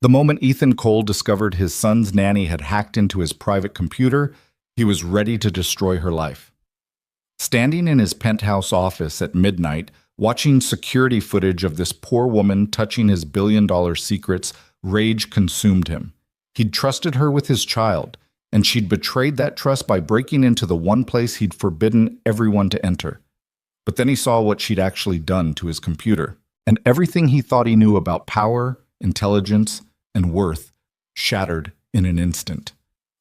The moment Ethan Cole discovered his son's nanny had hacked into his private computer, he was ready to destroy her life. Standing in his penthouse office at midnight, watching security footage of this poor woman touching his billion-dollar secrets, rage consumed him. He'd trusted her with his child, and she'd betrayed that trust by breaking into the one place he'd forbidden everyone to enter. But then he saw what she'd actually done to his computer, and everything he thought he knew about power, intelligence, and worth shattered in an instant.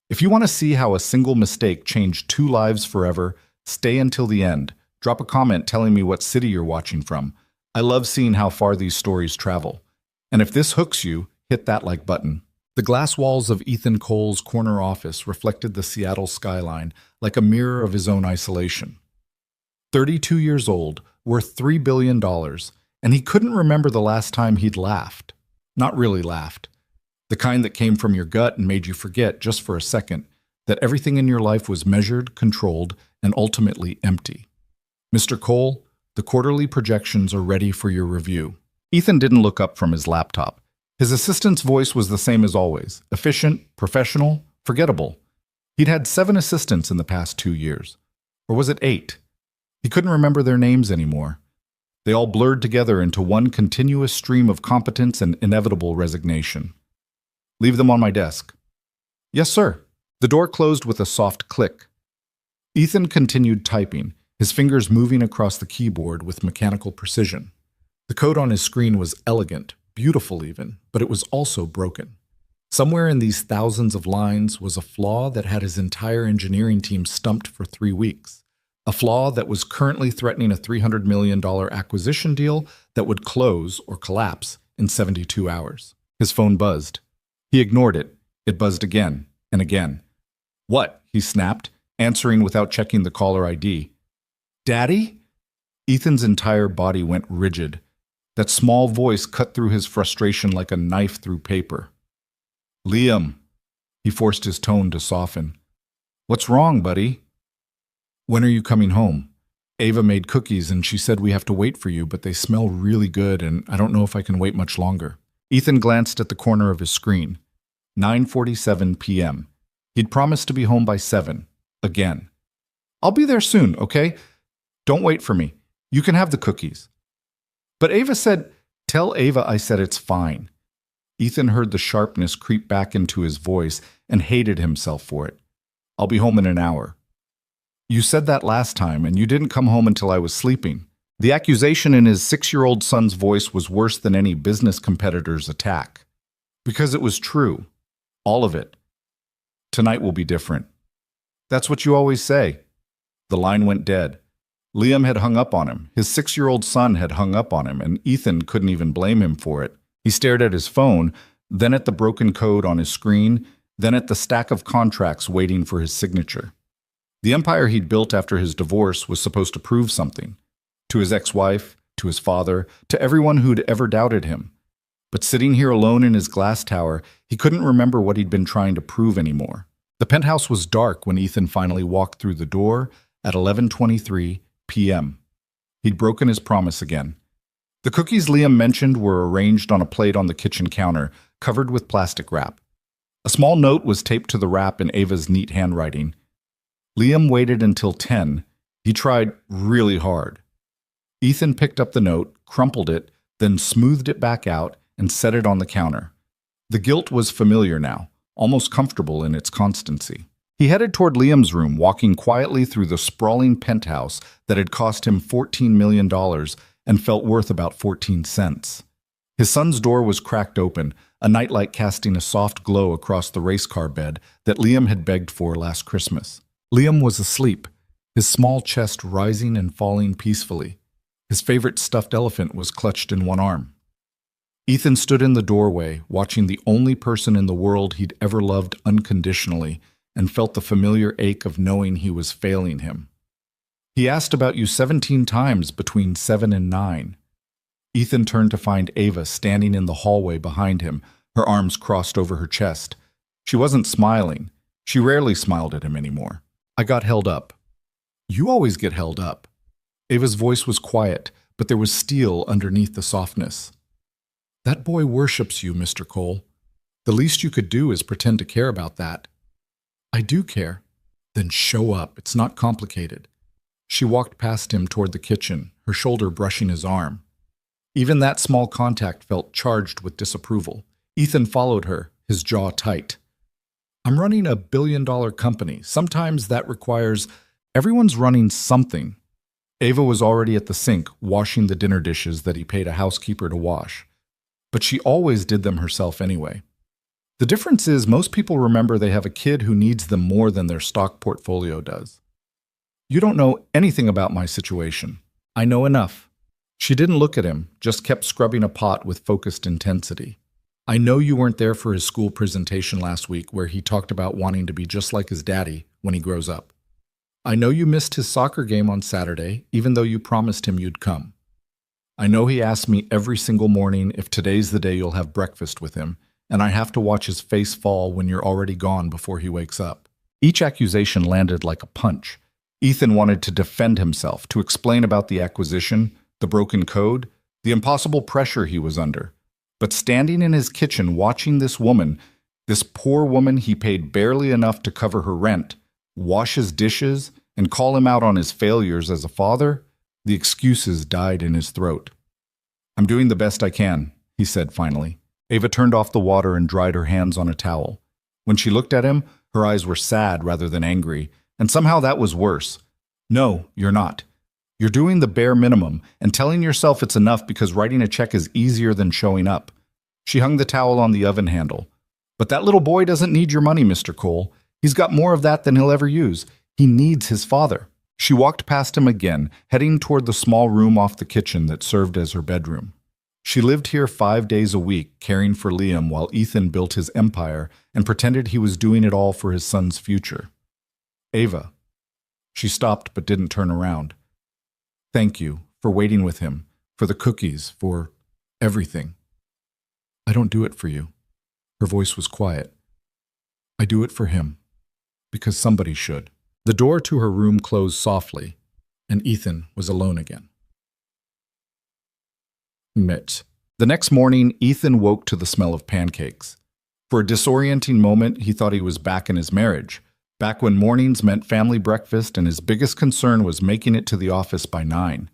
If you want to see how a single mistake changed two lives forever, stay until the end. Drop a comment telling me what city you're watching from. I love seeing how far these stories travel. And if this hooks you, hit that like button. The glass walls of Ethan Cole's corner office reflected the Seattle skyline like a mirror of his own isolation. 32 years old, worth $3 billion, and he couldn't remember the last time he'd laughed. Not really laughed. The kind that came from your gut and made you forget, just for a second, that everything in your life was measured, controlled, and ultimately empty. Mr. Cole, the quarterly projections are ready for your review. Ethan didn't look up from his laptop. His assistant's voice was the same as always, efficient, professional, forgettable. He'd had 7 assistants in the past 2 years. Or was it 8? He couldn't remember their names anymore. They all blurred together into one continuous stream of competence and inevitable resignation. Leave them on my desk. Yes, sir. The door closed with a soft click. Ethan continued typing, his fingers moving across the keyboard with mechanical precision. The code on his screen was elegant, beautiful even, but it was also broken. Somewhere in these thousands of lines was a flaw that had his entire engineering team stumped for 3 weeks. A flaw that was currently threatening a $300 million acquisition deal that would close or collapse in 72 hours. His phone buzzed. He ignored it. It buzzed again and again. What? He snapped, answering without checking the caller ID. Daddy? Ethan's entire body went rigid. That small voice cut through his frustration like a knife through paper. Liam. He forced his tone to soften. What's wrong, buddy? When are you coming home? Ava made cookies and she said we have to wait for you, but they smell really good and I don't know if I can wait much longer. Ethan glanced at the corner of his screen. 9:47 p.m. He'd promised to be home by 7. Again. I'll be there soon, okay? Don't wait for me. You can have the cookies. But Ava said, tell Ava I said it's fine. Ethan heard the sharpness creep back into his voice and hated himself for it. I'll be home in an hour. You said that last time, and you didn't come home until I was sleeping. The accusation in his 6-year-old son's voice was worse than any business competitor's attack. Because it was true. All of it. Tonight will be different. That's what you always say. The line went dead. Liam had hung up on him. His 6-year-old son had hung up on him, and Ethan couldn't even blame him for it. He stared at his phone, then at the broken code on his screen, then at the stack of contracts waiting for his signature. The empire he'd built after his divorce was supposed to prove something. To his ex-wife, to his father, to everyone who'd ever doubted him. But sitting here alone in his glass tower, he couldn't remember what he'd been trying to prove anymore. The penthouse was dark when Ethan finally walked through the door at 11:23 p.m. He'd broken his promise again. The cookies Liam mentioned were arranged on a plate on the kitchen counter, covered with plastic wrap. A small note was taped to the wrap in Ava's neat handwriting. Liam waited until 10. He tried really hard. Ethan picked up the note, crumpled it, then smoothed it back out and set it on the counter. The guilt was familiar now, almost comfortable in its constancy. He headed toward Liam's room, walking quietly through the sprawling penthouse that had cost him $14 million and felt worth about 14 cents. His son's door was cracked open, a nightlight casting a soft glow across the race car bed that Liam had begged for last Christmas. Liam was asleep, his small chest rising and falling peacefully. His favorite stuffed elephant was clutched in one arm. Ethan stood in the doorway, watching the only person in the world he'd ever loved unconditionally, and felt the familiar ache of knowing he was failing him. He asked about you 17 times between 7 and 9. Ethan turned to find Ava standing in the hallway behind him, her arms crossed over her chest. She wasn't smiling. She rarely smiled at him anymore. I got held up. You always get held up. Ava's voice was quiet, but there was steel underneath the softness. That boy worships you, Mr. Cole. The least you could do is pretend to care about that. I do care. Then show up. It's not complicated. She walked past him toward the kitchen, her shoulder brushing his arm. Even that small contact felt charged with disapproval. Ethan followed her, his jaw tight. I'm running a billion-dollar company. Sometimes that requires everyone's running something. Ava was already at the sink, washing the dinner dishes that he paid a housekeeper to wash. But she always did them herself anyway. The difference is most people remember they have a kid who needs them more than their stock portfolio does. You don't know anything about my situation. I know enough. She didn't look at him, just kept scrubbing a pot with focused intensity. I know you weren't there for his school presentation last week where he talked about wanting to be just like his daddy when he grows up. I know you missed his soccer game on Saturday, even though you promised him you'd come. I know he asks me every single morning if today's the day you'll have breakfast with him, and I have to watch his face fall when you're already gone before he wakes up. Each accusation landed like a punch. Ethan wanted to defend himself, to explain about the acquisition, the broken code, the impossible pressure he was under. But standing in his kitchen watching this woman, this poor woman he paid barely enough to cover her rent, wash his dishes, and call him out on his failures as a father, the excuses died in his throat. I'm doing the best I can, he said finally. Ava turned off the water and dried her hands on a towel. When she looked at him, her eyes were sad rather than angry, and somehow that was worse. No, you're not. You're doing the bare minimum and telling yourself it's enough because writing a check is easier than showing up. She hung the towel on the oven handle. But that little boy doesn't need your money, Mr. Cole. He's got more of that than he'll ever use. He needs his father. She walked past him again, heading toward the small room off the kitchen that served as her bedroom. She lived here 5 days a week, caring for Liam while Ethan built his empire and pretended he was doing it all for his son's future. Ava. She stopped but didn't turn around. Thank you for waiting with him, for the cookies, for everything. I don't do it for you. Her voice was quiet. I do it for him, because somebody should. The door to her room closed softly, and Ethan was alone again. Mitch. The next morning, Ethan woke to the smell of pancakes. For a disorienting moment, he thought he was back in his marriage, back when mornings meant family breakfast and his biggest concern was making it to the office by 9.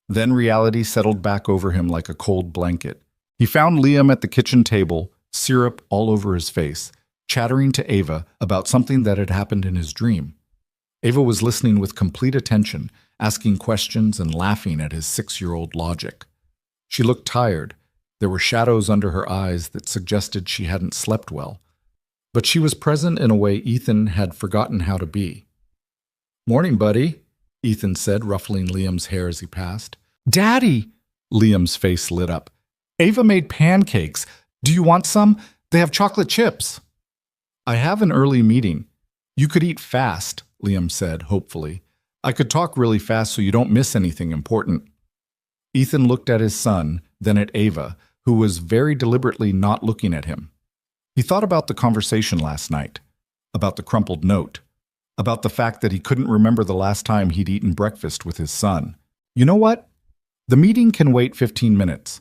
Then reality settled back over him like a cold blanket. He found Liam at the kitchen table, syrup all over his face, chattering to Ava about something that had happened in his dream. Ava was listening with complete attention, asking questions and laughing at his 6-year-old logic. She looked tired. There were shadows under her eyes that suggested she hadn't slept well. But she was present in a way Ethan had forgotten how to be. Morning, buddy, Ethan said, ruffling Liam's hair as he passed. Daddy! Liam's face lit up. Ava made pancakes. Do you want some? They have chocolate chips. I have an early meeting. You could eat fast, Liam said, hopefully. I could talk really fast so you don't miss anything important. Ethan looked at his son, then at Ava, who was very deliberately not looking at him. He thought about the conversation last night, about the crumpled note, about the fact that he couldn't remember the last time he'd eaten breakfast with his son. You know what? The meeting can wait 15 minutes.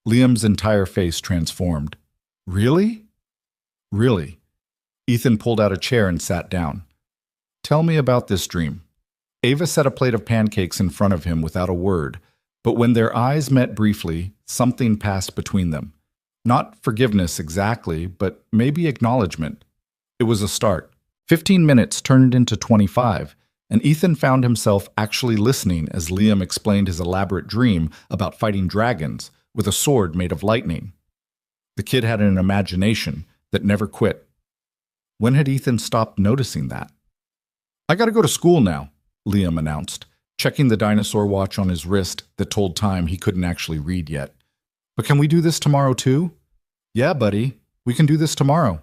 Liam's entire face transformed. Really? Really. Ethan pulled out a chair and sat down. Tell me about this dream. Ava set a plate of pancakes in front of him without a word, but when their eyes met briefly, something passed between them. Not forgiveness exactly, but maybe acknowledgement. It was a start. 15 minutes turned into 25, and Ethan found himself actually listening as Liam explained his elaborate dream about fighting dragons with a sword made of lightning. The kid had an imagination that never quit. When had Ethan stopped noticing that? I gotta go to school now, Liam announced, checking the dinosaur watch on his wrist that told time he couldn't actually read yet. But can we do this tomorrow too? Yeah, buddy, we can do this tomorrow.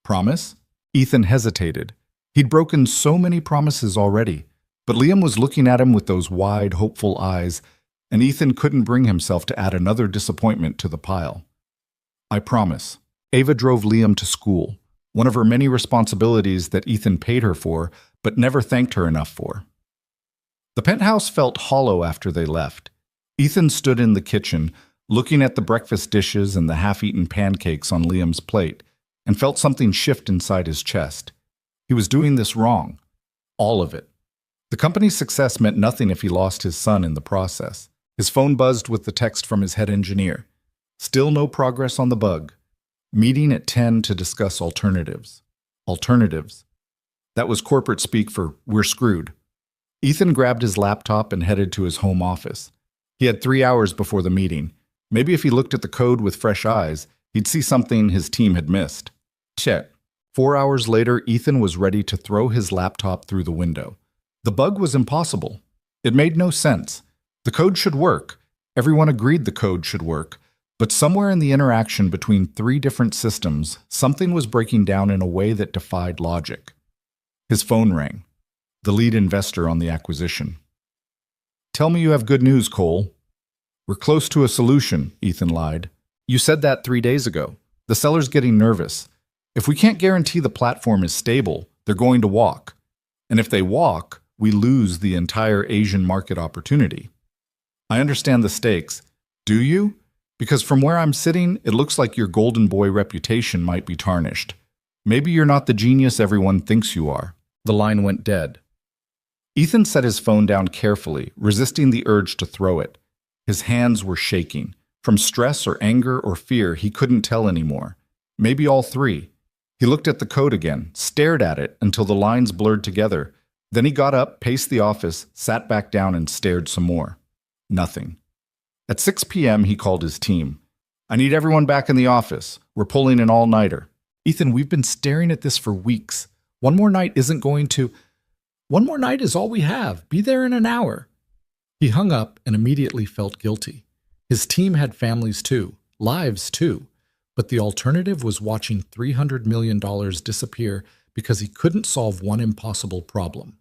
Promise? Ethan hesitated. He'd broken so many promises already, but Liam was looking at him with those wide, hopeful eyes, and Ethan couldn't bring himself to add another disappointment to the pile. I promise. Ava drove Liam to school, one of her many responsibilities that Ethan paid her for, but never thanked her enough for. The penthouse felt hollow after they left. Ethan stood in the kitchen, looking at the breakfast dishes and the half-eaten pancakes on Liam's plate, and felt something shift inside his chest. He was doing this wrong. All of it. The company's success meant nothing if he lost his son in the process. His phone buzzed with the text from his head engineer. Still no progress on the bug. Meeting at 10 to discuss alternatives. Alternatives. That was corporate speak for "we're screwed." Ethan grabbed his laptop and headed to his home office. He had 3 hours before the meeting. Maybe if he looked at the code with fresh eyes, he'd see something his team had missed. Check. 4 hours later, Ethan was ready to throw his laptop through the window. The bug was impossible. It made no sense. The code should work. Everyone agreed the code should work. But somewhere in the interaction between 3 different systems, something was breaking down in a way that defied logic. His phone rang. The lead investor on the acquisition. "Tell me you have good news, Cole." "We're close to a solution," Ethan lied. "You said that 3 days ago. The seller's getting nervous. If we can't guarantee the platform is stable, they're going to walk. And if they walk, we lose the entire Asian market opportunity." "I understand the stakes." "Do you? Because from where I'm sitting, it looks like your golden boy reputation might be tarnished. Maybe you're not the genius everyone thinks you are." The line went dead. Ethan set his phone down carefully, resisting the urge to throw it. His hands were shaking. From stress or anger or fear, he couldn't tell anymore. Maybe all 3. He looked at the code again, stared at it until the lines blurred together. Then he got up, paced the office, sat back down and stared some more. Nothing. At 6 p.m., he called his team. "I need everyone back in the office. We're pulling an all-nighter." "Ethan, we've been staring at this for weeks. One more night isn't going to—" "One more night is all we have. Be there in an hour." He hung up and immediately felt guilty. His team had families too, lives too. But the alternative was watching $300 million disappear because he couldn't solve one impossible problem.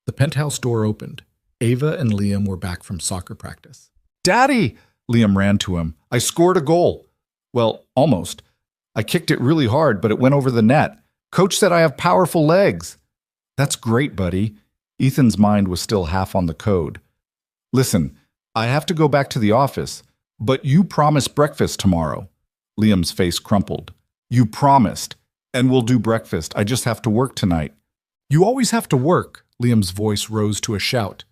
The penthouse door opened. Ava and Liam were back from soccer practice. "Daddy!" Liam ran to him. "I scored a goal." "Well, almost. I kicked it really hard, but it went over the net. Coach said I have powerful legs." "That's great, buddy." Ethan's mind was still half on the code. "Listen, I have to go back to the office, but you promised breakfast tomorrow." Liam's face crumpled. "You promised, and we'll do breakfast. I just have to work tonight." "You always have to work." Liam's voice rose to a shout.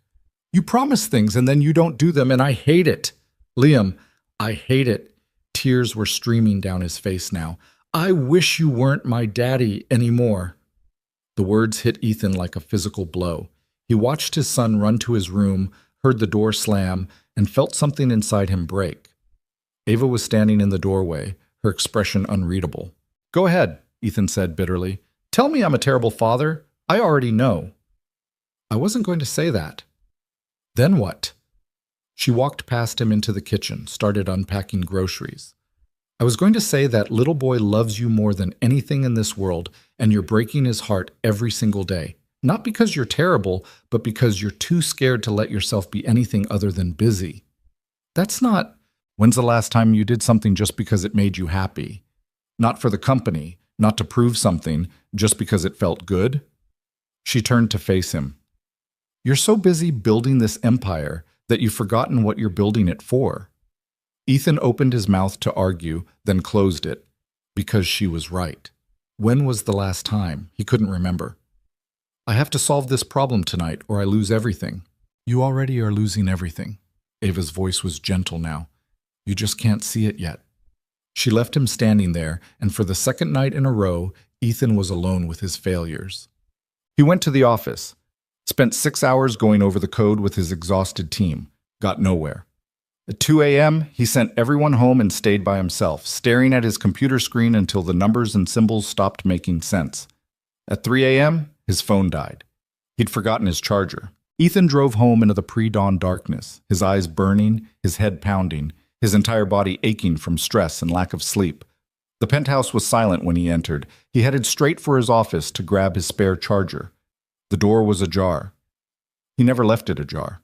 "You promise things and then you don't do them, and I hate it." "Liam, I hate it." Tears were streaming down his face now. "I wish you weren't my daddy anymore." The words hit Ethan like a physical blow. He watched his son run to his room, heard the door slam, and felt something inside him break. Ava was standing in the doorway, her expression unreadable. "Go ahead," Ethan said bitterly. "Tell me I'm a terrible father. I already know." "I wasn't going to say that." "Then what?" She walked past him into the kitchen, started unpacking groceries. "I was going to say that little boy loves you more than anything in this world, and you're breaking his heart every single day. Not because you're terrible, but because you're too scared to let yourself be anything other than busy." "That's not—" "When's the last time you did something just because it made you happy? Not for the company, not to prove something, just because it felt good?" She turned to face him. "You're so busy building this empire that you've forgotten what you're building it for." Ethan opened his mouth to argue, then closed it. Because she was right. When was the last time? He couldn't remember. "I have to solve this problem tonight, or I lose everything." "You already are losing everything." Ava's voice was gentle now. "You just can't see it yet." She left him standing there, and for the second night in a row, Ethan was alone with his failures. He went to the office. Spent 6 hours going over the code with his exhausted team. Got nowhere. At 2 a.m., he sent everyone home and stayed by himself, staring at his computer screen until the numbers and symbols stopped making sense. At 3 a.m., his phone died. He'd forgotten his charger. Ethan drove home into the pre-dawn darkness, his eyes burning, his head pounding, his entire body aching from stress and lack of sleep. The penthouse was silent when he entered. He headed straight for his office to grab his spare charger. The door was ajar. He never left it ajar.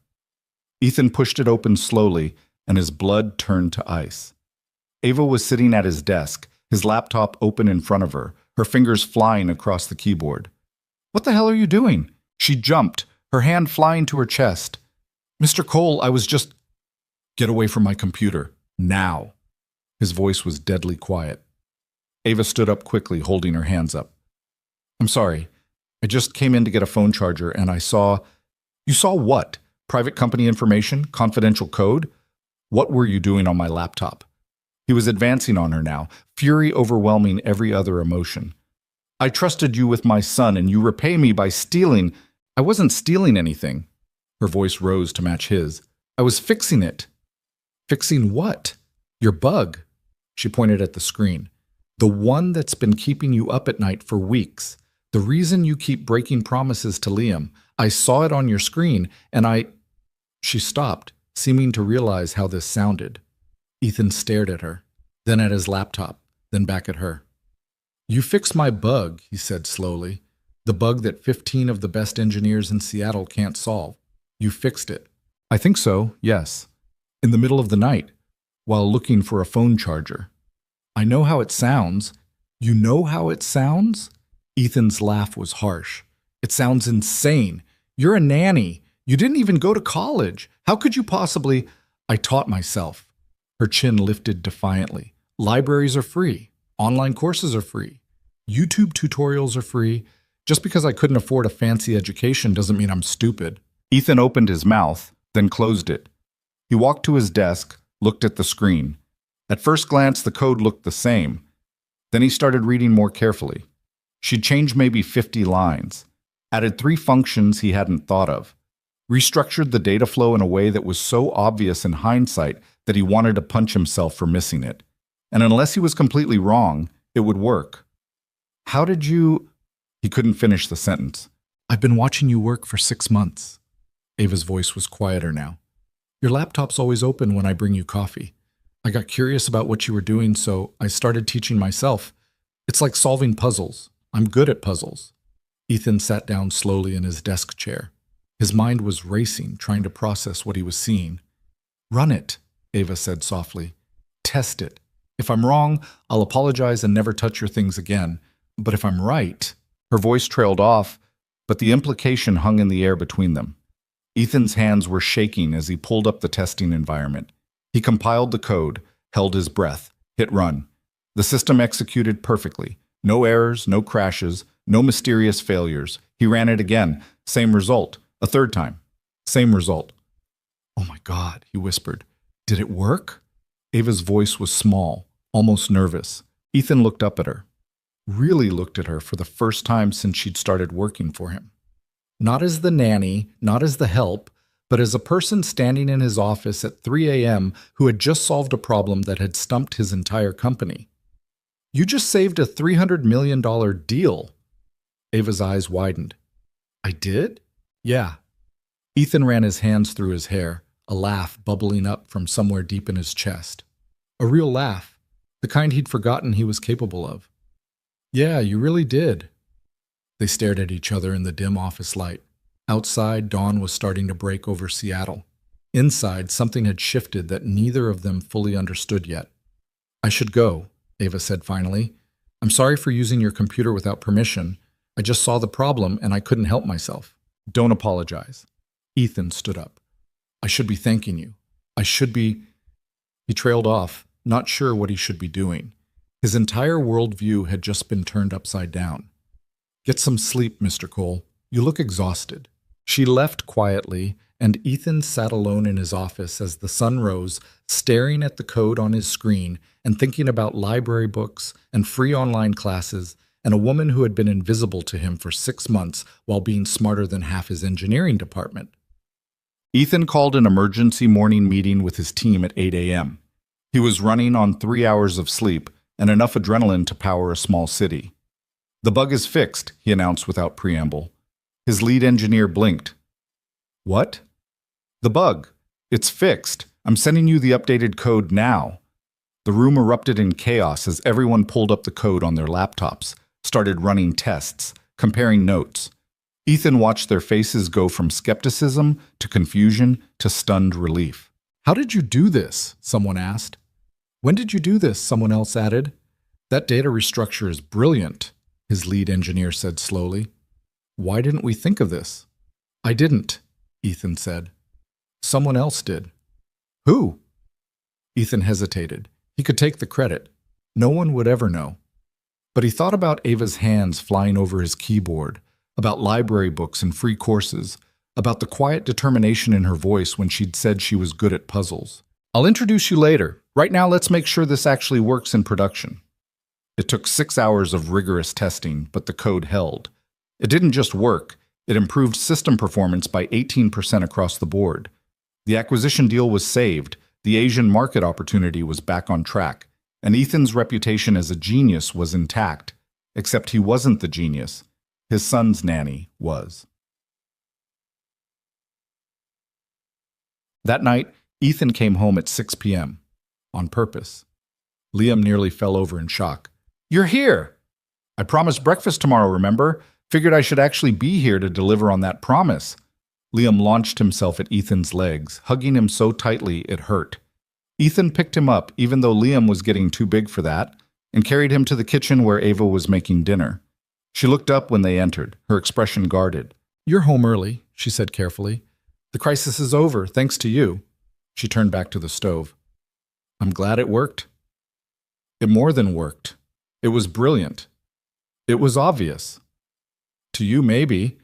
Ethan pushed it open slowly, and his blood turned to ice. Ava was sitting at his desk, his laptop open in front of her, her fingers flying across the keyboard. "What the hell are you doing?" She jumped, her hand flying to her chest. "Mr. Cole, I was just—" Get away from my computer. Now. His voice was deadly quiet. Ava stood up quickly, holding her hands up. I'm sorry. I just came in to get a phone charger and I saw... You saw what? Private company information? Confidential code? What were you doing on my laptop? He was advancing on her now, fury overwhelming every other emotion. I trusted you with my son and you repay me by stealing... I wasn't stealing anything. Her voice rose to match his. I was fixing it. Fixing what? Your bug. She pointed at the screen. The one that's been keeping you up at night for weeks. The reason you keep breaking promises to Liam. I saw it on your screen, and I... She stopped, seeming to realize how this sounded. Ethan stared at her, then at his laptop, then back at her. You fixed my bug, he said slowly. The bug that 15 of the best engineers in Seattle can't solve. You fixed it. I think so, yes. In the middle of the night, while looking for a phone charger. I know how it sounds. You know how it sounds? Ethan's laugh was harsh. It sounds insane. You're a nanny. You didn't even go to college. How could you possibly... I taught myself. Her chin lifted defiantly. Libraries are free. Online courses are free. YouTube tutorials are free. Just because I couldn't afford a fancy education doesn't mean I'm stupid. Ethan opened his mouth, then closed it. He walked to his desk, looked at the screen. At first glance, the code looked the same. Then he started reading more carefully. She'd changed maybe 50 lines, added 3 functions he hadn't thought of, restructured the data flow in a way that was so obvious in hindsight that he wanted to punch himself for missing it. And unless he was completely wrong, it would work. How did you... He couldn't finish the sentence. I've been watching you work for 6 months. Ava's voice was quieter now. Your laptop's always open when I bring you coffee. I got curious about what you were doing, so I started teaching myself. It's like solving puzzles. I'm good at puzzles. Ethan sat down slowly in his desk chair. His mind was racing, trying to process what he was seeing. Run it, Ava said softly. Test it. If I'm wrong, I'll apologize and never touch your things again. But if I'm right... Her voice trailed off, but the implication hung in the air between them. Ethan's hands were shaking as he pulled up the testing environment. He compiled the code, held his breath, hit run. The system executed perfectly. No errors, no crashes, no mysterious failures. He ran it again. Same result. A third time. Same result. Oh my God, he whispered. Did it work? Ava's voice was small, almost nervous. Ethan looked up at her. Really looked at her for the first time since she'd started working for him. Not as the nanny, not as the help, but as a person standing in his office at 3 a.m. who had just solved a problem that had stumped his entire company. You just saved a $300 million deal. Ava's eyes widened. I did? Yeah. Ethan ran his hands through his hair, a laugh bubbling up from somewhere deep in his chest. A real laugh, the kind he'd forgotten he was capable of. Yeah, you really did. They stared at each other in the dim office light. Outside, dawn was starting to break over Seattle. Inside, something had shifted that neither of them fully understood yet. I should go, Ava said finally. I'm sorry for using your computer without permission. I just saw the problem and I couldn't help myself. Don't apologize. Ethan stood up. I should be thanking you. I should be... He trailed off, not sure what he should be doing. His entire worldview had just been turned upside down. Get some sleep, Mr. Cole. You look exhausted. She left quietly, and Ethan sat alone in his office as the sun rose, staring at the code on his screen and thinking about library books and free online classes and a woman who had been invisible to him for 6 months while being smarter than half his engineering department. Ethan called an emergency morning meeting with his team at 8 a.m. He was running on 3 hours of sleep and enough adrenaline to power a small city. The bug is fixed, he announced without preamble. His lead engineer blinked. What? The bug. It's fixed. I'm sending you the updated code now. The room erupted in chaos as everyone pulled up the code on their laptops, started running tests, comparing notes. Ethan watched their faces go from skepticism to confusion to stunned relief. How did you do this? Someone asked. When did you do this? Someone else added. That data restructure is brilliant, his lead engineer said slowly. Why didn't we think of this? I didn't, Ethan said. Someone else did. Who? Ethan hesitated. He could take the credit. No one would ever know. But he thought about Ava's hands flying over his keyboard, about library books and free courses, about the quiet determination in her voice when she'd said she was good at puzzles. I'll introduce you later. Right now, let's make sure this actually works in production. It took 6 hours of rigorous testing, but the code held. It didn't just work. It improved system performance by 18% across the board. The acquisition deal was saved. The Asian market opportunity was back on track. And Ethan's reputation as a genius was intact, except he wasn't the genius. His son's nanny was. That night, Ethan came home at 6 p.m. on purpose. Liam nearly fell over in shock. You're here! I promised breakfast tomorrow, remember? Figured I should actually be here to deliver on that promise. Liam launched himself at Ethan's legs, hugging him so tightly it hurt. Ethan picked him up, even though Liam was getting too big for that, and carried him to the kitchen where Ava was making dinner. She looked up when they entered, her expression guarded. You're home early, she said carefully. The crisis is over, thanks to you. She turned back to the stove. I'm glad it worked. It more than worked. It was brilliant. It was obvious. To you, maybe.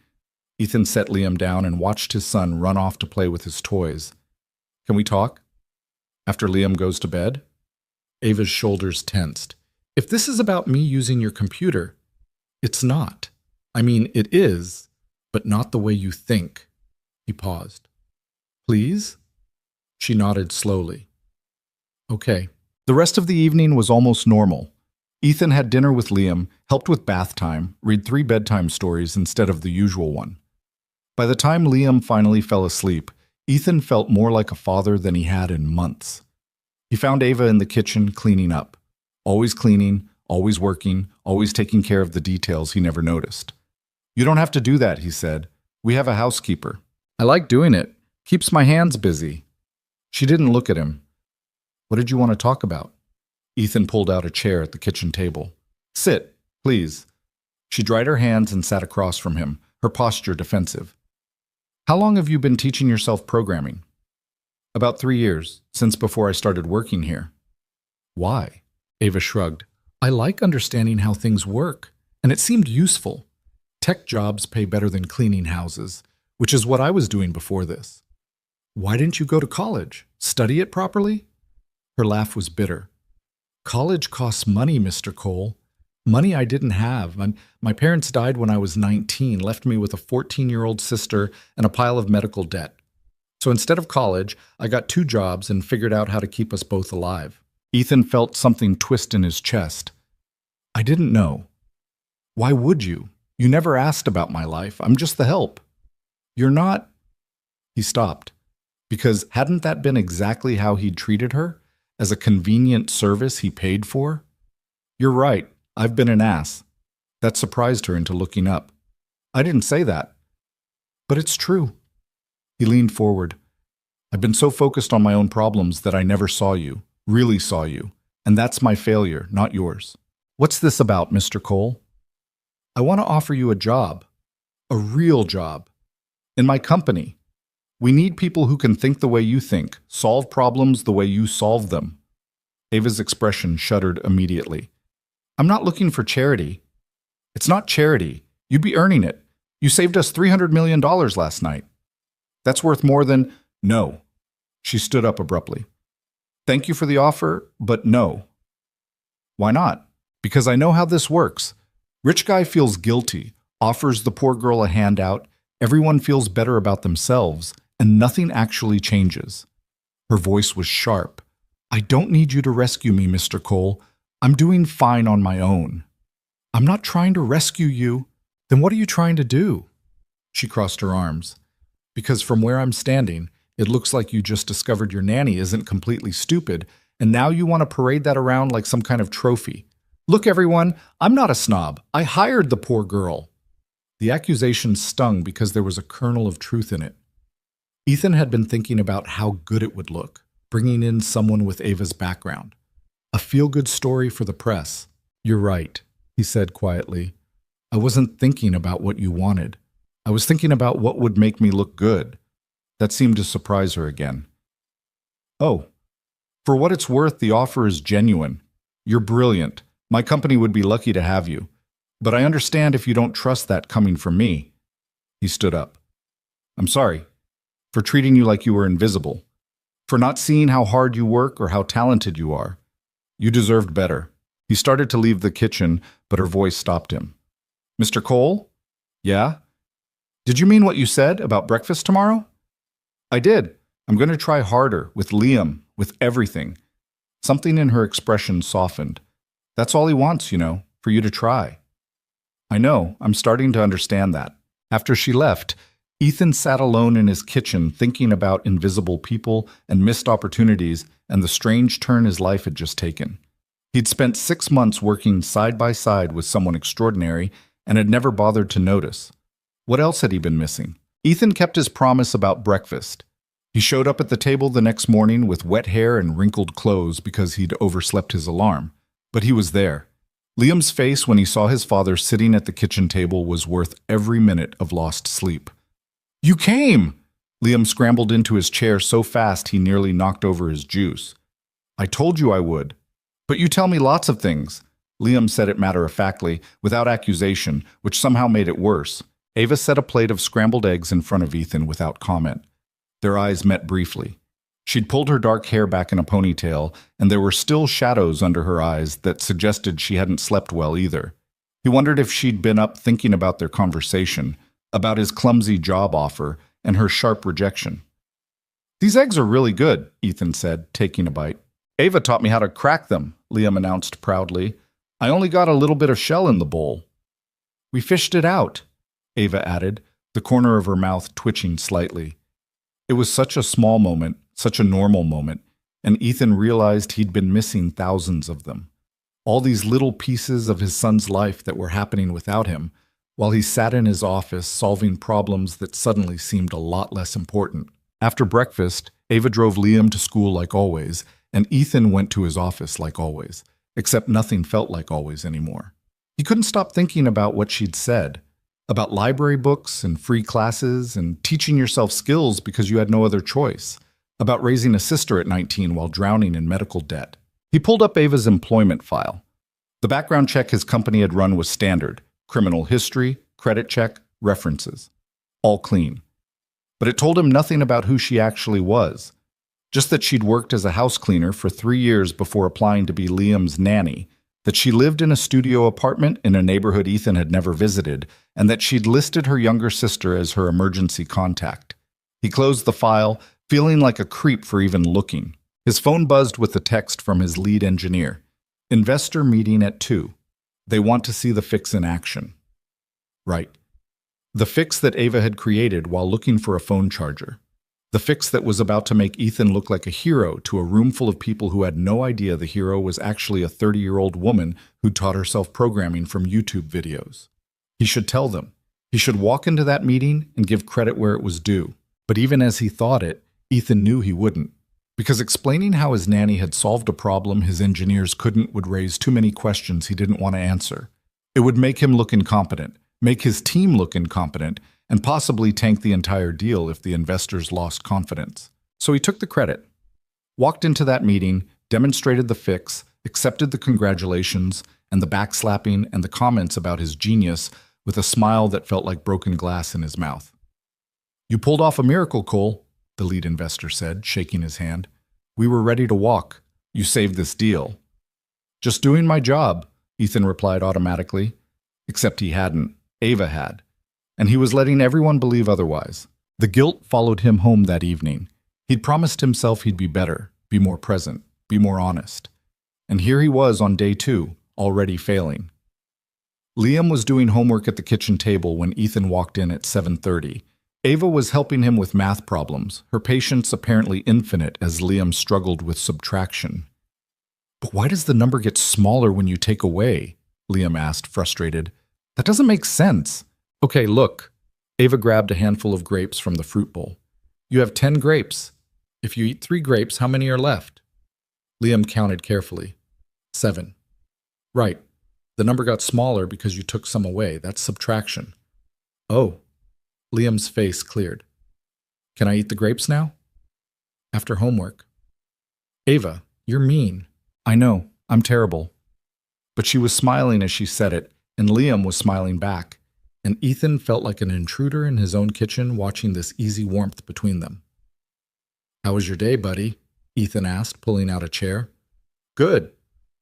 Ethan set Liam down and watched his son run off to play with his toys. Can we talk? After Liam goes to bed? Ava's shoulders tensed. If this is about me using your computer, it's not. I mean, it is, but not the way you think. He paused. Please? She nodded slowly. Okay. The rest of the evening was almost normal. Ethan had dinner with Liam, helped with bath time, read 3 bedtime stories instead of the usual one. By the time Liam finally fell asleep, Ethan felt more like a father than he had in months. He found Ava in the kitchen cleaning up. Always cleaning, always working, always taking care of the details he never noticed. You don't have to do that, he said. We have a housekeeper. I like doing it. Keeps my hands busy. She didn't look at him. What did you want to talk about? Ethan pulled out a chair at the kitchen table. Sit, please. She dried her hands and sat across from him, her posture defensive. How long have you been teaching yourself programming? About 3 years, since before I started working here. Why? Ava shrugged. I like understanding how things work, and it seemed useful. Tech jobs pay better than cleaning houses, which is what I was doing before this. Why didn't you go to college? Study it properly? Her laugh was bitter. College costs money, Mr. Cole. Money I didn't have. My parents died when I was 19, left me with a 14-year-old sister and a pile of medical debt. So instead of college, I got 2 jobs and figured out how to keep us both alive. Ethan felt something twist in his chest. I didn't know. Why would you? You never asked about my life. I'm just the help. You're not... He stopped. Because hadn't that been exactly how he'd treated her? As a convenient service he paid for? You're right. I've been an ass. That surprised her into looking up. I didn't say that. But it's true. He leaned forward. I've been so focused on my own problems that I never saw you, really saw you. And that's my failure, not yours. What's this about, Mr. Cole? I want to offer you a job. A real job. In my company. We need people who can think the way you think, solve problems the way you solve them. Ava's expression shuddered immediately. I'm not looking for charity. It's not charity. You'd be earning it. You saved us $300 million last night. That's worth more than... No. She stood up abruptly. Thank you for the offer, but no. Why not? Because I know how this works. Rich guy feels guilty, offers the poor girl a handout, everyone feels better about themselves, and nothing actually changes. Her voice was sharp. I don't need you to rescue me, Mr. Cole. I'm doing fine on my own. I'm not trying to rescue you. Then what are you trying to do? She crossed her arms. Because from where I'm standing, it looks like you just discovered your nanny isn't completely stupid, and now you want to parade that around like some kind of trophy. Look, everyone, I'm not a snob. I hired the poor girl. The accusation stung because there was a kernel of truth in it. Ethan had been thinking about how good it would look, bringing in someone with Ava's background. A feel-good story for the press. You're right, he said quietly. I wasn't thinking about what you wanted. I was thinking about what would make me look good. That seemed to surprise her again. Oh, For what it's worth, the offer is genuine. You're brilliant. My company would be lucky to have you. But I understand if you don't trust that coming from me." He stood up. "I'm sorry for treating you like you were invisible, for not seeing how hard you work or how talented you are. You deserved better." He started to leave the kitchen, but her voice stopped him. "Mr. Cole?" "Yeah?" "Did you mean what you said about breakfast tomorrow?" "I did. I'm going to try harder, with Liam, with everything." Something in her expression softened. "That's all he wants, for you to try." "I know. I'm starting to understand that." After she left, Ethan sat alone in his kitchen thinking about invisible people and missed opportunities and the strange turn his life had just taken. He'd spent 6 months working side by side with someone extraordinary and had never bothered to notice. What else had he been missing? Ethan kept his promise about breakfast. He showed up at the table the next morning with wet hair and wrinkled clothes because he'd overslept his alarm. But he was there. Liam's face when he saw his father sitting at the kitchen table was worth every minute of lost sleep. "You came!" Liam scrambled into his chair so fast he nearly knocked over his juice. "I told you I would. But you tell me lots of things." Liam said it matter-of-factly, without accusation, which somehow made it worse. Ava set a plate of scrambled eggs in front of Ethan without comment. Their eyes met briefly. She'd pulled her dark hair back in a ponytail, and there were still shadows under her eyes that suggested she hadn't slept well either. He wondered if she'd been up thinking about their conversation, about his clumsy job offer, and her sharp rejection. "These eggs are really good," Ethan said, taking a bite. "Ava taught me how to crack them," Liam announced proudly. "I only got a little bit of shell in the bowl." "We fished it out," Ava added, the corner of her mouth twitching slightly. It was such a small moment, such a normal moment, and Ethan realized he'd been missing thousands of them. All these little pieces of his son's life that were happening without him, while he sat in his office solving problems that suddenly seemed a lot less important. After breakfast, Ava drove Liam to school like always, and Ethan went to his office like always, except nothing felt like always anymore. He couldn't stop thinking about what she'd said, about library books and free classes and teaching yourself skills because you had no other choice, about raising a sister at 19 while drowning in medical debt. He pulled up Ava's employment file. The background check his company had run was standard: criminal history, credit check, references. All clean. But it told him nothing about who she actually was. Just that she'd worked as a house cleaner for 3 years before applying to be Liam's nanny, that she lived in a studio apartment in a neighborhood Ethan had never visited, and that she'd listed her younger sister as her emergency contact. He closed the file, feeling like a creep for even looking. His phone buzzed with a text from his lead engineer. "Investor meeting at 2. They want to see the fix in action." Right. The fix that Ava had created while looking for a phone charger. The fix that was about to make Ethan look like a hero to a room full of people who had no idea the hero was actually a 30-year-old woman who taught herself programming from YouTube videos. He should tell them. He should walk into that meeting and give credit where it was due. But even as he thought it, Ethan knew he wouldn't. Because explaining how his nanny had solved a problem his engineers couldn't would raise too many questions he didn't want to answer. It would make him look incompetent, make his team look incompetent, and possibly tank the entire deal if the investors lost confidence. So he took the credit, walked into that meeting, demonstrated the fix, accepted the congratulations, and the backslapping and the comments about his genius with a smile that felt like broken glass in his mouth. "You pulled off a miracle, Cole," the lead investor said, shaking his hand. "We were ready to walk. You saved this deal." "Just doing my job," Ethan replied automatically. Except he hadn't. Ava had. And he was letting everyone believe otherwise. The guilt followed him home that evening. He'd promised himself he'd be better, be more present, be more honest. And here he was on day 2, already failing. Liam was doing homework at the kitchen table when Ethan walked in at 7:30. Ava was helping him with math problems, her patience apparently infinite as Liam struggled with subtraction. "But why does the number get smaller when you take away?" Liam asked, frustrated. "That doesn't make sense." "Okay, look." Ava grabbed a handful of grapes from the fruit bowl. "You have 10 grapes. If you eat 3 grapes, how many are left?" Liam counted carefully. 7. "Right. The number got smaller because you took some away. That's subtraction." "Oh." Liam's face cleared. "Can I eat the grapes now?" "After homework." "Ava, You're mean. I know, I'm terrible. But she was smiling as she said it, and Liam was smiling back, and Ethan felt like an intruder in his own kitchen watching this easy warmth between them. "How was your day, buddy?" Ethan asked, pulling out a chair. "Good.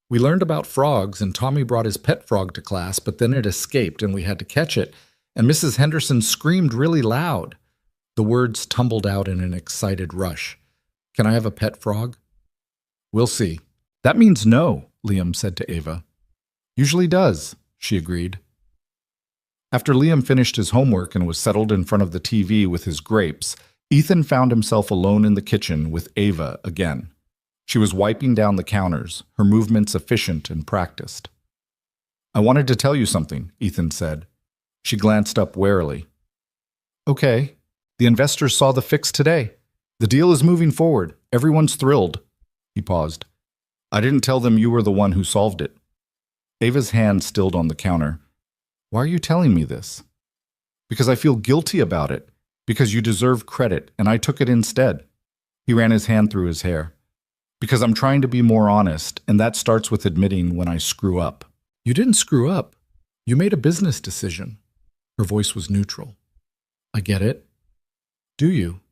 We learned about frogs, and Tommy brought his pet frog to class, but then it escaped, and we had to catch it, and Mrs. Henderson screamed really loud." The words tumbled out in an excited rush. "Can I have a pet frog?" "We'll see." "That means no," Liam said to Ava. "Usually does," she agreed. After Liam finished his homework and was settled in front of the TV with his grapes, Ethan found himself alone in the kitchen with Ava again. She was wiping down the counters, her movements efficient and practiced. "I wanted to tell you something," Ethan said. She glanced up warily. "Okay. The investors saw the fix today. The deal is moving forward. Everyone's thrilled." He paused. "I didn't tell them you were the one who solved it." Ava's hand stilled on the counter. "Why are you telling me this?" "Because I feel guilty about it. Because you deserve credit, and I took it instead." He ran his hand through his hair. "Because I'm trying to be more honest, and that starts with admitting when I screw up." "You didn't screw up. You made a business decision." Her voice was neutral. "I get it." "Do you?"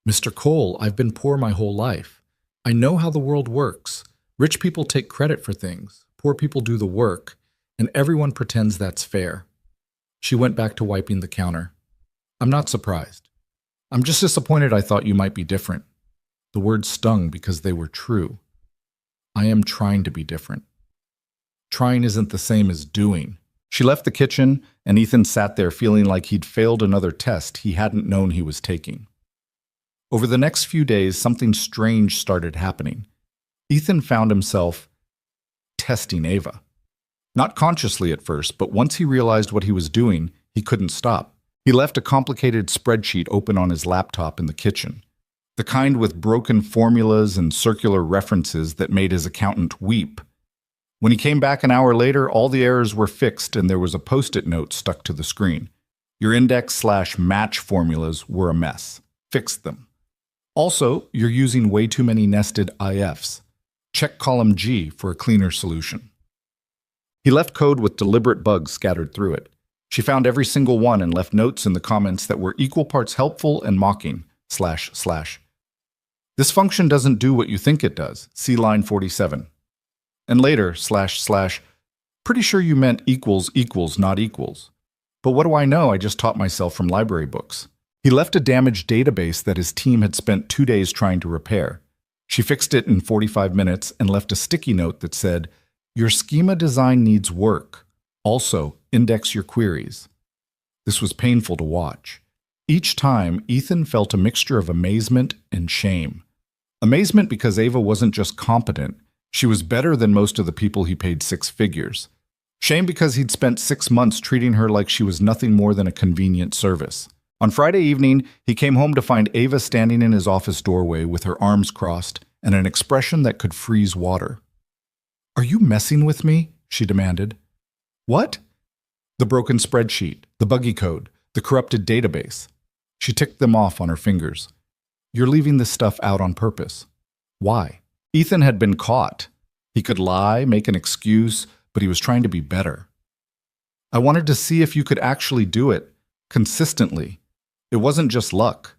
"Mr. Cole, I've been poor my whole life. I know how the world works. Rich people take credit for things. Poor people do the work, and everyone pretends that's fair." She went back to wiping the counter. "I'm not surprised. I'm just disappointed I thought you might be different." The words stung because they were true. "I am trying to be different." Trying isn't the same as doing. She left the kitchen, and Ethan sat there feeling like he'd failed another test he hadn't known he was taking. Over the next few days, something strange started happening. Ethan found himself testing Ava. Not consciously at first, but once he realized what he was doing, he couldn't stop. He left a complicated spreadsheet open on his laptop in the kitchen, the kind with broken formulas and circular references that made his accountant weep. When he came back an hour later, all the errors were fixed and there was a post-it note stuck to the screen. "Your index/match formulas were a mess. Fix them. Also, you're using way too many nested IFs. Check column G for a cleaner solution." He left code with deliberate bugs scattered through it. She found every single one and left notes in the comments that were equal parts helpful and mocking, //. "This function doesn't do what you think it does. See line 47. And later, //. "Pretty sure you meant equals equals, not equals. But what do I know? I just taught myself from library books." He left a damaged database that his team had spent 2 days trying to repair. She fixed it in 45 minutes and left a sticky note that said, "Your schema design needs work. Also, index your queries." This was painful to watch. Each time, Ethan felt a mixture of amazement and shame. Amazement because Ava wasn't just competent, she was better than most of the people he paid 6 figures. Shame because he'd spent 6 months treating her like she was nothing more than a convenient service. On Friday evening, he came home to find Ava standing in his office doorway with her arms crossed and an expression that could freeze water. "Are you messing with me?" she demanded. "What?" "The broken spreadsheet, the buggy code, the corrupted database." She ticked them off on her fingers. "You're leaving this stuff out on purpose." "Why?" Ethan had been caught. He could lie, make an excuse, but he was trying to be better. "I wanted to see if you could actually do it, consistently. It wasn't just luck."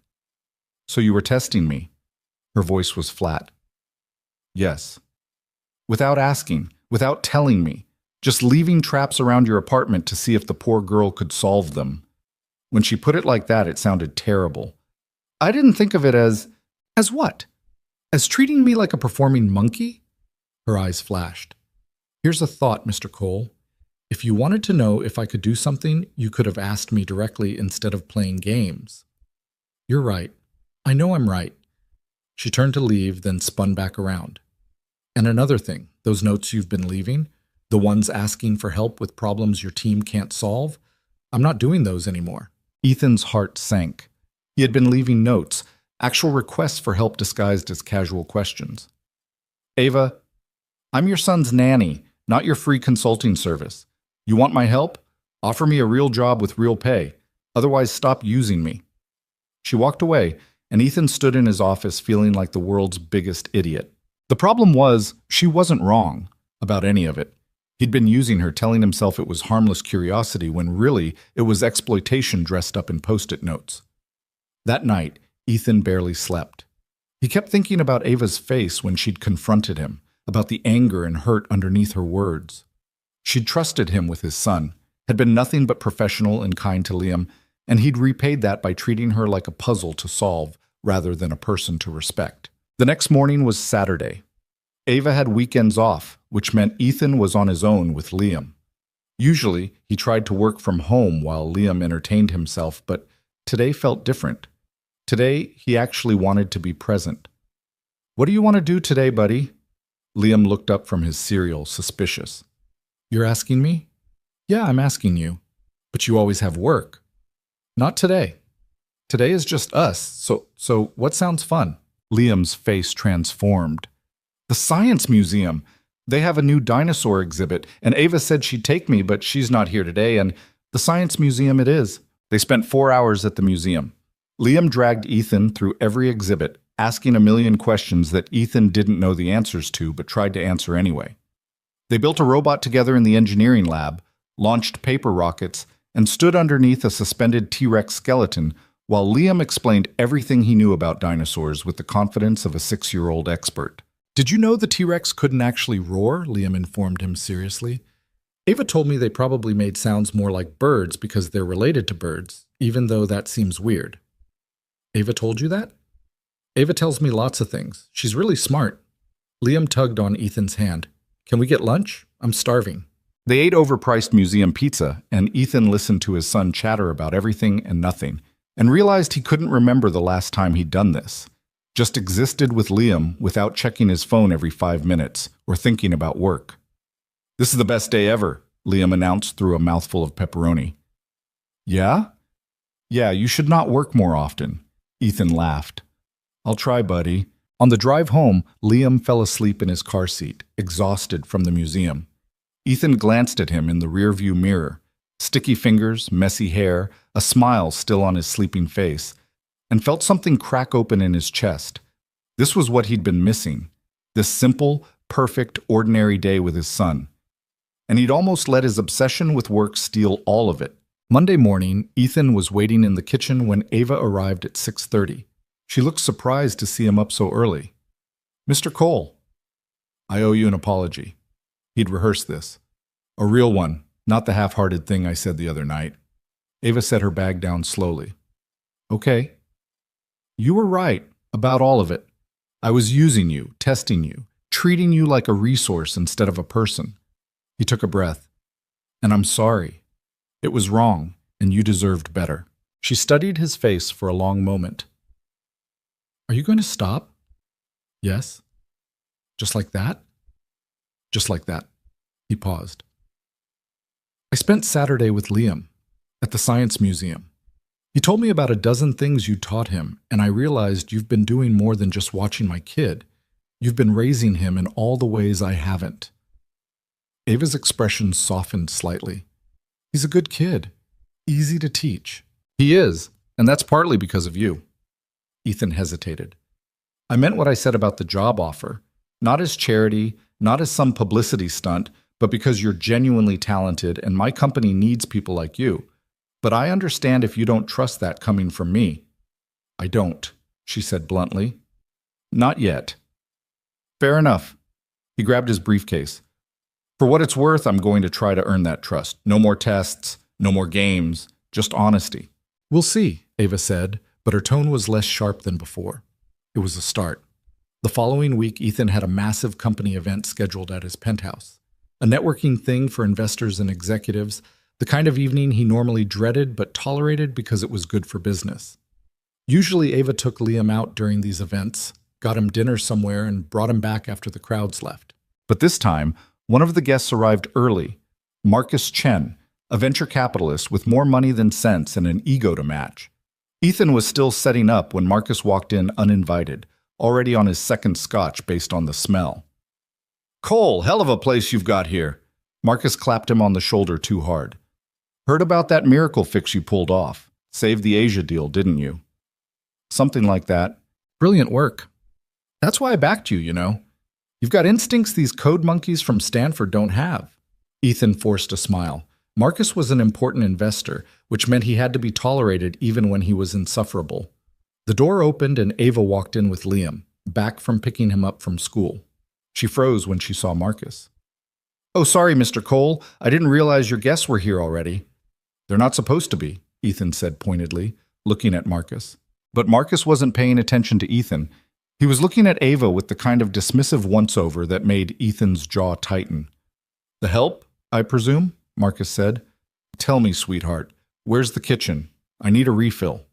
"So you were testing me?" Her voice was flat. "Yes." "Without asking, without telling me, just leaving traps around your apartment to see if the poor girl could solve them." When she put it like that, it sounded terrible. "I didn't think of it as what? As treating me like a performing monkey?" Her eyes flashed. "Here's a thought, Mr. Cole. If you wanted to know if I could do something, you could have asked me directly instead of playing games." "You're right. I know I'm right." She turned to leave, then spun back around. "And another thing, those notes you've been leaving, the ones asking for help with problems your team can't solve, I'm not doing those anymore." Ethan's heart sank. He had been leaving notes, actual requests for help disguised as casual questions. "Ava, I'm your son's nanny, not your free consulting service. You want my help? Offer me a real job with real pay. Otherwise, stop using me." She walked away, and Ethan stood in his office feeling like the world's biggest idiot. The problem was, she wasn't wrong about any of it. He'd been using her, telling himself it was harmless curiosity when really it was exploitation dressed up in post-it notes. That night, Ethan barely slept. He kept thinking about Ava's face when she'd confronted him, about the anger and hurt underneath her words. She'd trusted him with his son, had been nothing but professional and kind to Liam, and he'd repaid that by treating her like a puzzle to solve rather than a person to respect. The next morning was Saturday. Ava had weekends off, which meant Ethan was on his own with Liam. Usually, he tried to work from home while Liam entertained himself, but today felt different. Today, he actually wanted to be present. "What do you want to do today, buddy?" Liam looked up from his cereal, suspicious. "You're asking me?" "Yeah, I'm asking you. But you always have work." "Not today. Today is just us, so what sounds fun?" Liam's face transformed. "The Science Museum. They have a new dinosaur exhibit, and Ava said she'd take me, but she's not here today, and the Science Museum it is." They spent 4 hours at the museum. Liam dragged Ethan through every exhibit, asking a million questions that Ethan didn't know the answers to but tried to answer anyway. They built a robot together in the engineering lab, launched paper rockets, and stood underneath a suspended T-Rex skeleton while Liam explained everything he knew about dinosaurs with the confidence of a 6-year-old expert. "Did you know the T-Rex couldn't actually roar?" Liam informed him seriously. "Ava told me they probably made sounds more like birds because they're related to birds, even though that seems weird." "Ava told you that?" "Ava tells me lots of things. She's really smart." Liam tugged on Ethan's hand. "Can we get lunch? I'm starving." They ate overpriced museum pizza, and Ethan listened to his son chatter about everything and nothing, and realized he couldn't remember the last time he'd done this. Just existed with Liam without checking his phone every 5 minutes or thinking about work. "This is the best day ever," Liam announced through a mouthful of pepperoni. "Yeah? Yeah, you should not work more often." Ethan laughed. "I'll try, buddy." On the drive home, Liam fell asleep in his car seat, exhausted from the museum. Ethan glanced at him in the rearview mirror. Sticky fingers, messy hair, a smile still on his sleeping face, and felt something crack open in his chest. This was what he'd been missing. This simple, perfect, ordinary day with his son. And he'd almost let his obsession with work steal all of it. Monday morning, Ethan was waiting in the kitchen when Ava arrived at 6:30. She looked surprised to see him up so early. "Mr. Cole." "I owe you an apology." He'd rehearsed this. "A real one, not the half-hearted thing I said the other night." Ava set her bag down slowly. "Okay. You were right about all of it. I was using you, testing you, treating you like a resource instead of a person." He took a breath. "And I'm sorry. It was wrong, and you deserved better." She studied his face for a long moment. "Are you going to stop?" "Yes." "Just like that?" "Just like that." He paused. "I spent Saturday with Liam at the Science Museum. He told me about a dozen things you taught him, and I realized you've been doing more than just watching my kid. You've been raising him in all the ways I haven't." Ava's expression softened slightly. "He's a good kid. Easy to teach." "He is, and that's partly because of you." Ethan hesitated. "I meant what I said about the job offer. Not as charity, not as some publicity stunt, but because you're genuinely talented and my company needs people like you. But I understand if you don't trust that coming from me." "I don't," she said bluntly. "Not yet." "Fair enough." He grabbed his briefcase. "For what it's worth, I'm going to try to earn that trust. No more tests, no more games, just honesty." "We'll see," Ava said, but her tone was less sharp than before. It was a start. The following week, Ethan had a massive company event scheduled at his penthouse. A networking thing for investors and executives, the kind of evening he normally dreaded but tolerated because it was good for business. Usually Ava took Liam out during these events, got him dinner somewhere, and brought him back after the crowds left. But this time, one of the guests arrived early, Marcus Chen, a venture capitalist with more money than sense and an ego to match. Ethan was still setting up when Marcus walked in uninvited, already on his second scotch based on the smell. "Cole, hell of a place you've got here." Marcus clapped him on the shoulder too hard. "Heard about that miracle fix you pulled off. Saved the Asia deal, didn't you?" "Something like that." "Brilliant work." "That's why I backed you, you know." You've got instincts these code monkeys from Stanford don't have. Ethan forced a smile. Marcus was an important investor, which meant he had to be tolerated even when he was insufferable. The door opened and Ava walked in with Liam, back from picking him up from school. She froze when she saw Marcus. "Oh, sorry, Mr. Cole. I didn't realize your guests were here already." "They're not supposed to be," Ethan said pointedly, looking at Marcus. But Marcus wasn't paying attention to Ethan. He was looking at Ava with the kind of dismissive once-over that made Ethan's jaw tighten. "The help, I presume?" Marcus said. "Tell me, sweetheart, where's the kitchen? I need a refill."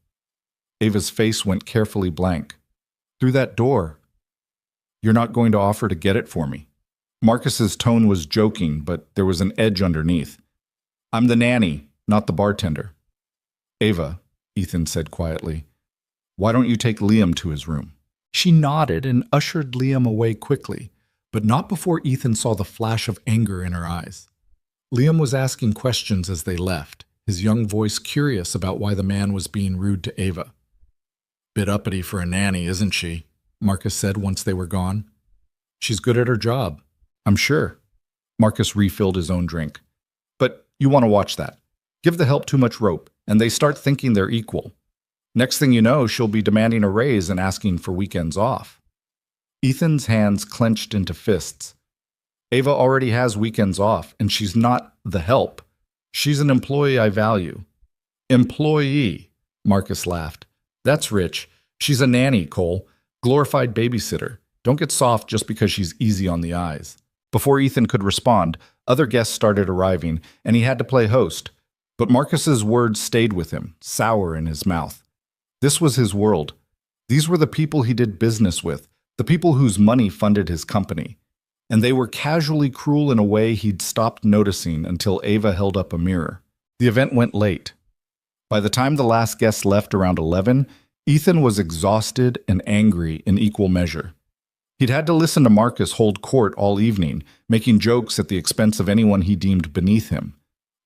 Ava's face went carefully blank. "Through that door." "You're not going to offer to get it for me?" Marcus's tone was joking, but there was an edge underneath. "I'm the nanny, not the bartender." "Ava," Ethan said quietly, "why don't you take Liam to his room?" She nodded and ushered Liam away quickly, but not before Ethan saw the flash of anger in her eyes. Liam was asking questions as they left, his young voice curious about why the man was being rude to Ava. "Bit uppity for a nanny, isn't she?" Marcus said once they were gone. "She's good at her job, I'm sure." Marcus refilled his own drink. "But you want to watch that. Give the help too much rope, and they start thinking they're equal. Next thing you know, she'll be demanding a raise and asking for weekends off." Ethan's hands clenched into fists. "Ava already has weekends off, and she's not the help. She's an employee I value." "Employee," Marcus laughed. "That's rich. She's a nanny, Cole. Glorified babysitter. Don't get soft just because she's easy on the eyes." Before Ethan could respond, other guests started arriving, and he had to play host. But Marcus's words stayed with him, sour in his mouth. This was his world. These were the people he did business with, the people whose money funded his company. And they were casually cruel in a way he'd stopped noticing until Ava held up a mirror. The event went late. By the time the last guest left around 11, Ethan was exhausted and angry in equal measure. He'd had to listen to Marcus hold court all evening, making jokes at the expense of anyone he deemed beneath him.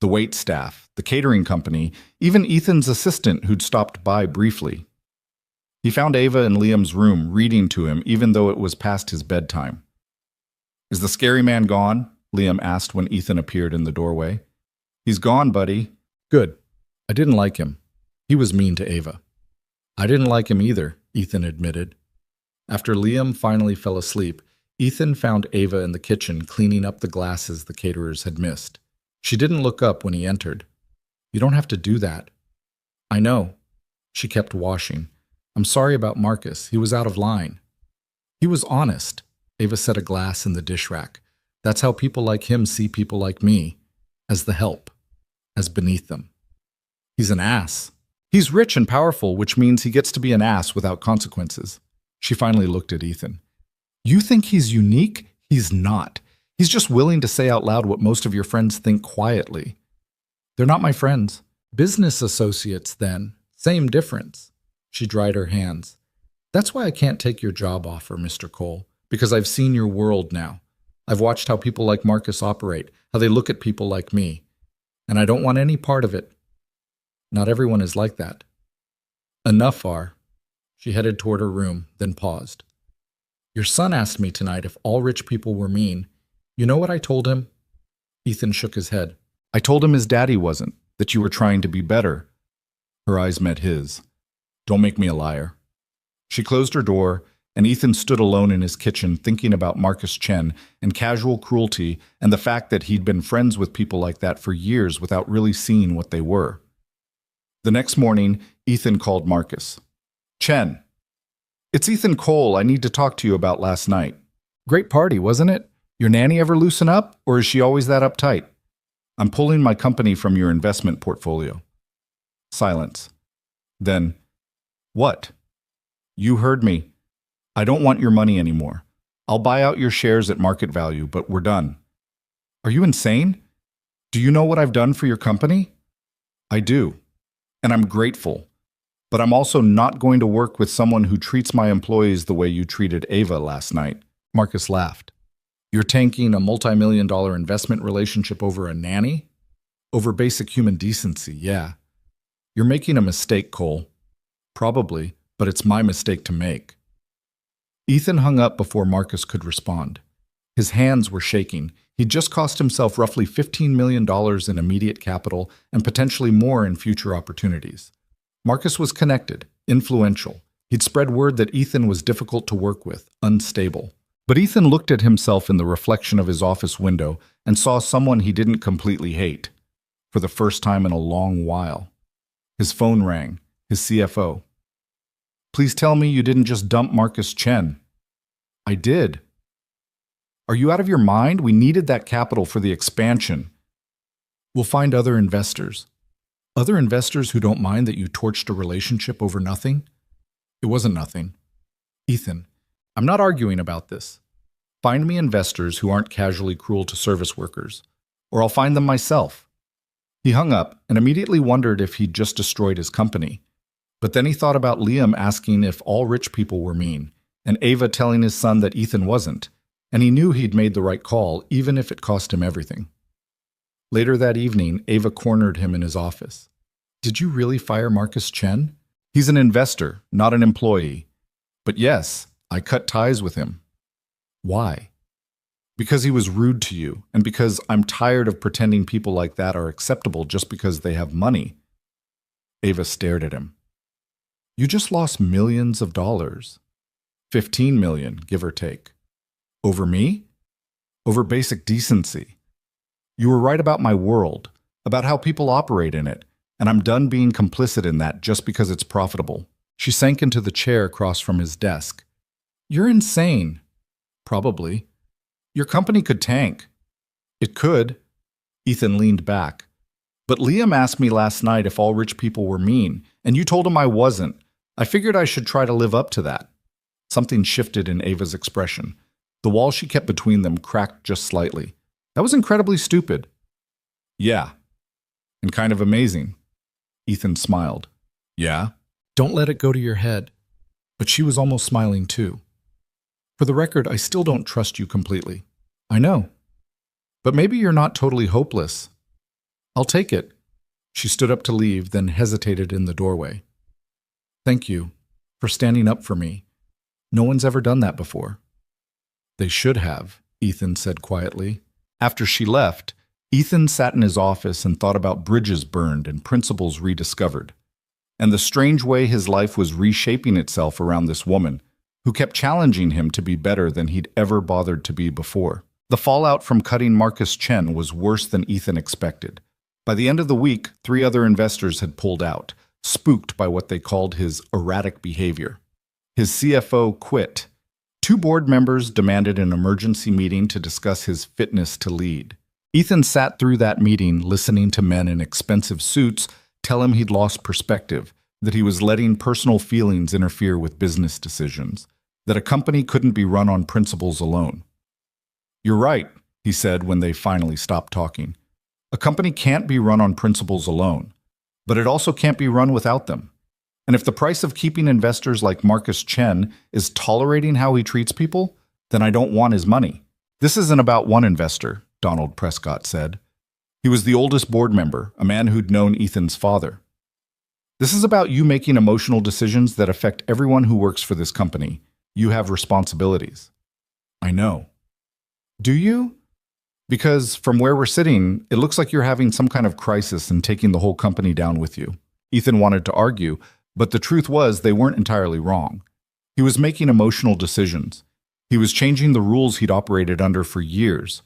The wait staff, the catering company, even Ethan's assistant who'd stopped by briefly. He found Ava in Liam's room reading to him even though it was past his bedtime. "Is the scary man gone?" Liam asked when Ethan appeared in the doorway. "He's gone, buddy." "Good. I didn't like him. He was mean to Ava." "I didn't like him either," Ethan admitted. After Liam finally fell asleep, Ethan found Ava in the kitchen cleaning up the glasses the caterers had missed. She didn't look up when he entered. "You don't have to do that." "I know." She kept washing. "I'm sorry about Marcus. He was out of line." "He was honest." Ava set a glass in the dish rack. "That's how people like him see people like me. As the help. As beneath them." "He's an ass." "He's rich and powerful, which means he gets to be an ass without consequences." She finally looked at Ethan. "You think he's unique? He's not. He's just willing to say out loud what most of your friends think quietly." "They're not my friends." "Business associates, then. Same difference." She dried her hands. "That's why I can't take your job offer, Mr. Cole, because I've seen your world now. I've watched how people like Marcus operate, how they look at people like me. And I don't want any part of it. Not everyone is like that." "Enough are." She headed toward her room, then paused. "Your son asked me tonight if all rich people were mean. You know what I told him?" Ethan shook his head. "I told him his daddy wasn't, that you were trying to be better." Her eyes met his. "Don't make me a liar." She closed her door, and Ethan stood alone in his kitchen thinking about Marcus Chen and casual cruelty and the fact that he'd been friends with people like that for years without really seeing what they were. The next morning, Ethan called Marcus. "Chen, it's Ethan Cole. I need to talk to you about last night." "Great party, wasn't it? Your nanny ever loosen up, or is she always that uptight?" "I'm pulling my company from your investment portfolio." Silence. Then, "What?" "You heard me. I don't want your money anymore. I'll buy out your shares at market value, but we're done." "Are you insane? Do you know what I've done for your company?" "I do, and I'm grateful. But I'm also not going to work with someone who treats my employees the way you treated Ava last night." Marcus laughed. "You're tanking a multi-million-dollar investment relationship over a nanny?" "Over basic human decency, yeah." "You're making a mistake, Cole." "Probably, but it's my mistake to make." Ethan hung up before Marcus could respond. His hands were shaking. He'd just cost himself roughly $15 million in immediate capital and potentially more in future opportunities. Marcus was connected, influential. He'd spread word that Ethan was difficult to work with, unstable. But Ethan looked at himself in the reflection of his office window and saw someone he didn't completely hate, for the first time in a long while. His phone rang, his CFO. "Please tell me you didn't just dump Marcus Chen." "I did." "Are you out of your mind? We needed that capital for the expansion." "We'll find other investors." "Other investors who don't mind that you torched a relationship over nothing?" "It wasn't nothing." "Ethan, I'm not arguing about this. Find me investors who aren't casually cruel to service workers, or I'll find them myself." He hung up and immediately wondered if he'd just destroyed his company. But then he thought about Liam asking if all rich people were mean, and Ava telling his son that Ethan wasn't, and he knew he'd made the right call, even if it cost him everything. Later that evening, Ava cornered him in his office. "Did you really fire Marcus Chen?" "He's an investor, not an employee. But yes, I cut ties with him." "Why?" "Because he was rude to you, and because I'm tired of pretending people like that are acceptable just because they have money." Ava stared at him. "You just lost millions of dollars. 15 million, give or take. Over me? Over basic decency. You were right about my world, about how people operate in it, and I'm done being complicit in that just because it's profitable." She sank into the chair across from his desk. "You're insane." "Probably. Your company could tank." "It could." Ethan leaned back. "But Liam asked me last night if all rich people were mean, and you told him I wasn't. I figured I should try to live up to that." Something shifted in Ava's expression. The wall she kept between them cracked just slightly. "That was incredibly stupid." "Yeah. And kind of amazing." Ethan smiled. "Yeah? Don't let it go to your head." But she was almost smiling too. "For the record, I still don't trust you completely." "I know. But maybe you're not totally hopeless." "I'll take it." She stood up to leave, then hesitated in the doorway. "Thank you for standing up for me. No one's ever done that before." "They should have," Ethan said quietly. After she left, Ethan sat in his office and thought about bridges burned and principles rediscovered, and the strange way his life was reshaping itself around this woman who kept challenging him to be better than he'd ever bothered to be before. The fallout from cutting Marcus Chen was worse than Ethan expected. By the end of the week, 3 other investors had pulled out, spooked by what they called his erratic behavior. His CFO quit. 2 board members demanded an emergency meeting to discuss his fitness to lead. Ethan sat through that meeting listening to men in expensive suits tell him he'd lost perspective, that he was letting personal feelings interfere with business decisions, that a company couldn't be run on principles alone. "You're right," he said when they finally stopped talking. "A company can't be run on principles alone, but it also can't be run without them. And if the price of keeping investors like Marcus Chen is tolerating how he treats people, then I don't want his money." "This isn't about one investor," Donald Prescott said. He was the oldest board member, a man who'd known Ethan's father. "This is about you making emotional decisions that affect everyone who works for this company. You have responsibilities." "I know." "Do you? Because from where we're sitting, it looks like you're having some kind of crisis and taking the whole company down with you." Ethan wanted to argue, but the truth was they weren't entirely wrong. He was making emotional decisions. He was changing the rules he'd operated under for years.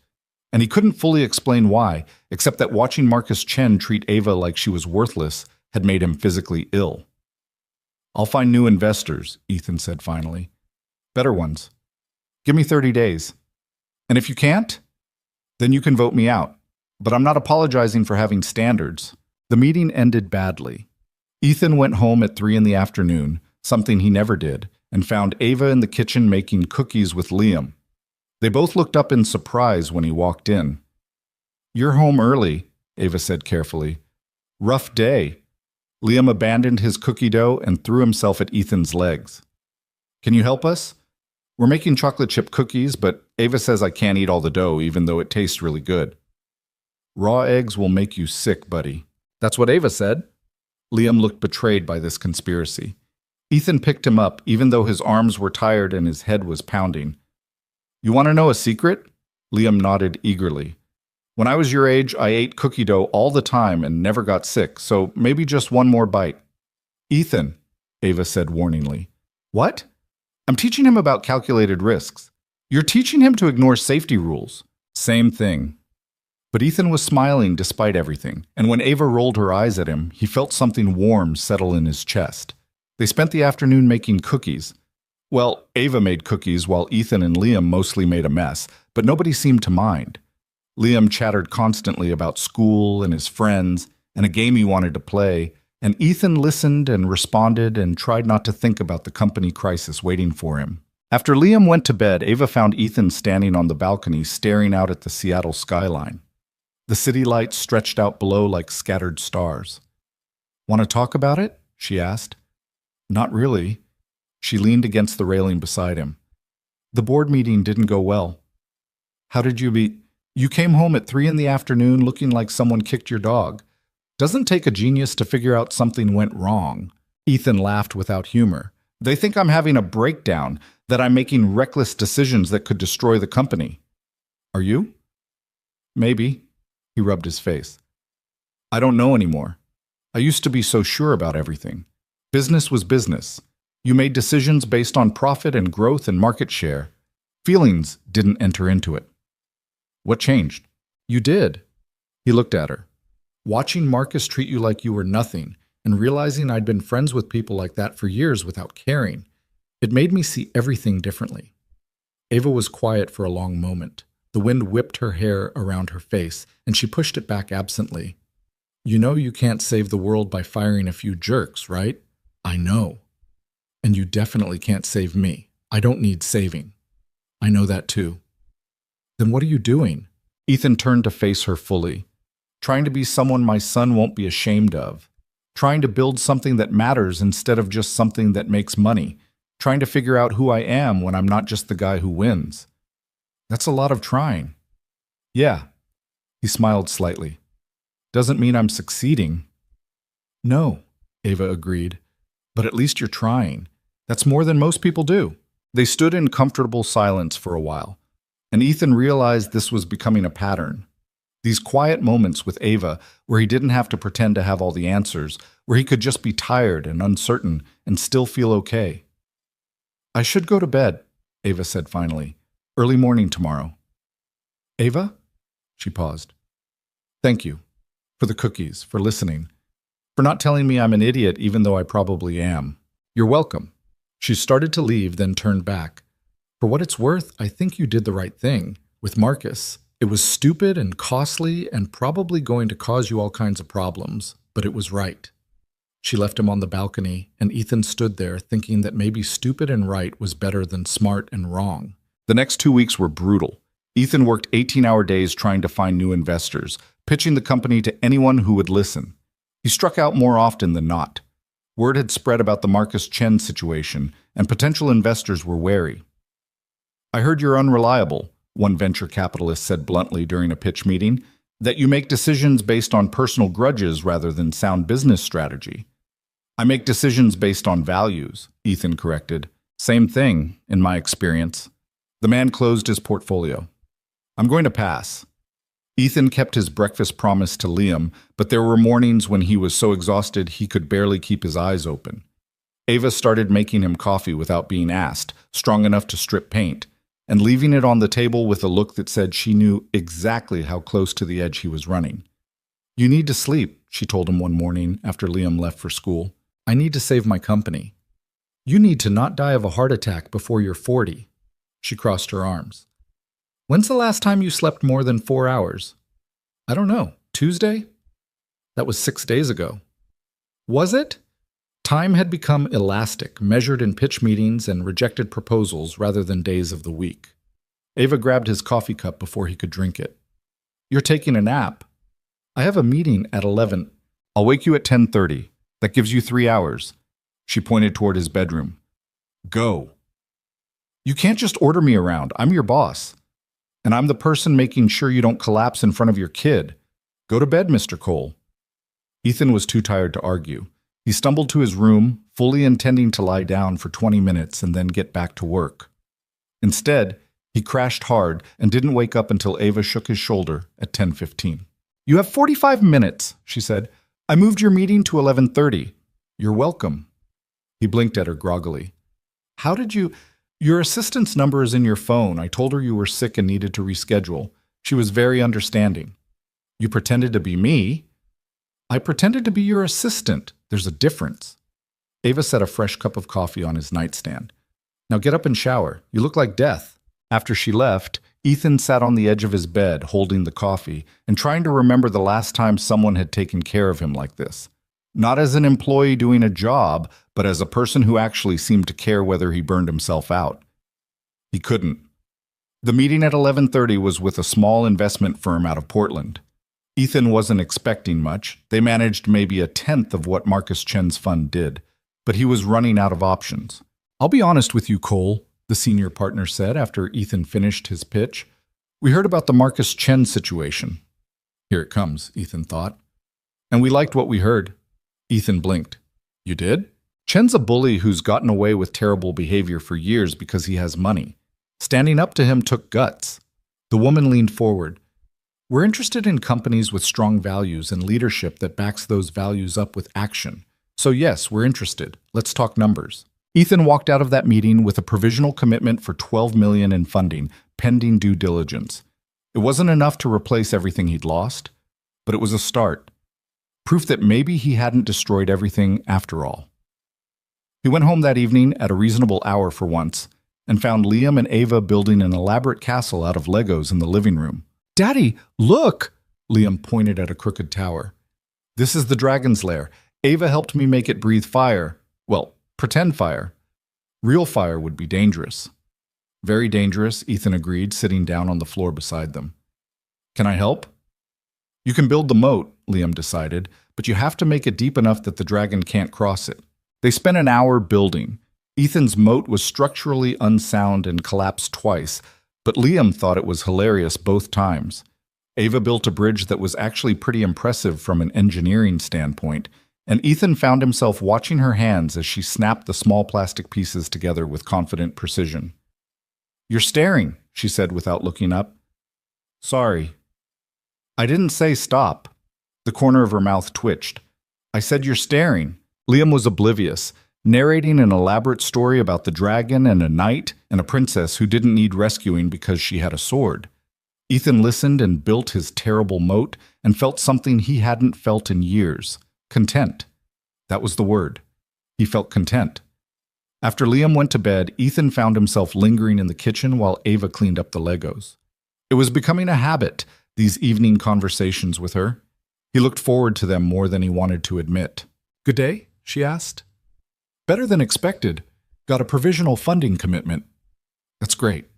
And he couldn't fully explain why, except that watching Marcus Chen treat Ava like she was worthless had made him physically ill. "I'll find new investors," Ethan said finally. "Better ones. Give me 30 days. And if you can't, then you can vote me out. But I'm not apologizing for having standards." The meeting ended badly. Ethan went home at 3 in the afternoon, something he never did, and found Ava in the kitchen making cookies with Liam. They both looked up in surprise when he walked in. "You're home early," Ava said carefully. "Rough day." Liam abandoned his cookie dough and threw himself at Ethan's legs. "Can you help us? We're making chocolate chip cookies, but Ava says I can't eat all the dough even though it tastes really good." "Raw eggs will make you sick, buddy." "That's what Ava said." Liam looked betrayed by this conspiracy. Ethan picked him up even though his arms were tired and his head was pounding. "You want to know a secret?" Liam nodded eagerly. When I was your age, I ate cookie dough all the time and never got sick, so maybe just one more bite. Ethan, Ava said warningly. What? I'm teaching him about calculated risks. You're teaching him to ignore safety rules. Same thing. But Ethan was smiling despite everything, and when Ava rolled her eyes at him, he felt something warm settle in his chest. They spent the afternoon making cookies. Well, Ava made cookies while Ethan and Liam mostly made a mess, but nobody seemed to mind. Liam chattered constantly about school and his friends and a game he wanted to play, and Ethan listened and responded and tried not to think about the company crisis waiting for him. After Liam went to bed, Ava found Ethan standing on the balcony staring out at the Seattle skyline. The city lights stretched out below like scattered stars. Want to talk about it? She asked. Not really. She leaned against the railing beside him. The board meeting didn't go well. How did you be? You came home at 3 in the afternoon looking like someone kicked your dog. Doesn't take a genius to figure out something went wrong. Ethan laughed without humor. They think I'm having a breakdown, that I'm making reckless decisions that could destroy the company. Are you? Maybe. He rubbed his face. I don't know anymore. I used to be so sure about everything. Business was business. You made decisions based on profit and growth and market share. Feelings didn't enter into it. What changed? You did. He looked at her. Watching Marcus treat you like you were nothing and realizing I'd been friends with people like that for years without caring, it made me see everything differently. Ava was quiet for a long moment. The wind whipped her hair around her face, and she pushed it back absently. You know you can't save the world by firing a few jerks, right? I know. And you definitely can't save me. I don't need saving. I know that too. Then what are you doing? Ethan turned to face her fully. Trying to be someone my son won't be ashamed of. Trying to build something that matters instead of just something that makes money. Trying to figure out who I am when I'm not just the guy who wins. That's a lot of trying. Yeah. He smiled slightly. Doesn't mean I'm succeeding. No, Ava agreed. But at least you're trying. That's more than most people do. They stood in comfortable silence for a while, and Ethan realized this was becoming a pattern. These quiet moments with Ava, where he didn't have to pretend to have all the answers, where he could just be tired and uncertain and still feel okay. I should go to bed, Ava said finally. Early morning tomorrow. Ava? She paused. Thank you. For the cookies, for listening. For not telling me I'm an idiot even though I probably am. You're welcome. She started to leave, then turned back. For what it's worth, I think you did the right thing. With Marcus, it was stupid and costly and probably going to cause you all kinds of problems, but it was right. She left him on the balcony, and Ethan stood there thinking that maybe stupid and right was better than smart and wrong. The next 2 weeks were brutal. Ethan worked 18-hour days trying to find new investors, pitching the company to anyone who would listen. He struck out more often than not. Word had spread about the Marcus Chen situation, and potential investors were wary. I heard you're unreliable, one venture capitalist said bluntly during a pitch meeting, that you make decisions based on personal grudges rather than sound business strategy. I make decisions based on values, Ethan corrected. Same thing, in my experience. The man closed his portfolio. I'm going to pass. Ethan kept his breakfast promise to Liam, but there were mornings when he was so exhausted he could barely keep his eyes open. Ava started making him coffee without being asked, strong enough to strip paint, and leaving it on the table with a look that said she knew exactly how close to the edge he was running. You need to sleep, she told him one morning after Liam left for school. I need to save my company. You need to not die of a heart attack before you're 40. She crossed her arms. When's the last time you slept more than 4 hours? I don't know. Tuesday? That was 6 days ago. Was it? Time had become elastic, measured in pitch meetings and rejected proposals rather than days of the week. Ava grabbed his coffee cup before he could drink it. You're taking a nap. I have a meeting at 11. I'll wake you at 10:30. That gives you 3 hours. She pointed toward his bedroom. Go. You can't just order me around. I'm your boss. And I'm the person making sure you don't collapse in front of your kid. Go to bed, Mr. Cole. Ethan was too tired to argue. He stumbled to his room, fully intending to lie down for 20 minutes and then get back to work. Instead, He crashed hard and didn't wake up until Ava shook his shoulder at 10:15. "You have 45 minutes," she said. "I moved your meeting to 11:30. "You're welcome." He blinked at her groggily. "How did you— Your assistant's number is in your phone. I told her you were sick and needed to reschedule. She was very understanding." "You pretended to be me." "I pretended to be your assistant. There's a difference." Ava set a fresh cup of coffee on his nightstand. "Now get up and shower. You look like death." After she left, Ethan sat on the edge of his bed, holding the coffee, and trying to remember the last time someone had taken care of him like this. Not as an employee doing a job, but as a person who actually seemed to care whether he burned himself out. He couldn't. The meeting at 11:30 was with a small investment firm out of Portland. Ethan wasn't expecting much. They managed maybe a tenth of what Marcus Chen's fund did, but he was running out of options. "I'll be honest with you, Cole," the senior partner said after Ethan finished his pitch. "We heard about the Marcus Chen situation." Here it comes, Ethan thought. "And we liked what we heard." Ethan blinked. "You did?" "Chen's a bully who's gotten away with terrible behavior for years because he has money. Standing up to him took guts." The woman leaned forward. "We're interested in companies with strong values and leadership that backs those values up with action. So yes, we're interested. Let's talk numbers." Ethan walked out of that meeting with a provisional commitment for $12 million in funding, pending due diligence. It wasn't enough to replace everything he'd lost, but it was a start. Proof that maybe he hadn't destroyed everything after all. He went home that evening at a reasonable hour for once, and found Liam and Ava building an elaborate castle out of Legos in the living room. "Daddy, look!" Liam pointed at a crooked tower. "This is the dragon's lair. Ava helped me make it breathe fire. Well, pretend fire. Real fire would be dangerous." "Very dangerous," Ethan agreed, sitting down on the floor beside them. "Can I help?" "You can build the moat," Liam decided, "but you have to make it deep enough that the dragon can't cross it." They spent an hour building. Ethan's moat was structurally unsound and collapsed twice, but Liam thought it was hilarious both times. Ava built a bridge that was actually pretty impressive from an engineering standpoint, and Ethan found himself watching her hands as she snapped the small plastic pieces together with confident precision. "You're staring," she said without looking up. "Sorry." "I didn't say stop." The corner of her mouth twitched. "I said you're staring." Liam was oblivious, narrating an elaborate story about the dragon and a knight and a princess who didn't need rescuing because she had a sword. Ethan listened and built his terrible moat and felt something he hadn't felt in years. Content. That was the word. He felt content. After Liam went to bed, Ethan found himself lingering in the kitchen while Ava cleaned up the Legos. It was becoming a habit, these evening conversations with her. He looked forward to them more than he wanted to admit. "Good day?" she asked. "Better than expected. Got a provisional funding commitment." "That's great."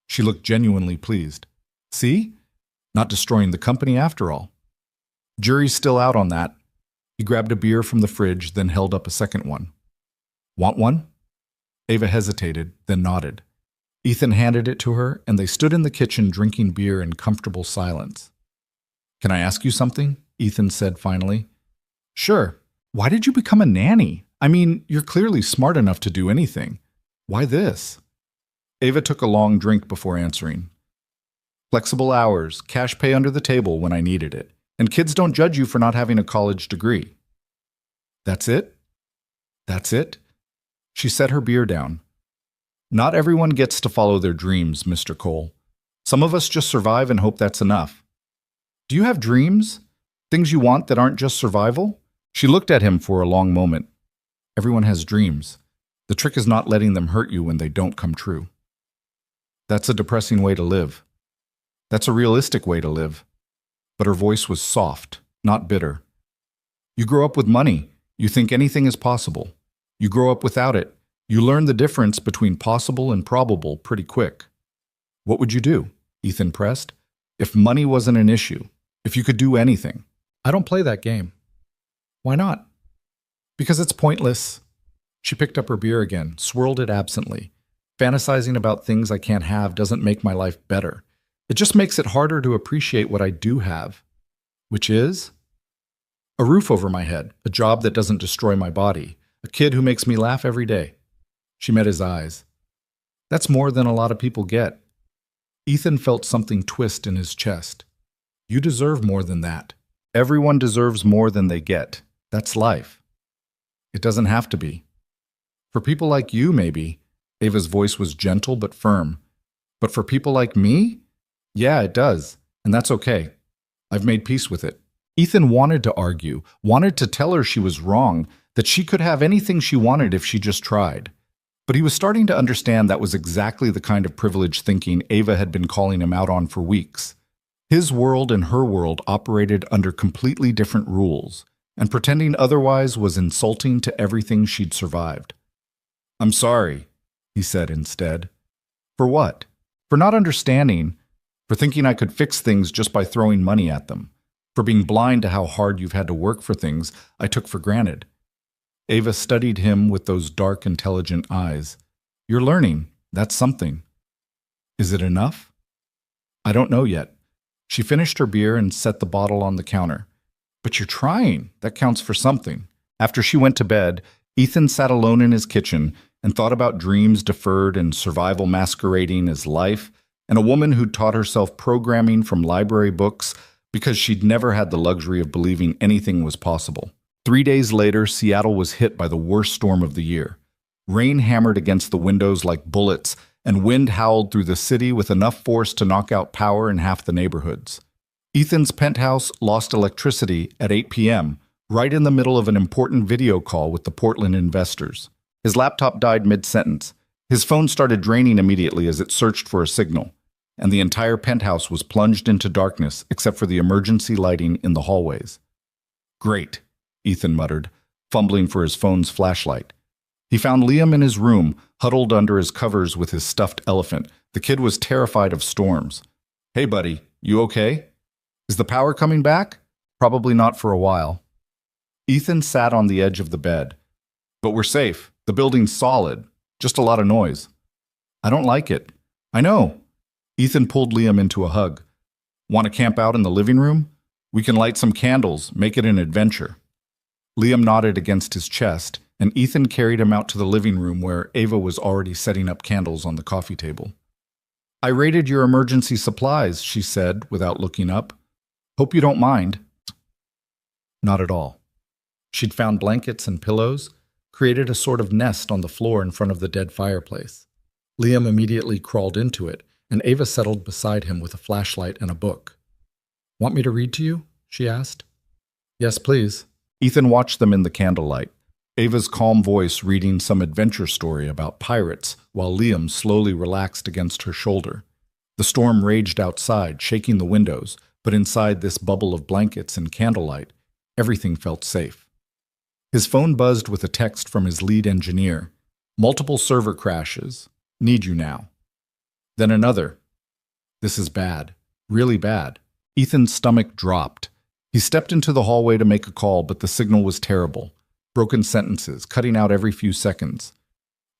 She looked genuinely pleased. "See? Not destroying the company after all." "Jury's still out on that." He grabbed a beer from the fridge, then held up a second one. "Want one?" Ava hesitated, then nodded. Ethan handed it to her, and they stood in the kitchen drinking beer in comfortable silence. "Can I ask you something?" Ethan said finally. "Sure. Why did you become a nanny? I mean, you're clearly smart enough to do anything. Why this?" Ava took a long drink before answering. "Flexible hours, cash pay under the table when I needed it, and kids don't judge you for not having a college degree." "That's it?" "That's it." She set her beer down. "Not everyone gets to follow their dreams, Mr. Cole. Some of us just survive and hope that's enough." "Do you have dreams? Things you want that aren't just survival?" She looked at him for a long moment. "Everyone has dreams. The trick is not letting them hurt you when they don't come true." "That's a depressing way to live." "That's a realistic way to live." But her voice was soft, not bitter. "You grow up with money. You think anything is possible. You grow up without it. You learn the difference between possible and probable pretty quick." "What would you do?" Ethan pressed. "If money wasn't an issue, if you could do anything." "I don't play that game." "Why not?" "Because it's pointless." She picked up her beer again, swirled it absently. "Fantasizing about things I can't have doesn't make my life better. It just makes it harder to appreciate what I do have." "Which is?" "A roof over my head, a job that doesn't destroy my body, a kid who makes me laugh every day." She met his eyes. "That's more than a lot of people get." Ethan felt something twist in his chest. You deserve more than that. Everyone deserves more than they get. That's life. It doesn't have to be. For people like you, maybe. Ava's voice was gentle but firm. But for people like me? Yeah, it does. And that's okay. I've made peace with it. Ethan wanted to argue, wanted to tell her she was wrong, that she could have anything she wanted if she just tried. But he was starting to understand that was exactly the kind of privileged thinking Ava had been calling him out on for weeks. His world and her world operated under completely different rules, and pretending otherwise was insulting to everything she'd survived. I'm sorry, he said instead. For what? For not understanding, for thinking I could fix things just by throwing money at them, for being blind to how hard you've had to work for things I took for granted. Ava studied him with those dark, intelligent eyes. You're learning. That's something. Is it enough? I don't know yet. She finished her beer and set the bottle on the counter. But you're trying. That counts for something. After she went to bed, Ethan sat alone in his kitchen and thought about dreams deferred and survival masquerading as life, and a woman who'd taught herself programming from library books because she'd never had the luxury of believing anything was possible. 3 days later, Seattle was hit by the worst storm of the year. Rain hammered against the windows like bullets, and wind howled through the city with enough force to knock out power in half the neighborhoods. Ethan's penthouse lost electricity at 8 p.m., right in the middle of an important video call with the Portland investors. His laptop died mid-sentence. His phone started draining immediately as it searched for a signal, and the entire penthouse was plunged into darkness except for the emergency lighting in the hallways. Great, Ethan muttered, fumbling for his phone's flashlight. He found Liam in his room, huddled under his covers with his stuffed elephant. The kid was terrified of storms. Hey, buddy, you okay? Is the power coming back? Probably not for a while. Ethan sat on the edge of the bed. But we're safe. The building's solid. Just a lot of noise. I don't like it. I know. Ethan pulled Liam into a hug. Want to camp out in the living room? We can light some candles, make it an adventure. Liam nodded against his chest, and Ethan carried him out to the living room where Ava was already setting up candles on the coffee table. I raided your emergency supplies, she said without looking up. Hope you don't mind. Not at all. She'd found blankets and pillows, created a sort of nest on the floor in front of the dead fireplace. Liam immediately crawled into it, and Ava settled beside him with a flashlight and a book. Want me to read to you? She asked. Yes, please. Ethan watched them in the candlelight, Ava's calm voice reading some adventure story about pirates while Liam slowly relaxed against her shoulder. The storm raged outside, shaking the windows, but inside this bubble of blankets and candlelight, everything felt safe. His phone buzzed with a text from his lead engineer. Multiple server crashes. Need you now. Then another. This is bad. Really bad. Ethan's stomach dropped. He stepped into the hallway to make a call, but the signal was terrible. Broken sentences, cutting out every few seconds.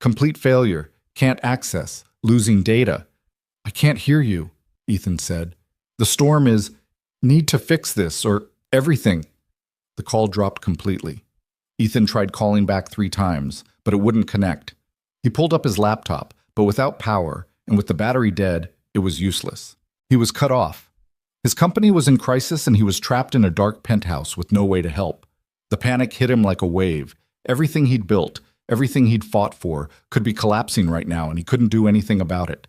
Complete failure. Can't access. Losing data. I can't hear you, Ethan said. The storm is, need to fix this, or everything. The call dropped completely. Ethan tried calling back 3 times, but it wouldn't connect. He pulled up his laptop, but without power, and with the battery dead, it was useless. He was cut off. His company was in crisis and he was trapped in a dark penthouse with no way to help. The panic hit him like a wave. Everything he'd built, everything he'd fought for, could be collapsing right now and he couldn't do anything about it.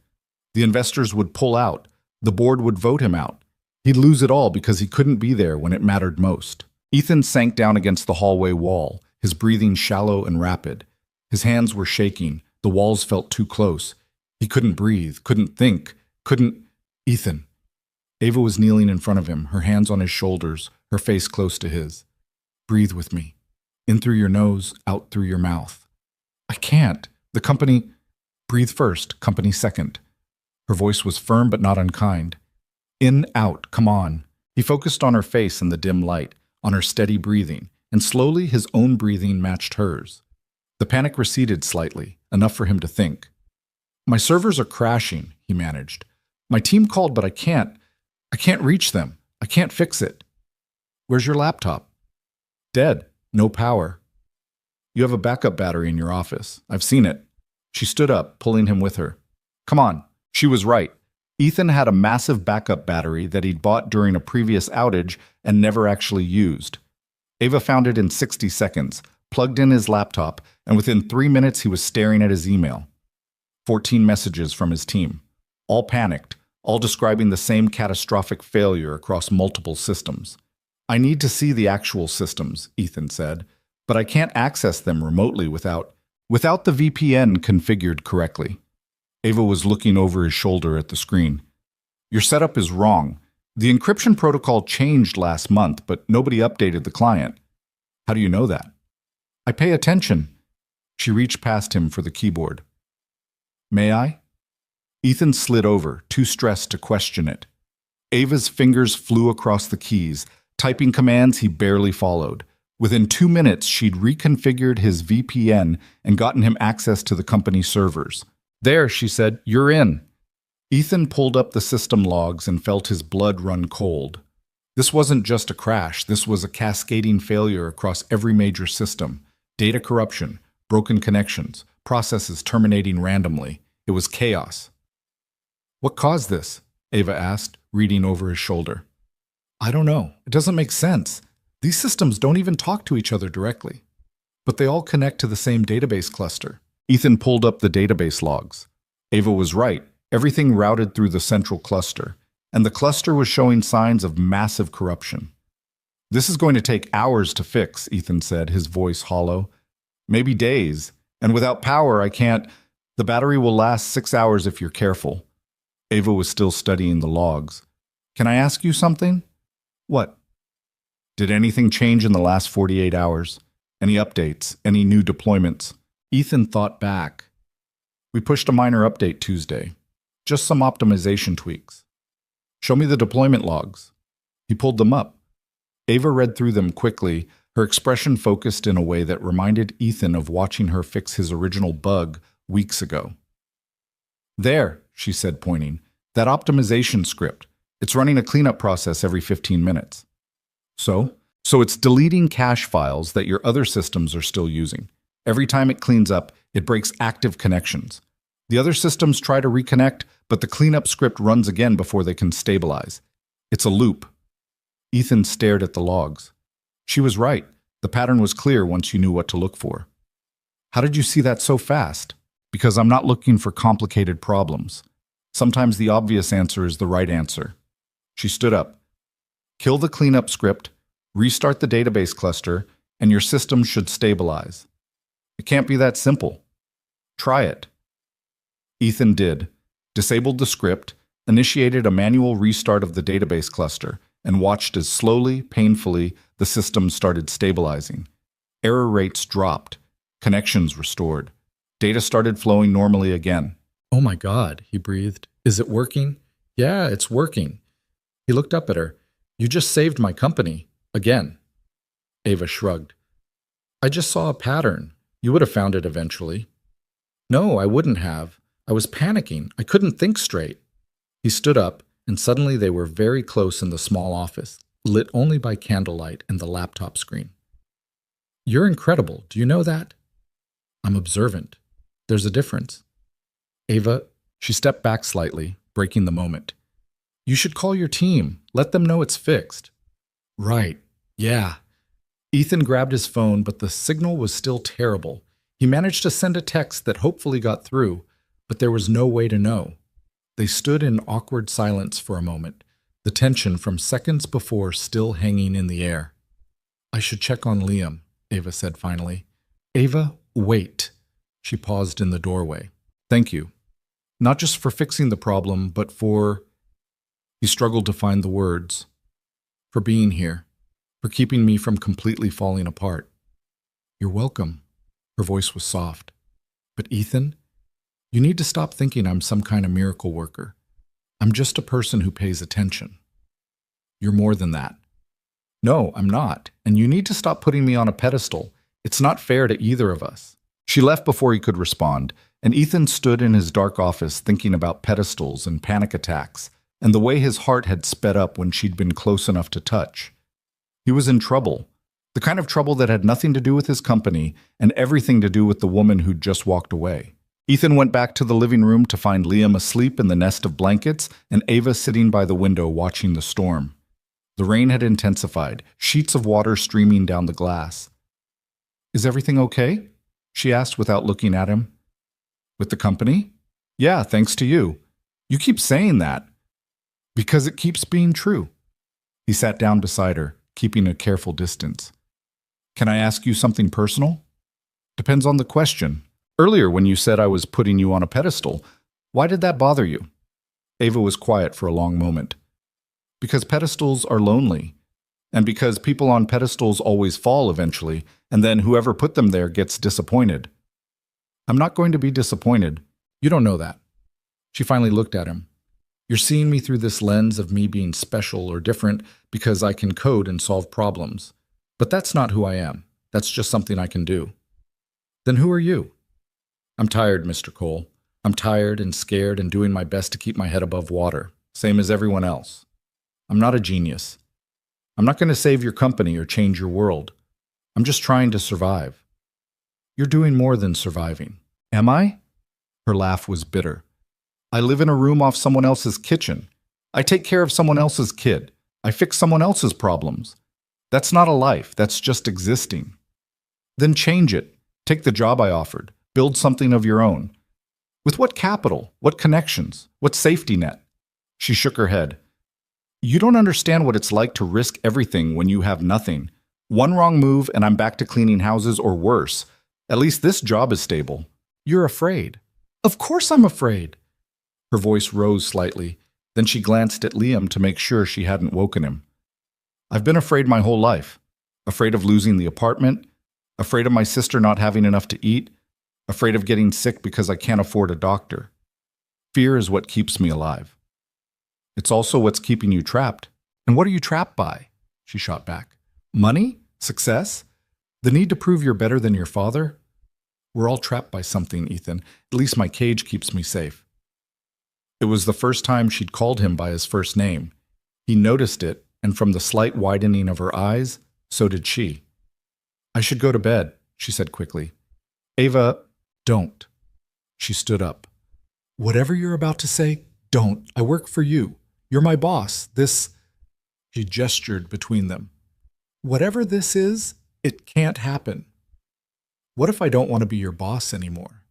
The investors would pull out. The board would vote him out. He'd lose it all because he couldn't be there when it mattered most. Ethan sank down against the hallway wall, his breathing shallow and rapid. His hands were shaking. The walls felt too close. He couldn't breathe, couldn't think, couldn't... Ethan. Ava was kneeling in front of him, her hands on his shoulders, her face close to his. Breathe with me. In through your nose, out through your mouth. I can't. The company... Breathe first, company second. Her voice was firm but not unkind. In, out, come on. He focused on her face in the dim light, on her steady breathing, and slowly his own breathing matched hers. The panic receded slightly, enough for him to think. My servers are crashing, he managed. My team called, but I can't reach them. I can't fix it. Where's your laptop? Dead. No power. You have a backup battery in your office. I've seen it. She stood up, pulling him with her. Come on. She was right. Ethan had a massive backup battery that he'd bought during a previous outage and never actually used. Ava found it in 60 seconds, plugged in his laptop, and within 3 minutes he was staring at his email. 14 messages from his team, all panicked, all describing the same catastrophic failure across multiple systems. "I need to see the actual systems," Ethan said, "but I can't access them remotely without the VPN configured correctly." Ava was looking over his shoulder at the screen. "Your setup is wrong. The encryption protocol changed last month, but nobody updated the client." "How do you know that?" "I pay attention." She reached past him for the keyboard. "May I?" Ethan slid over, too stressed to question it. Ava's fingers flew across the keys, typing commands he barely followed. Within 2 minutes, she'd reconfigured his VPN and gotten him access to the company servers. "There," she said, "you're in." Ethan pulled up the system logs and felt his blood run cold. This wasn't just a crash, this was a cascading failure across every major system. Data corruption, broken connections, processes terminating randomly. It was chaos. "What caused this?" Ava asked, reading over his shoulder. "I don't know. It doesn't make sense. These systems don't even talk to each other directly. But they all connect to the same database cluster." Ethan pulled up the database logs. Ava was right. Everything routed through the central cluster, and the cluster was showing signs of massive corruption. "This is going to take hours to fix," Ethan said, his voice hollow. "Maybe days. And without power, I can't. The battery will last 6 hours if you're careful." Ava was still studying the logs. "Can I ask you something?" "What?" "Did anything change in the last 48 hours? Any updates? Any new deployments?" Ethan thought back. "We pushed a minor update Tuesday. Just some optimization tweaks." "Show me the deployment logs." He pulled them up. Ava read through them quickly, her expression focused in a way that reminded Ethan of watching her fix his original bug weeks ago. "There," she said, pointing. "That optimization script. It's running a cleanup process every 15 minutes. So it's deleting cache files that your other systems are still using. Every time it cleans up, it breaks active connections. The other systems try to reconnect, but the cleanup script runs again before they can stabilize. It's a loop." Ethan stared at the logs. She was right. The pattern was clear once you knew what to look for. "How did you see that so fast?" "Because I'm not looking for complicated problems. Sometimes the obvious answer is the right answer." She stood up. "Kill the cleanup script, restart the database cluster, and your system should stabilize. It can't be that simple. Try it." Ethan did, disabled the script, initiated a manual restart of the database cluster, and watched as slowly, painfully, the system started stabilizing. Error rates dropped, connections restored. Data started flowing normally again. "Oh my God," he breathed. "Is it working?" "Yeah, it's working." He looked up at her. "You just saved my company. Again." Ava shrugged. "I just saw a pattern. You would have found it eventually." "No, I wouldn't have. I was panicking. I couldn't think straight." He stood up, and suddenly they were very close in the small office, lit only by candlelight and the laptop screen. "You're incredible. Do you know that?" "I'm observant. There's a difference." "Ava," she stepped back slightly, breaking the moment. "You should call your team. Let them know it's fixed." "Right. Yeah." Ethan grabbed his phone, but the signal was still terrible. He managed to send a text that hopefully got through, but there was no way to know. They stood in awkward silence for a moment, the tension from seconds before still hanging in the air. "I should check on Liam," Ava said finally. "Ava, wait." She paused in the doorway. "Thank you. Not just for fixing the problem, but for..." He struggled to find the words. "For being here. For keeping me from completely falling apart." "You're welcome." Her voice was soft. "But Ethan, you need to stop thinking I'm some kind of miracle worker. I'm just a person who pays attention." "You're more than that." "No, I'm not. And you need to stop putting me on a pedestal. It's not fair to either of us." She left before he could respond, and Ethan stood in his dark office thinking about pedestals and panic attacks, and the way his heart had sped up when she'd been close enough to touch. He was in trouble, the kind of trouble that had nothing to do with his company and everything to do with the woman who'd just walked away. Ethan went back to the living room to find Liam asleep in the nest of blankets and Ava sitting by the window watching the storm. The rain had intensified, sheets of water streaming down the glass. "Is everything okay?" she asked without looking at him. "With the company?" "Yeah, thanks to you." "You keep saying that." "Because it keeps being true." He sat down beside her, keeping a careful distance. "Can I ask you something personal?" "Depends on the question. Earlier when you said I was putting you on a pedestal, why did that bother you?" Ava was quiet for a long moment. "Because pedestals are lonely, and because people on pedestals always fall eventually, and then whoever put them there gets disappointed." "I'm not going to be disappointed. You don't know that." She finally looked at him. "You're seeing me through this lens of me being special or different because I can code and solve problems. But that's not who I am. That's just something I can do." "Then who are you?" "I'm tired, Mr. Cole. I'm tired and scared and doing my best to keep my head above water, same as everyone else. I'm not a genius. I'm not going to save your company or change your world. I'm just trying to survive." "You're doing more than surviving." "Am I?" Her laugh was bitter. "I live in a room off someone else's kitchen. I take care of someone else's kid. I fix someone else's problems. That's not a life. That's just existing." "Then change it. Take the job I offered. Build something of your own. With what capital? What connections? What safety net?" She shook her head. "You don't understand what it's like to risk everything when you have nothing. One wrong move and I'm back to cleaning houses or worse. At least this job is stable. You're afraid." "Of course I'm afraid." Her voice rose slightly. Then she glanced at Liam to make sure she hadn't woken him. "I've been afraid my whole life. Afraid of losing the apartment. Afraid of my sister not having enough to eat. Afraid of getting sick because I can't afford a doctor. Fear is what keeps me alive." "It's also what's keeping you trapped." "And what are you trapped by?" She shot back. "Money? Success? The need to prove you're better than your father? We're all trapped by something, Ethan. At least my cage keeps me safe." It was the first time she'd called him by his first name. He noticed it, and from the slight widening of her eyes, so did she. "I should go to bed," she said quickly. "Ava, don't." She stood up. "Whatever you're about to say, don't. I work for you. You're my boss. This—" She gestured between them. "Whatever this is, it can't happen." "What if I don't want to be your boss anymore?"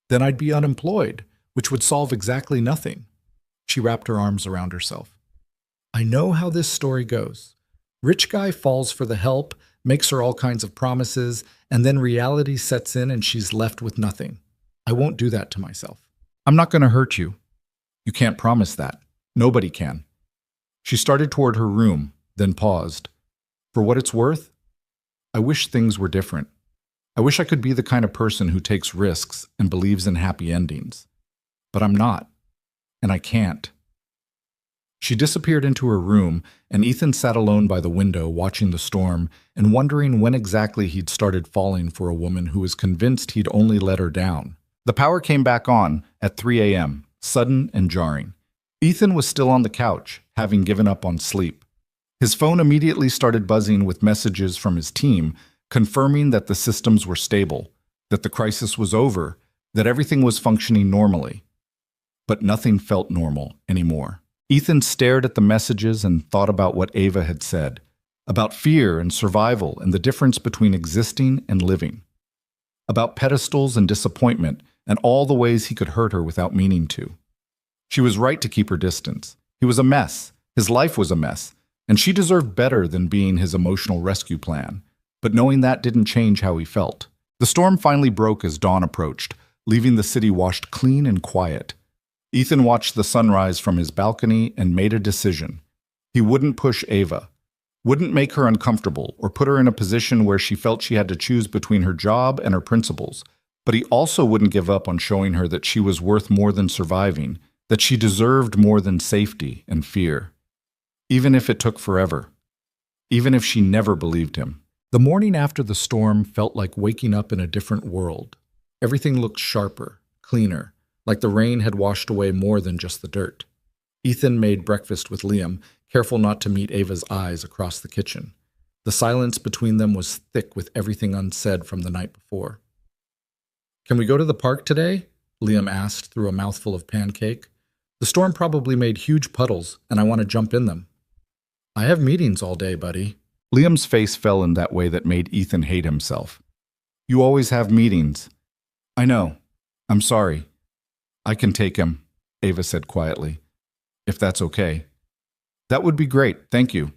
"Then I'd be unemployed, which would solve exactly nothing." She wrapped her arms around herself. "I know how this story goes. Rich guy falls for the help, makes her all kinds of promises, and then reality sets in and she's left with nothing. I won't do that to myself." "I'm not going to hurt you." "You can't promise that. Nobody can." She started toward her room, then paused. "For what it's worth, I wish things were different. I wish I could be the kind of person who takes risks and believes in happy endings. But I'm not, and I can't." She disappeared into her room, and Ethan sat alone by the window watching the storm and wondering when exactly he'd started falling for a woman who was convinced he'd only let her down. The power came back on at 3 a.m., sudden and jarring. Ethan was still on the couch, having given up on sleep. His phone immediately started buzzing with messages from his team, confirming that the systems were stable, that the crisis was over, that everything was functioning normally. But nothing felt normal anymore. Ethan stared at the messages and thought about what Ava had said, about fear and survival and the difference between existing and living, about pedestals and disappointment and all the ways he could hurt her without meaning to. She was right to keep her distance. He was a mess. His life was a mess, and she deserved better than being his emotional rescue plan. But knowing that didn't change how he felt. The storm finally broke as dawn approached, leaving the city washed clean and quiet. Ethan watched the sunrise from his balcony and made a decision. He wouldn't push Ava, wouldn't make her uncomfortable or put her in a position where she felt she had to choose between her job and her principles. But he also wouldn't give up on showing her that she was worth more than surviving, that she deserved more than safety and fear. Even if it took forever. Even if she never believed him. The morning after the storm felt like waking up in a different world. Everything looked sharper, cleaner, like the rain had washed away more than just the dirt. Ethan made breakfast with Liam, careful not to meet Ava's eyes across the kitchen. The silence between them was thick with everything unsaid from the night before. "Can we go to the park today?" Liam asked through a mouthful of pancake. The storm probably made huge puddles, and I want to jump in them. I have meetings all day, buddy. Liam's face fell in that way that made Ethan hate himself. You always have meetings. I know. I'm sorry. I can take him, Ava said quietly. If that's okay. That would be great, thank you.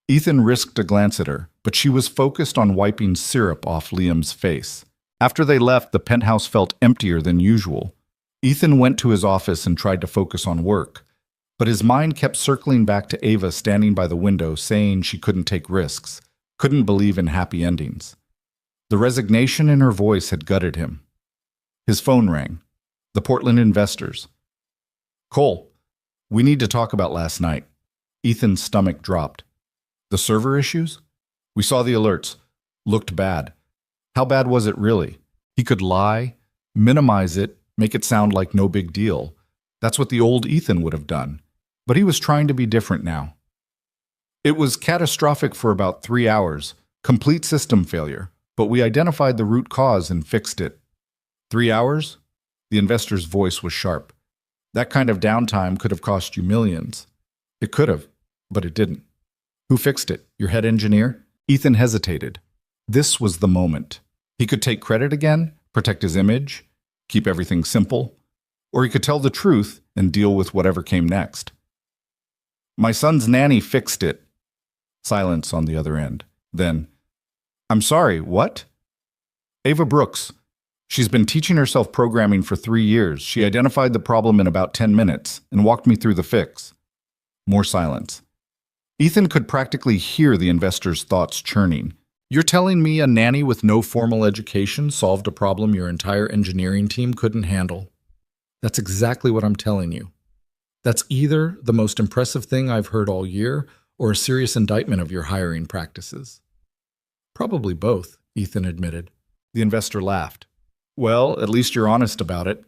Ethan risked a glance at her, but she was focused on wiping syrup off Liam's face. After they left, the penthouse felt emptier than usual. Ethan went to his office and tried to focus on work, but his mind kept circling back to Ava standing by the window saying she couldn't take risks, couldn't believe in happy endings. The resignation in her voice had gutted him. His phone rang. The Portland investors. Cole, we need to talk about last night. Ethan's stomach dropped. The server issues? We saw the alerts. Looked bad. How bad was it really? He could lie, minimize it, make it sound like no big deal. That's what the old Ethan would have done. But he was trying to be different now. It was catastrophic for about 3 hours, complete system failure, but we identified the root cause and fixed it. 3 hours? The investor's voice was sharp. That kind of downtime could have cost you millions. It could have, but it didn't. Who fixed it? Your head engineer? Ethan hesitated. This was the moment. He could take credit again, protect his image, keep everything simple, or he could tell the truth and deal with whatever came next. My son's nanny fixed it. Silence on the other end. Then, I'm sorry, what? Ava Brooks. She's been teaching herself programming for 3 years. She identified the problem in about 10 minutes and walked me through the fix. More silence. Ethan could practically hear the investor's thoughts churning. You're telling me a nanny with no formal education solved a problem your entire engineering team couldn't handle? That's exactly what I'm telling you. That's either the most impressive thing I've heard all year or a serious indictment of your hiring practices. Probably both, Ethan admitted. The investor laughed. Well, at least you're honest about it.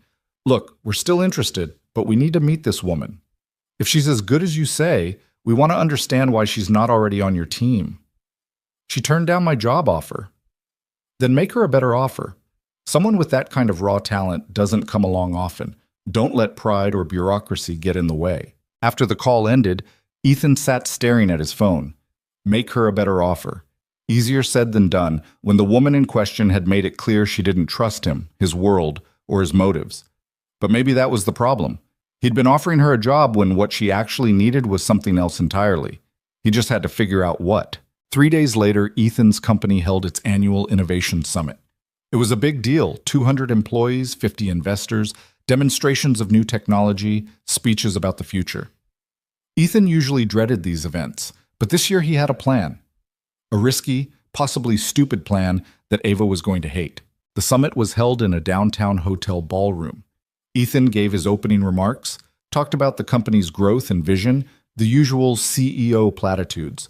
Look, we're still interested, but we need to meet this woman. If she's as good as you say, we want to understand why she's not already on your team. She turned down my job offer. Then make her a better offer. Someone with that kind of raw talent doesn't come along often. Don't let pride or bureaucracy get in the way. After the call ended, Ethan sat staring at his phone. Make her a better offer. Easier said than done when the woman in question had made it clear she didn't trust him, his world, or his motives. But maybe that was the problem. He'd been offering her a job when what she actually needed was something else entirely. He just had to figure out what. 3 days later, Ethan's company held its annual Innovation Summit. It was a big deal. 200 employees, 50 investors, demonstrations of new technology, speeches about the future. Ethan usually dreaded these events, but this year he had a plan. A risky, possibly stupid plan that Ava was going to hate. The summit was held in a downtown hotel ballroom. Ethan gave his opening remarks, talked about the company's growth and vision, the usual CEO platitudes.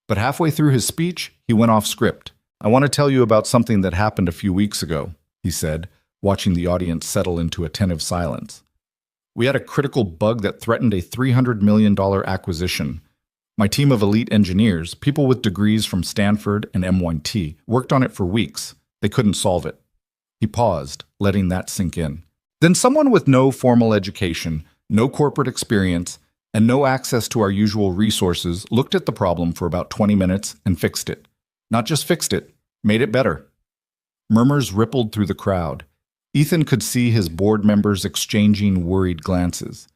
But halfway through his speech, he went off script. I want to tell you about something that happened a few weeks ago, he said, watching the audience settle into attentive silence. We had a critical bug that threatened a $300 million acquisition. My team of elite engineers, people with degrees from Stanford and M1T, worked on it for weeks. They couldn't solve it. He paused, letting that sink in. Then someone with no formal education, no corporate experience, and no access to our usual resources looked at the problem for about 20 minutes and fixed it. Not just fixed it, made it better. Murmurs rippled through the crowd. Ethan could see his board members exchanging worried glances.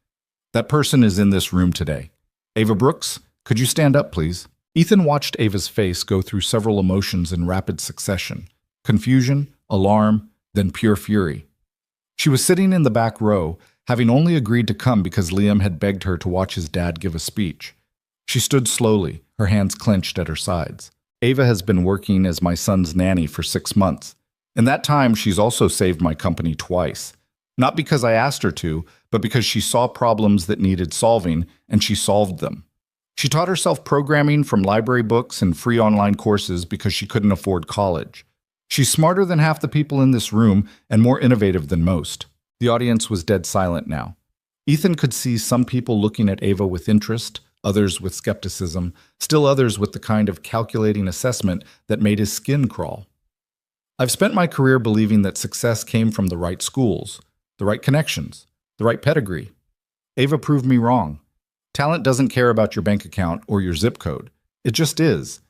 That person is in this room today. Ava Brooks, could you stand up, please? Ethan watched Ava's face go through several emotions in rapid succession. Confusion, alarm, then pure fury. She was sitting in the back row, having only agreed to come because Liam had begged her to watch his dad give a speech. She stood slowly, her hands clenched at her sides. Ava has been working as my son's nanny for 6 months. In that time, she's also saved my company twice. Not because I asked her to, but because she saw problems that needed solving, and she solved them. She taught herself programming from library books and free online courses because she couldn't afford college. She's smarter than half the people in this room and more innovative than most. The audience was dead silent now. Ethan could see some people looking at Ava with interest, others with skepticism, still others with the kind of calculating assessment that made his skin crawl. I've spent my career believing that success came from the right schools. the right connections, the right pedigree. Ava proved me wrong. Talent doesn't care about your bank account or your zip code. It just is.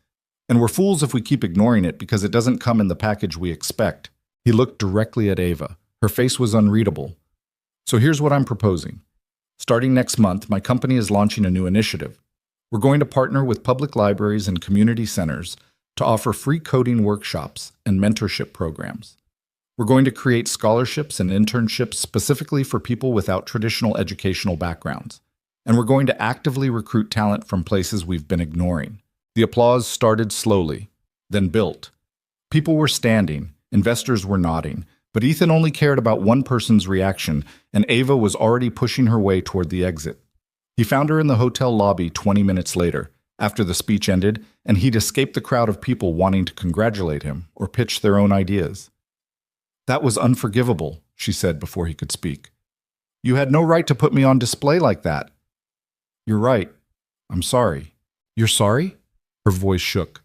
And we're fools if we keep ignoring it because it doesn't come in the package we expect. He looked directly at Ava. Her face was unreadable. So here's what I'm proposing. Starting next month, my company is launching a new initiative. We're going to partner with public libraries and community centers to offer free coding workshops and mentorship programs. We're going to create scholarships and internships specifically for people without traditional educational backgrounds. And we're going to actively recruit talent from places we've been ignoring. The applause started slowly, then built. People were standing, investors were nodding, but Ethan only cared about one person's reaction, and Ava was already pushing her way toward the exit. He found her in the hotel lobby 20 minutes later, after the speech ended, and he'd escaped the crowd of people wanting to congratulate him or pitch their own ideas. "That was unforgivable," she said before he could speak. "You had no right to put me on display like that." "You're right. I'm sorry." "You're sorry?" Her voice shook.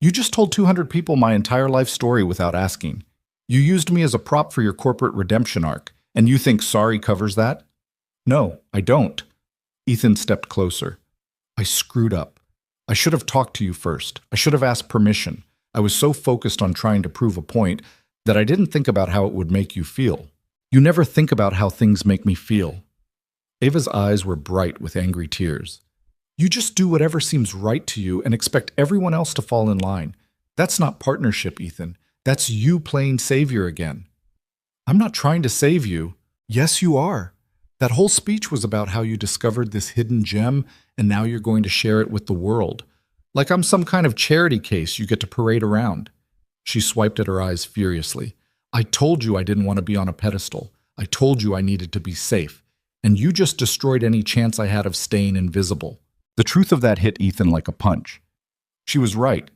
"You just told 200 people my entire life story without asking. You used me as a prop for your corporate redemption arc, and you think sorry covers that?" "No, I don't." Ethan stepped closer. "I screwed up. I should have talked to you first. I should have asked permission. I was so focused on trying to prove a point that I didn't think about how it would make you feel. You never think about how things make me feel." Ava's eyes were bright with angry tears. "You just do whatever seems right to you and expect everyone else to fall in line. That's not partnership, Ethan. That's you playing savior again." "I'm not trying to save you." "Yes, you are. That whole speech was about how you discovered this hidden gem and now you're going to share it with the world. Like I'm some kind of charity case you get to parade around." She swiped at her eyes furiously. "I told you I didn't want to be on a pedestal. I told you I needed to be safe. And you just destroyed any chance I had of staying invisible." The truth of that hit Ethan like a punch. She was right.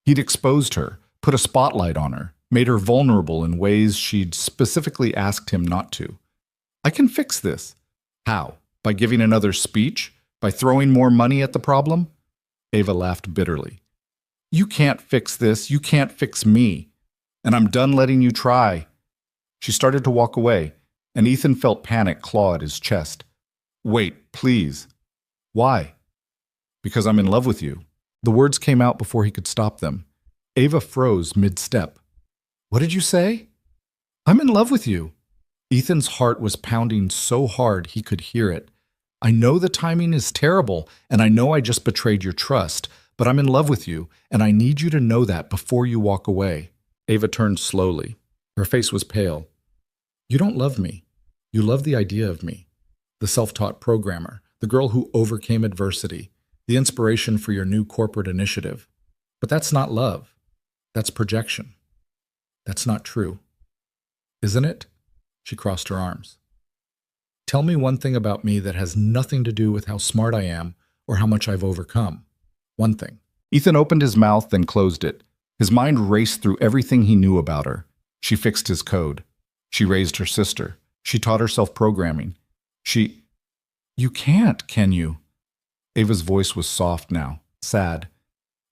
He'd exposed her, put a spotlight on her, made her vulnerable in ways she'd specifically asked him not to. "I can fix this." "How? By giving another speech? By throwing more money at the problem?" Ava laughed bitterly. "You can't fix this. You can't fix me. And I'm done letting you try." She started to walk away, and Ethan felt panic claw at his chest. "Wait, please." "Why?" "Because I'm in love with you." The words came out before he could stop them. Ava froze mid-step. "What did you say?" "I'm in love with you." Ethan's heart was pounding so hard he could hear it. "I know the timing is terrible, and I know I just betrayed your trust, but I'm in love with you, and I need you to know that before you walk away." Ava turned slowly. Her face was pale. "You don't love me. You love the idea of me. The self-taught programmer, the girl who overcame adversity, the inspiration for your new corporate initiative. But that's not love. That's projection. That's not true. Isn't it?" She crossed her arms. "Tell me one thing about me that has nothing to do with how smart I am or how much I've overcome. One thing." Ethan opened his mouth, then closed it. His mind raced through everything he knew about her. She fixed his code. She raised her sister. She taught herself programming. You can't, can you?" Ava's voice was soft now, sad.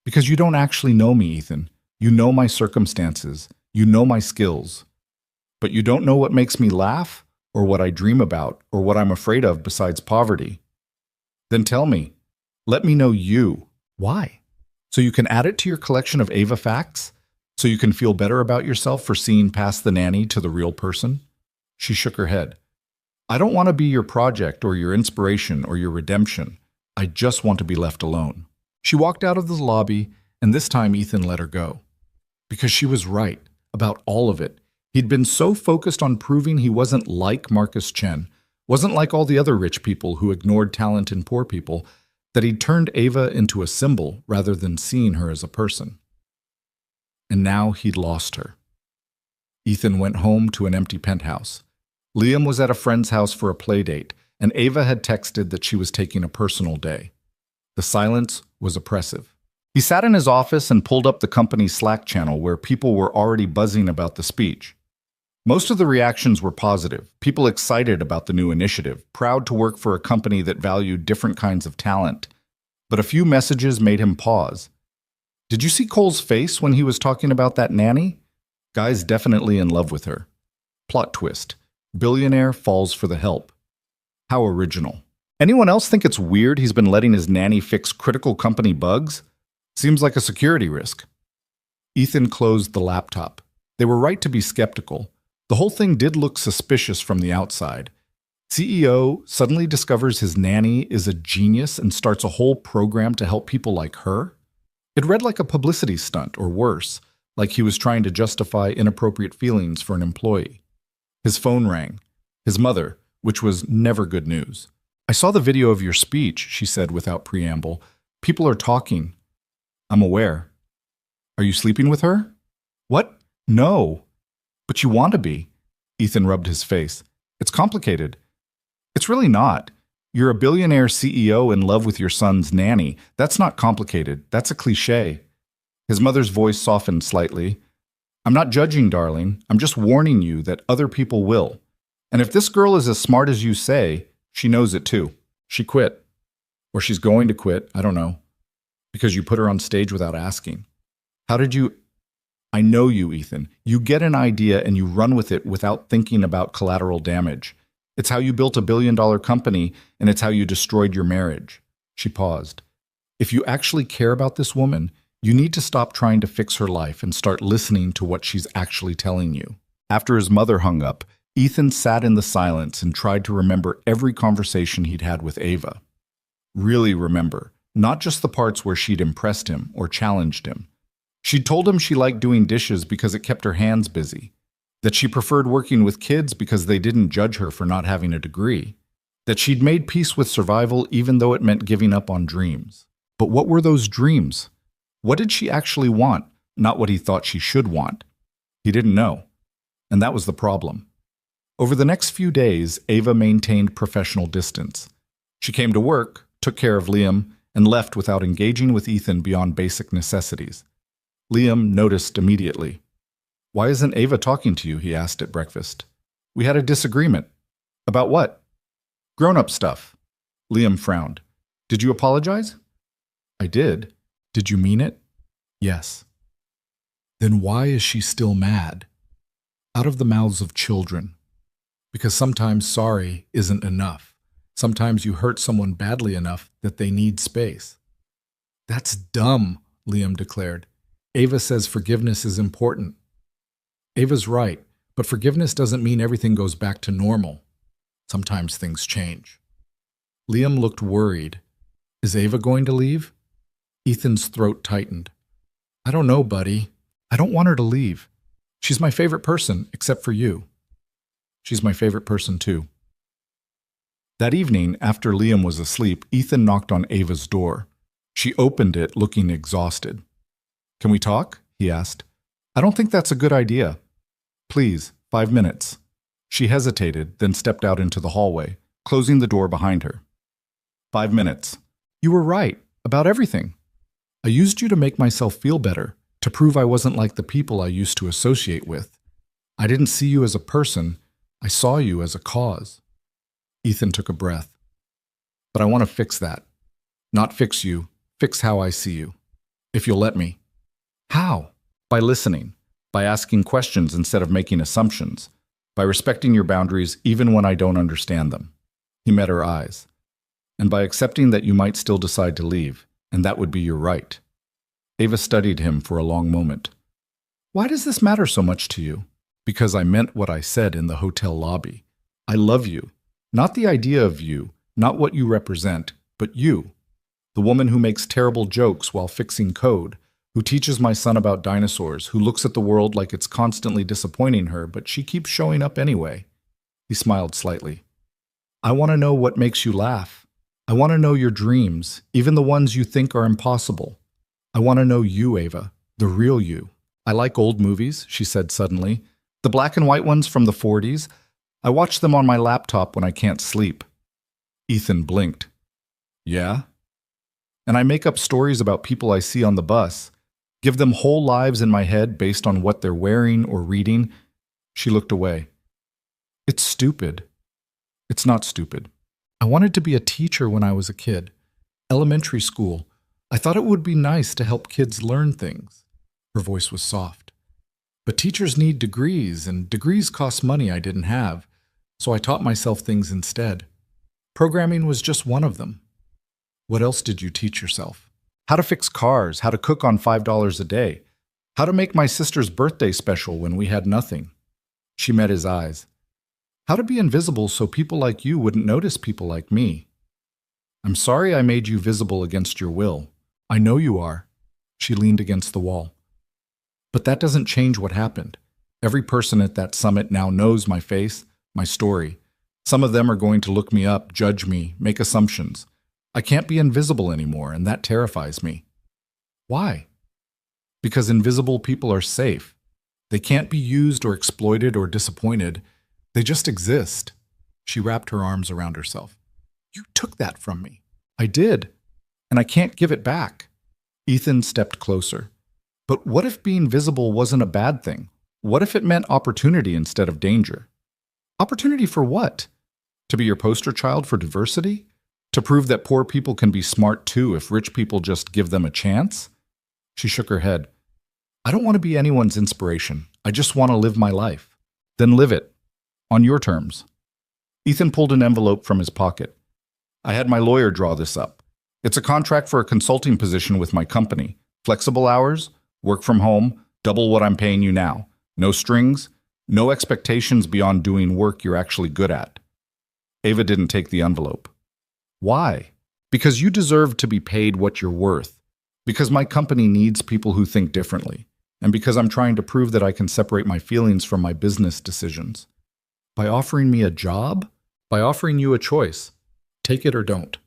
"Because you don't actually know me, Ethan. You know my circumstances. You know my skills. But you don't know what makes me laugh, or what I dream about, or what I'm afraid of besides poverty. Then tell me. Let me know you." "Why?" "So you can add it to your collection of Ava facts? So you can feel better about yourself for seeing past the nanny to the real person?" She shook her head. "I don't want to be your project or your inspiration or your redemption. I just want to be left alone." She walked out of the lobby, and this time Ethan let her go. Because she was right about all of it. He'd been so focused on proving he wasn't like Marcus Chen, wasn't like all the other rich people who ignored talent in poor people, that he'd turned Ava into a symbol rather than seeing her as a person. And now he'd lost her. Ethan went home to an empty penthouse. Liam was at a friend's house for a play date, and Ava had texted that she was taking a personal day. The silence was oppressive. He sat in his office and pulled up the company's Slack channel where people were already buzzing about the speech. Most of the reactions were positive, people excited about the new initiative, proud to work for a company that valued different kinds of talent. But a few messages made him pause. Did you see Cole's face when he was talking about that nanny? Guy's definitely in love with her. Plot twist. Billionaire falls for the help. How original. Anyone else think it's weird he's been letting his nanny fix critical company bugs? Seems like a security risk. Ethan closed the laptop. They were right to be skeptical. The whole thing did look suspicious from the outside. CEO suddenly discovers his nanny is a genius and starts a whole program to help people like her? It read like a publicity stunt, or worse, like he was trying to justify inappropriate feelings for an employee. His phone rang. His mother, which was never good news. "I saw the video of your speech," she said without preamble. "People are talking." "I'm aware." "Are you sleeping with her?" "What? No." "But you want to be." Ethan rubbed his face. "It's complicated." "It's really not. You're a billionaire CEO in love with your son's nanny. That's not complicated. That's a cliché." His mother's voice softened slightly. "I'm not judging, darling. I'm just warning you that other people will. And if this girl is as smart as you say, she knows it too. She quit. Or she's going to quit, I don't know. Because you put her on stage without asking. How did you... I know you, Ethan. You get an idea and you run with it without thinking about collateral damage. It's how you built a billion-dollar company, and it's how you destroyed your marriage." She paused. "If you actually care about this woman, you need to stop trying to fix her life and start listening to what she's actually telling you." After his mother hung up, Ethan sat in the silence and tried to remember every conversation he'd had with Ava. Really remember, not just the parts where she'd impressed him or challenged him. She'd told him she liked doing dishes because it kept her hands busy, that she preferred working with kids because they didn't judge her for not having a degree, that she'd made peace with survival even though it meant giving up on dreams. But what were those dreams? What did she actually want, not what he thought she should want? He didn't know, and that was the problem. Over the next few days, Ava maintained professional distance. She came to work, took care of Liam, and left without engaging with Ethan beyond basic necessities. Liam noticed immediately. "Why isn't Ava talking to you?" he asked at breakfast. "We had a disagreement." "About what?" "Grown-up stuff." Liam frowned. "Did you apologize?" "I did." "Did you mean it?" "Yes." "Then why is she still mad?" Out of the mouths of children. Because sometimes sorry isn't enough. Sometimes you hurt someone badly enough that they need space. "That's dumb," Liam declared. "Ava says forgiveness is important." Ava's right, but forgiveness doesn't mean everything goes back to normal. Sometimes things change. Liam looked worried. "Is Ava going to leave?" Ethan's throat tightened. "I don't know, buddy. I don't want her to leave. She's my favorite person, except for you." "She's my favorite person, too." That evening, after Liam was asleep, Ethan knocked on Ava's door. She opened it, looking exhausted. "Can we talk?" he asked. "I don't think that's a good idea." "Please, 5 minutes." She hesitated, then stepped out into the hallway, closing the door behind her. 5 minutes. "You were right, about everything. I used you to make myself feel better, to prove I wasn't like the people I used to associate with. I didn't see you as a person, I saw you as a cause." Ethan took a breath. "But I want to fix that. Not fix you, fix how I see you. If you'll let me." "How?" "By listening. By asking questions instead of making assumptions. By respecting your boundaries even when I don't understand them." He met her eyes. "And by accepting that you might still decide to leave, and that would be your right." Ava studied him for a long moment. "Why does this matter so much to you?" "Because I meant what I said in the hotel lobby. I love you. Not the idea of you, not what you represent, but you. The woman who makes terrible jokes while fixing code, who teaches my son about dinosaurs, who looks at the world like it's constantly disappointing her, but she keeps showing up anyway." He smiled slightly. "I want to know what makes you laugh. I want to know your dreams, even the ones you think are impossible. I want to know you, Ava, the real you." "I like old movies," she said suddenly. "The black and white ones from the 40s. I watch them on my laptop when I can't sleep." Ethan blinked. "Yeah?" "And I make up stories about people I see on the bus. Give them whole lives in my head based on what they're wearing or reading." She looked away. "It's stupid." "It's not stupid. I wanted to be a teacher when I was a kid. Elementary school. I thought it would be nice to help kids learn things." Her voice was soft. "But teachers need degrees, and degrees cost money I didn't have. So I taught myself things instead. Programming was just one of them. What else did you teach yourself? How to fix cars, how to cook on $5 a day, how to make my sister's birthday special when we had nothing. She met his eyes. How to be invisible so people like you wouldn't notice people like me. I'm sorry I made you visible against your will. I know you are. She leaned against the wall. But that doesn't change what happened. Every person at that summit now knows my face, my story. Some of them are going to look me up, judge me, make assumptions. I can't be invisible anymore, and that terrifies me. Why? Because invisible people are safe. They can't be used or exploited or disappointed. They just exist. She wrapped her arms around herself. You took that from me. I did, and I can't give it back. Ethan stepped closer. But what if being visible wasn't a bad thing? What if it meant opportunity instead of danger? Opportunity for what? To be your poster child for diversity? To prove that poor people can be smart too if rich people just give them a chance? She shook her head. I don't want to be anyone's inspiration. I just want to live my life. Then live it. On your terms. Ethan pulled an envelope from his pocket. I had my lawyer draw this up. It's a contract for a consulting position with my company. Flexible hours, work from home, double what I'm paying you now. No strings, no expectations beyond doing work you're actually good at. Ava didn't take the envelope. Why? Because you deserve to be paid what you're worth. Because my company needs people who think differently. And because I'm trying to prove that I can separate my feelings from my business decisions. By offering me a job? By offering you a choice. Take it or don't.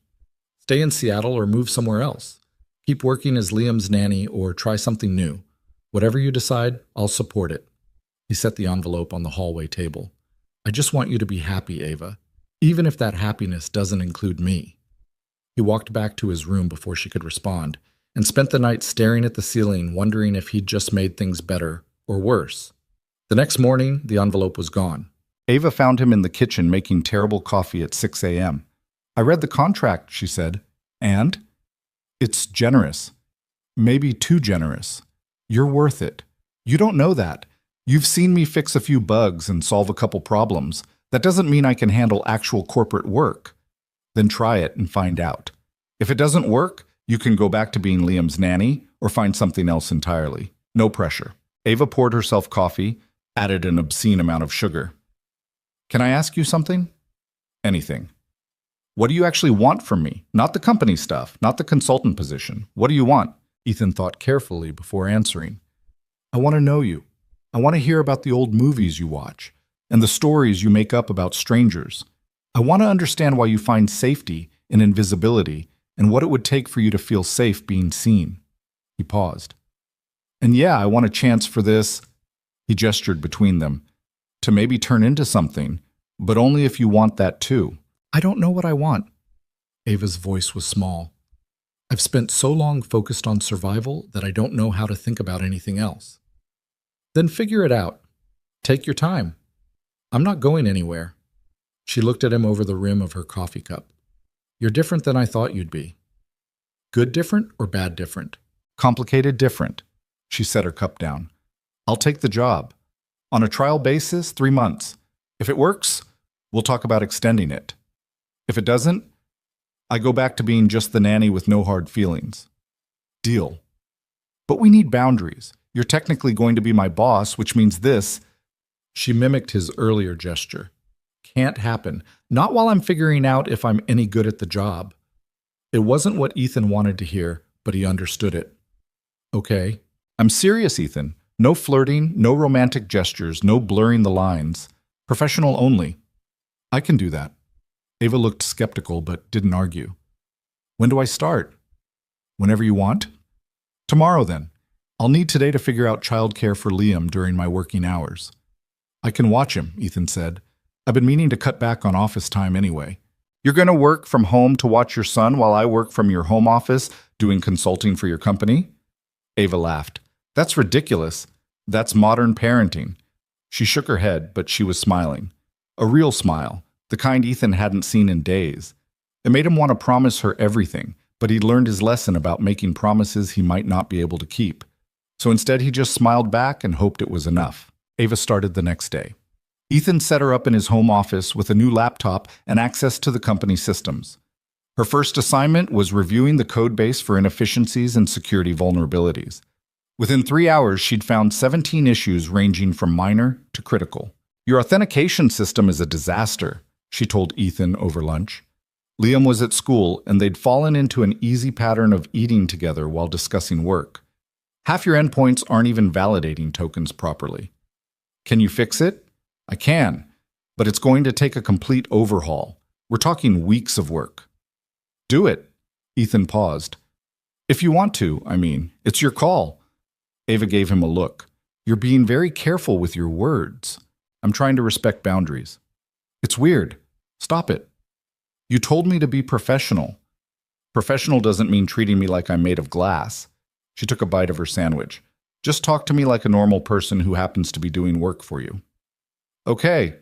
Stay in Seattle or move somewhere else. Keep working as Liam's nanny or try something new. Whatever you decide, I'll support it. He set the envelope on the hallway table. I just want you to be happy, Ava, even if that happiness doesn't include me. He walked back to his room before she could respond, and spent the night staring at the ceiling, wondering if he'd just made things better or worse. The next morning, the envelope was gone. Ava found him in the kitchen making terrible coffee at 6 a.m. I read the contract, she said. And? It's generous. Maybe too generous. You're worth it. You don't know that. You've seen me fix a few bugs and solve a couple problems. That doesn't mean I can handle actual corporate work. Then try it and find out. If it doesn't work, you can go back to being Liam's nanny or find something else entirely. No pressure. Ava poured herself coffee, added an obscene amount of sugar. Can I ask you something? Anything. What do you actually want from me? Not the company stuff, not the consultant position. What do you want? Ethan thought carefully before answering. I want to know you. I want to hear about the old movies you watch and the stories you make up about strangers. I want to understand why you find safety in invisibility and what it would take for you to feel safe being seen. He paused. And yeah, I want a chance for this, he gestured between them, to maybe turn into something, but only if you want that too. I don't know what I want. Ava's voice was small. I've spent so long focused on survival that I don't know how to think about anything else. Then figure it out. Take your time. I'm not going anywhere. She looked at him over the rim of her coffee cup. You're different than I thought you'd be. Good different or bad different? Complicated different. She set her cup down. I'll take the job. On a trial basis, 3 months. If it works, we'll talk about extending it. If it doesn't, I go back to being just the nanny with no hard feelings. Deal. But we need boundaries. You're technically going to be my boss, which means this. She mimicked his earlier gesture. Can't happen. Not while I'm figuring out if I'm any good at the job. It wasn't what Ethan wanted to hear, but he understood it. Okay. I'm serious, Ethan. No flirting, no romantic gestures, no blurring the lines. Professional only. I can do that. Ava looked skeptical, but didn't argue. When do I start? Whenever you want. Tomorrow, then. I'll need today to figure out childcare for Liam during my working hours. I can watch him, Ethan said. I've been meaning to cut back on office time anyway. You're going to work from home to watch your son while I work from your home office doing consulting for your company? Ava laughed. That's ridiculous. That's modern parenting. She shook her head, but she was smiling. A real smile, the kind Ethan hadn't seen in days. It made him want to promise her everything, but he'd learned his lesson about making promises he might not be able to keep. So instead he just smiled back and hoped it was enough. Ava started the next day. Ethan set her up in his home office with a new laptop and access to the company systems. Her first assignment was reviewing the code base for inefficiencies and security vulnerabilities. Within 3 hours, she'd found 17 issues ranging from minor to critical. "Your authentication system is a disaster," she told Ethan over lunch. Liam was at school, and they'd fallen into an easy pattern of eating together while discussing work. "Half your endpoints aren't even validating tokens properly." "Can you fix it?" "I can, but it's going to take a complete overhaul. We're talking weeks of work." "Do it." Ethan paused. "If you want to, I mean. It's your call." Ava gave him a look. "You're being very careful with your words." "I'm trying to respect boundaries." "It's weird. Stop it." "You told me to be professional." "Professional doesn't mean treating me like I'm made of glass." She took a bite of her sandwich. "Just talk to me like a normal person who happens to be doing work for you." "Okay.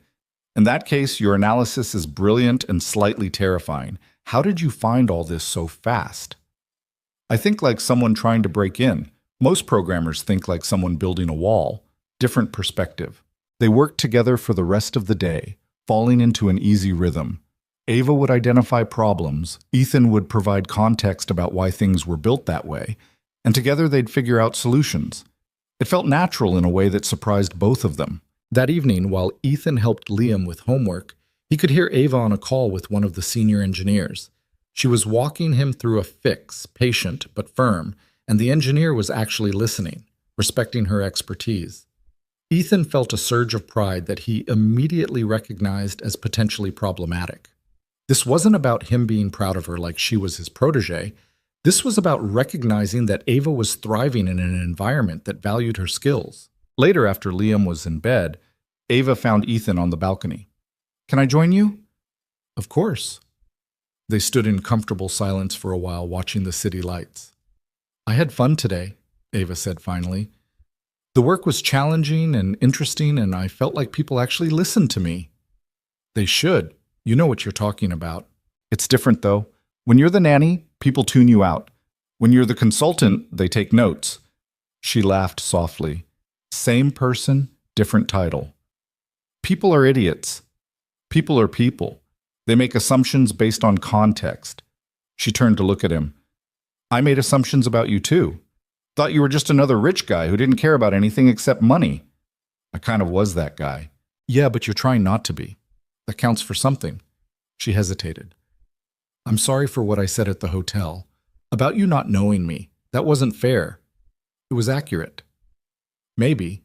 In that case, your analysis is brilliant and slightly terrifying. How did you find all this so fast?" "I think like someone trying to break in. Most programmers think like someone building a wall. Different perspective." They worked together for the rest of the day, falling into an easy rhythm. Ava would identify problems, Ethan would provide context about why things were built that way, and together they'd figure out solutions. It felt natural in a way that surprised both of them. That evening, while Ethan helped Liam with homework, he could hear Ava on a call with one of the senior engineers. She was walking him through a fix, patient but firm, and the engineer was actually listening, respecting her expertise. Ethan felt a surge of pride that he immediately recognized as potentially problematic. This wasn't about him being proud of her like she was his protege. This was about recognizing that Ava was thriving in an environment that valued her skills. Later, after Liam was in bed, Ava found Ethan on the balcony. "Can I join you?" "Of course." They stood in comfortable silence for a while, watching the city lights. "I had fun today," Ava said finally. "The work was challenging and interesting, and I felt like people actually listened to me." "They should. You know what you're talking about." "It's different, though. When you're the nanny, people tune you out. When you're the consultant, they take notes." She laughed softly. "Same person, different title." "People are idiots." "People are people. They make assumptions based on context." She turned to look at him. "I made assumptions about you, too. Thought you were just another rich guy who didn't care about anything except money." "I kind of was that guy." "Yeah, but you're trying not to be. That counts for something." She hesitated. "I'm sorry for what I said at the hotel. About you not knowing me. That wasn't fair. It was accurate." "Maybe.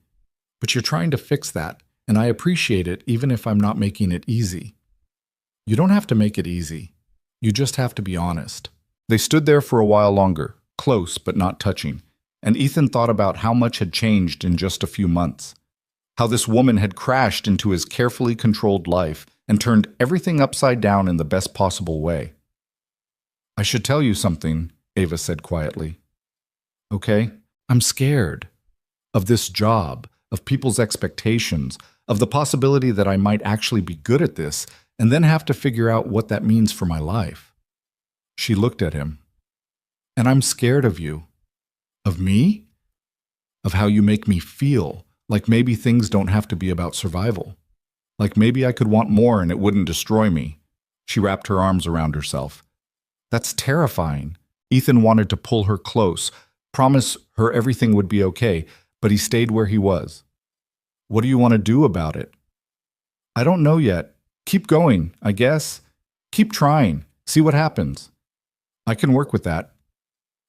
But you're trying to fix that, and I appreciate it even if I'm not making it easy." "You don't have to make it easy. You just have to be honest." They stood there for a while longer, close but not touching, and Ethan thought about how much had changed in just a few months. How this woman had crashed into his carefully controlled life and turned everything upside down in the best possible way. "I should tell you something," Ava said quietly. "Okay? I'm scared. Of this job, of people's expectations, of the possibility that I might actually be good at this, and then have to figure out what that means for my life." She looked at him. "And I'm scared of you." "Of me?" "Of how you make me feel, like maybe things don't have to be about survival. Like maybe I could want more and it wouldn't destroy me." She wrapped her arms around herself. "That's terrifying." Ethan wanted to pull her close, promise her everything would be okay, but he stayed where he was. "What do you want to do about it?" "I don't know yet. Keep going, I guess. Keep trying. See what happens." "I can work with that."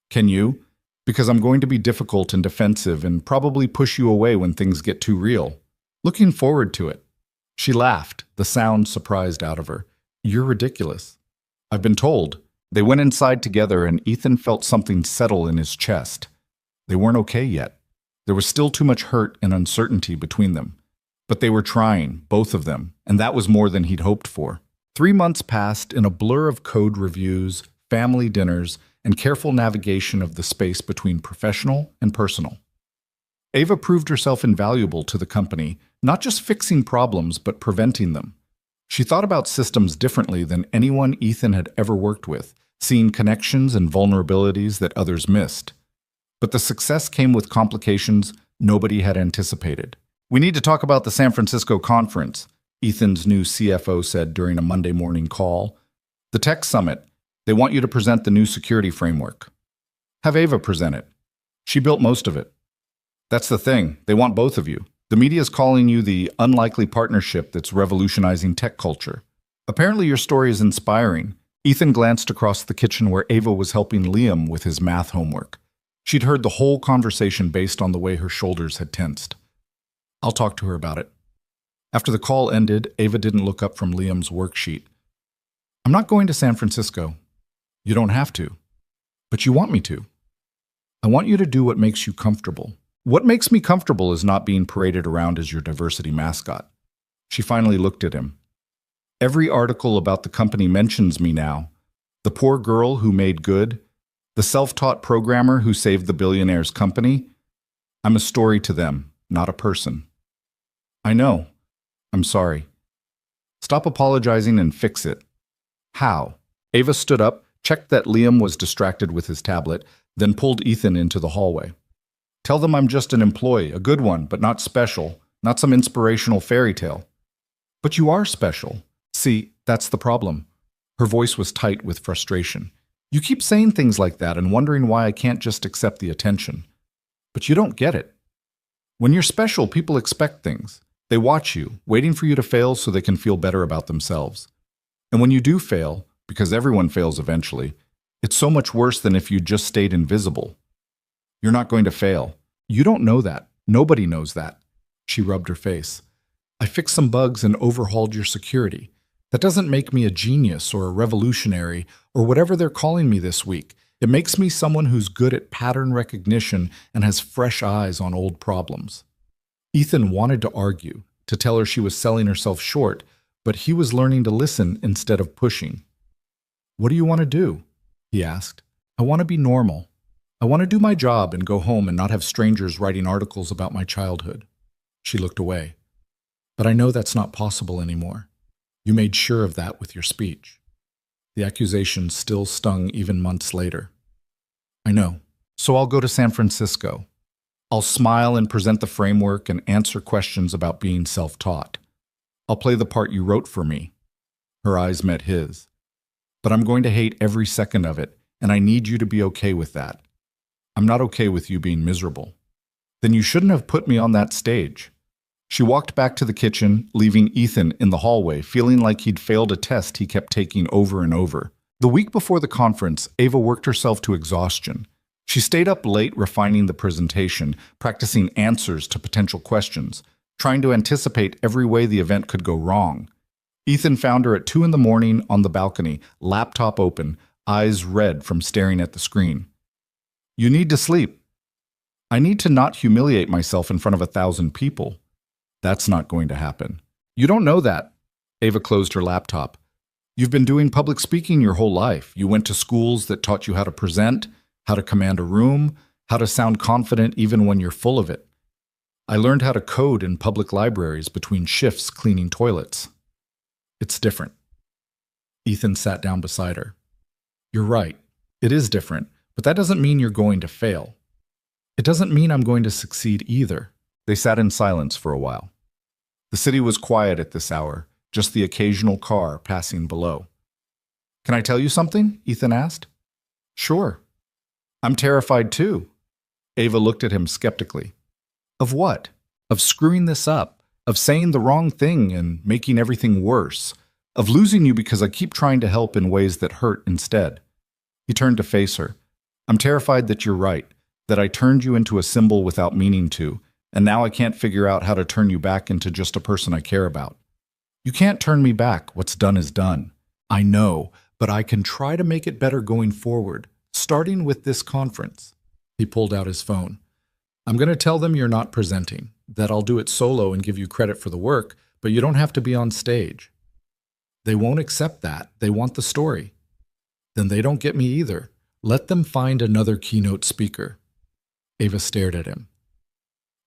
"Can you? Because I'm going to be difficult and defensive and probably push you away when things get too real. Looking forward to it." She laughed, the sound surprised out of her. "You're ridiculous." "I've been told." They went inside together and Ethan felt something settle in his chest. They weren't okay yet. There was still too much hurt and uncertainty between them. But they were trying, both of them, and that was more than he'd hoped for. 3 months passed in a blur of code reviews, family dinners, and careful navigation of the space between professional and personal. Ava proved herself invaluable to the company, not just fixing problems, but preventing them. She thought about systems differently than anyone Ethan had ever worked with, seeing connections and vulnerabilities that others missed. But the success came with complications nobody had anticipated. We need to talk about the San Francisco conference, Ethan's new CFO said during a Monday morning call. The tech summit. They want you to present the new security framework. Have Ava present it. She built most of it. That's the thing. They want both of you. The media is calling you the unlikely partnership that's revolutionizing tech culture. Apparently your story is inspiring. Ethan glanced across the kitchen where Ava was helping Liam with his math homework. She'd heard the whole conversation based on the way her shoulders had tensed. I'll talk to her about it. After the call ended, Ava didn't look up from Liam's worksheet. I'm not going to San Francisco. You don't have to. But you want me to. I want you to do what makes you comfortable. What makes me comfortable is not being paraded around as your diversity mascot. She finally looked at him. Every article about the company mentions me now. The poor girl who made good. The self-taught programmer who saved the billionaire's company. I'm a story to them, not a person. I know. I'm sorry. Stop apologizing and fix it. How? Ava stood up, checked that Liam was distracted with his tablet, then pulled Ethan into the hallway. Tell them I'm just an employee, a good one, but not special, not some inspirational fairy tale. But you are special. See, that's the problem. Her voice was tight with frustration. You keep saying things like that and wondering why I can't just accept the attention. But you don't get it. When you're special, people expect things. They watch you, waiting for you to fail so they can feel better about themselves. And when you do fail, because everyone fails eventually, it's so much worse than if you just stayed invisible. You're not going to fail. You don't know that. Nobody knows that. She rubbed her face. I fixed some bugs and overhauled your security. That doesn't make me a genius or a revolutionary or whatever they're calling me this week. It makes me someone who's good at pattern recognition and has fresh eyes on old problems. Ethan wanted to argue, to tell her she was selling herself short, but he was learning to listen instead of pushing. What do you want to do? He asked. I want to be normal. I want to do my job and go home and not have strangers writing articles about my childhood. She looked away. But I know that's not possible anymore. You made sure of that with your speech. The accusation still stung even months later. I know. So I'll go to San Francisco. I'll smile and present the framework and answer questions about being self-taught. I'll play the part you wrote for me. Her eyes met his. But I'm going to hate every second of it, and I need you to be okay with that. I'm not okay with you being miserable. Then you shouldn't have put me on that stage. She walked back to the kitchen, leaving Ethan in the hallway, feeling like he'd failed a test he kept taking over and over. The week before the conference, Ava worked herself to exhaustion. She stayed up late refining the presentation, practicing answers to potential questions, trying to anticipate every way the event could go wrong. Ethan found her at 2 a.m. on the balcony, laptop open, eyes red from staring at the screen. You need to sleep. I need to not humiliate myself in front of 1,000 people. That's not going to happen. You don't know that. Ava closed her laptop. You've been doing public speaking your whole life. You went to schools that taught you how to present, how to command a room, how to sound confident even when you're full of it. I learned how to code in public libraries between shifts cleaning toilets. It's different. Ethan sat down beside her. You're right. It is different, but that doesn't mean you're going to fail. It doesn't mean I'm going to succeed either. They sat in silence for a while. The city was quiet at this hour, just the occasional car passing below. Can I tell you something? Ethan asked. Sure. I'm terrified too. Ava looked at him skeptically. Of what? Of screwing this up, of saying the wrong thing and making everything worse, of losing you because I keep trying to help in ways that hurt instead. He turned to face her. I'm terrified that you're right, that I turned you into a symbol without meaning to, and now I can't figure out how to turn you back into just a person I care about. You can't turn me back. What's done is done. I know, but I can try to make it better going forward, starting with this conference. He pulled out his phone. I'm going to tell them you're not presenting, that I'll do it solo and give you credit for the work, but you don't have to be on stage. They won't accept that. They want the story. Then they don't get me either. Let them find another keynote speaker. Ava stared at him.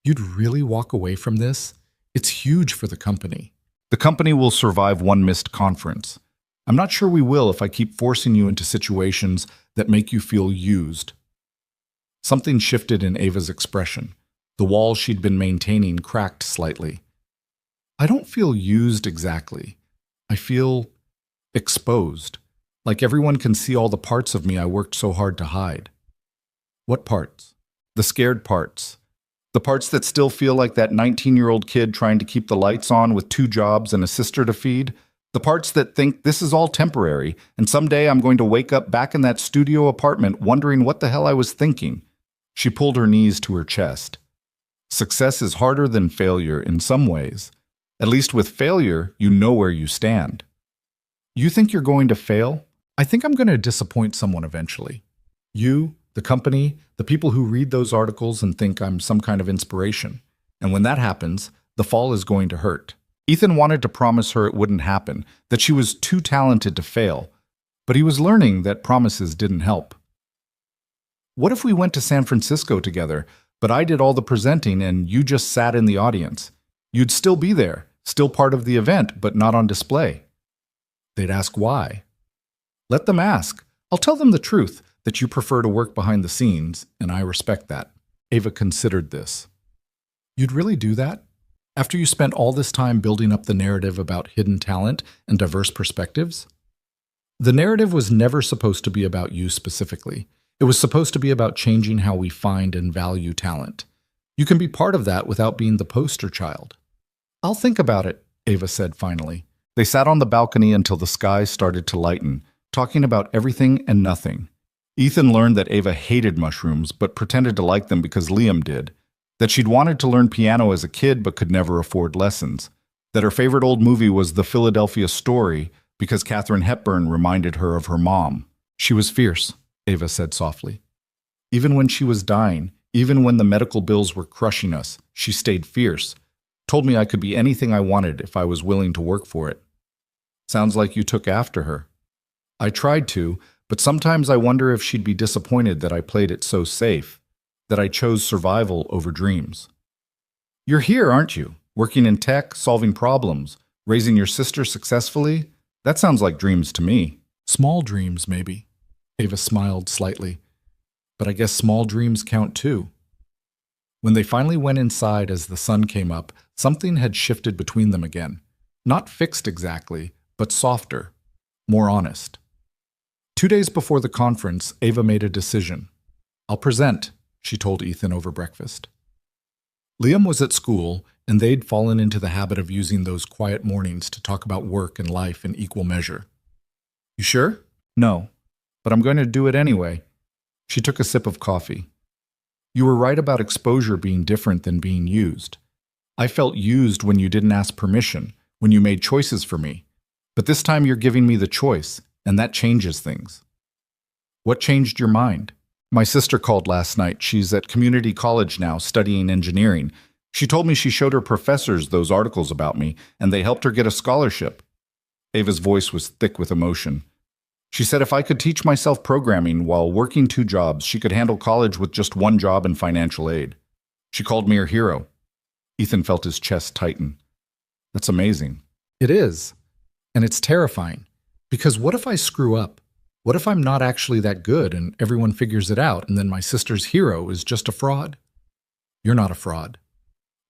You'd really walk away from this? It's huge for the company. The company will survive one missed conference. I'm not sure we will if I keep forcing you into situations that make you feel used. Something shifted in Ava's expression. The wall she'd been maintaining cracked slightly. I don't feel used exactly. I feel exposed, like everyone can see all the parts of me I worked so hard to hide. What parts? The scared parts. The parts that still feel like that 19-year-old kid trying to keep the lights on with 2 jobs and a sister to feed. The parts that think this is all temporary, and someday I'm going to wake up back in that studio apartment wondering what the hell I was thinking. She pulled her knees to her chest. Success is harder than failure in some ways. At least with failure, you know where you stand. You think you're going to fail? I think I'm going to disappoint someone eventually. You, the company, the people who read those articles and think I'm some kind of inspiration. And when that happens, the fall is going to hurt. Ethan wanted to promise her it wouldn't happen, that she was too talented to fail. But he was learning that promises didn't help. What if we went to San Francisco together, but I did all the presenting and you just sat in the audience? You'd still be there, still part of the event, but not on display. They'd ask why. Let them ask. I'll tell them the truth, that you prefer to work behind the scenes, and I respect that. Ava considered this. You'd really do that? After you spent all this time building up the narrative about hidden talent and diverse perspectives? The narrative was never supposed to be about you specifically. It was supposed to be about changing how we find and value talent. You can be part of that without being the poster child. I'll think about it, Ava said finally. They sat on the balcony until the sky started to lighten, talking about everything and nothing. Ethan learned that Ava hated mushrooms but pretended to like them because Liam did, that she'd wanted to learn piano as a kid but could never afford lessons, that her favorite old movie was The Philadelphia Story because Katharine Hepburn reminded her of her mom. She was fierce, Ava said softly. Even when she was dying, even when the medical bills were crushing us, she stayed fierce, told me I could be anything I wanted if I was willing to work for it. Sounds like you took after her. I tried to, but sometimes I wonder if she'd be disappointed that I played it so safe, that I chose survival over dreams. You're here, aren't you? Working in tech, solving problems, raising your sister successfully? That sounds like dreams to me. Small dreams, maybe. Ava smiled slightly. But I guess small dreams count too. When they finally went inside as the sun came up, something had shifted between them again. Not fixed exactly, but softer, more honest. 2 days before the conference, Ava made a decision. I'll present, she told Ethan over breakfast. Liam was at school, and they'd fallen into the habit of using those quiet mornings to talk about work and life in equal measure. You sure? No, but I'm going to do it anyway. She took a sip of coffee. You were right about exposure being different than being used. I felt used when you didn't ask permission, when you made choices for me. But this time you're giving me the choice, and that changes things. What changed your mind? My sister called last night. She's at community college now, studying engineering. She told me she showed her professors those articles about me, and they helped her get a scholarship. Ava's voice was thick with emotion. She said if I could teach myself programming while working 2 jobs, she could handle college with just 1 job and financial aid. She called me her hero. Ethan felt his chest tighten. That's amazing. It is. And it's terrifying. Because what if I screw up? What if I'm not actually that good and everyone figures it out and then my sister's hero is just a fraud? You're not a fraud.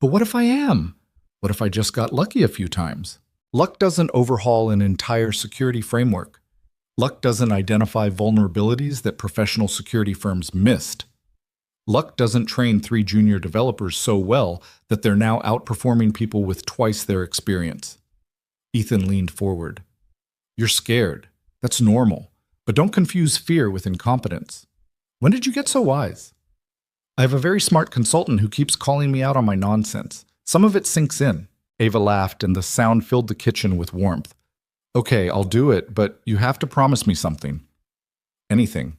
But what if I am? What if I just got lucky a few times? Luck doesn't overhaul an entire security framework. Luck doesn't identify vulnerabilities that professional security firms missed. Luck doesn't train 3 junior developers so well that they're now outperforming people with twice their experience. Ethan leaned forward. You're scared. That's normal. But don't confuse fear with incompetence. When did you get so wise? I have a very smart consultant who keeps calling me out on my nonsense. Some of it sinks in. Ava laughed, and the sound filled the kitchen with warmth. Okay, I'll do it, but you have to promise me something. Anything.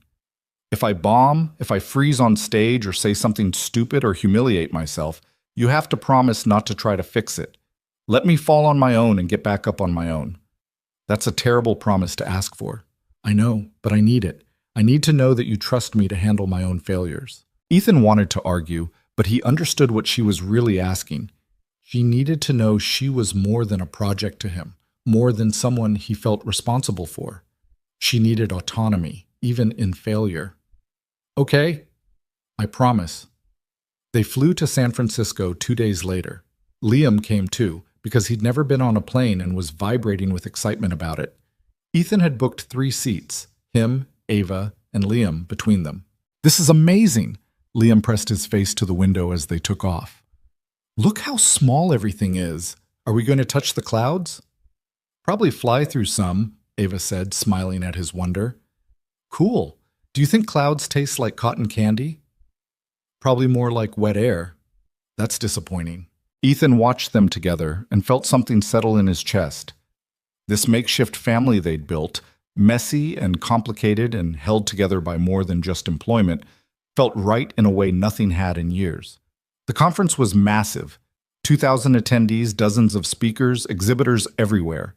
If I bomb, if I freeze on stage or say something stupid or humiliate myself, you have to promise not to try to fix it. Let me fall on my own and get back up on my own. That's a terrible promise to ask for. I know, but I need it. I need to know that you trust me to handle my own failures. Ethan wanted to argue, but he understood what she was really asking. She needed to know she was more than a project to him, more than someone he felt responsible for. She needed autonomy, even in failure. Okay, I promise. They flew to San Francisco 2 days later. Liam came too, because he'd never been on a plane and was vibrating with excitement about it. Ethan had booked 3 seats, him, Ava, and Liam between them. "This is amazing!" Liam pressed his face to the window as they took off. "Look how small everything is. Are we going to touch the clouds?" "Probably fly through some," Ava said, smiling at his wonder. "Cool. Do you think clouds taste like cotton candy?" "Probably more like wet air." "That's disappointing." Ethan watched them together and felt something settle in his chest. This makeshift family they'd built, messy and complicated and held together by more than just employment, felt right in a way nothing had in years. The conference was massive. 2,000 attendees, dozens of speakers, exhibitors everywhere.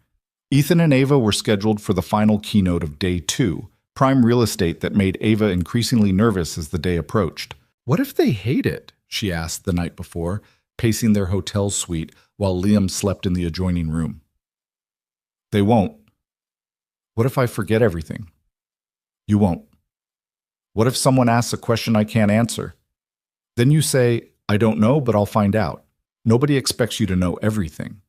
Ethan and Ava were scheduled for the final keynote of day 2, prime real estate that made Ava increasingly nervous as the day approached. "What if they hate it?" she asked the night before, pacing their hotel suite while Liam slept in the adjoining room. "They won't." "What if I forget everything?" "You won't." "What if someone asks a question I can't answer?" "Then you say, 'I don't know, but I'll find out.' Nobody expects you to know everything."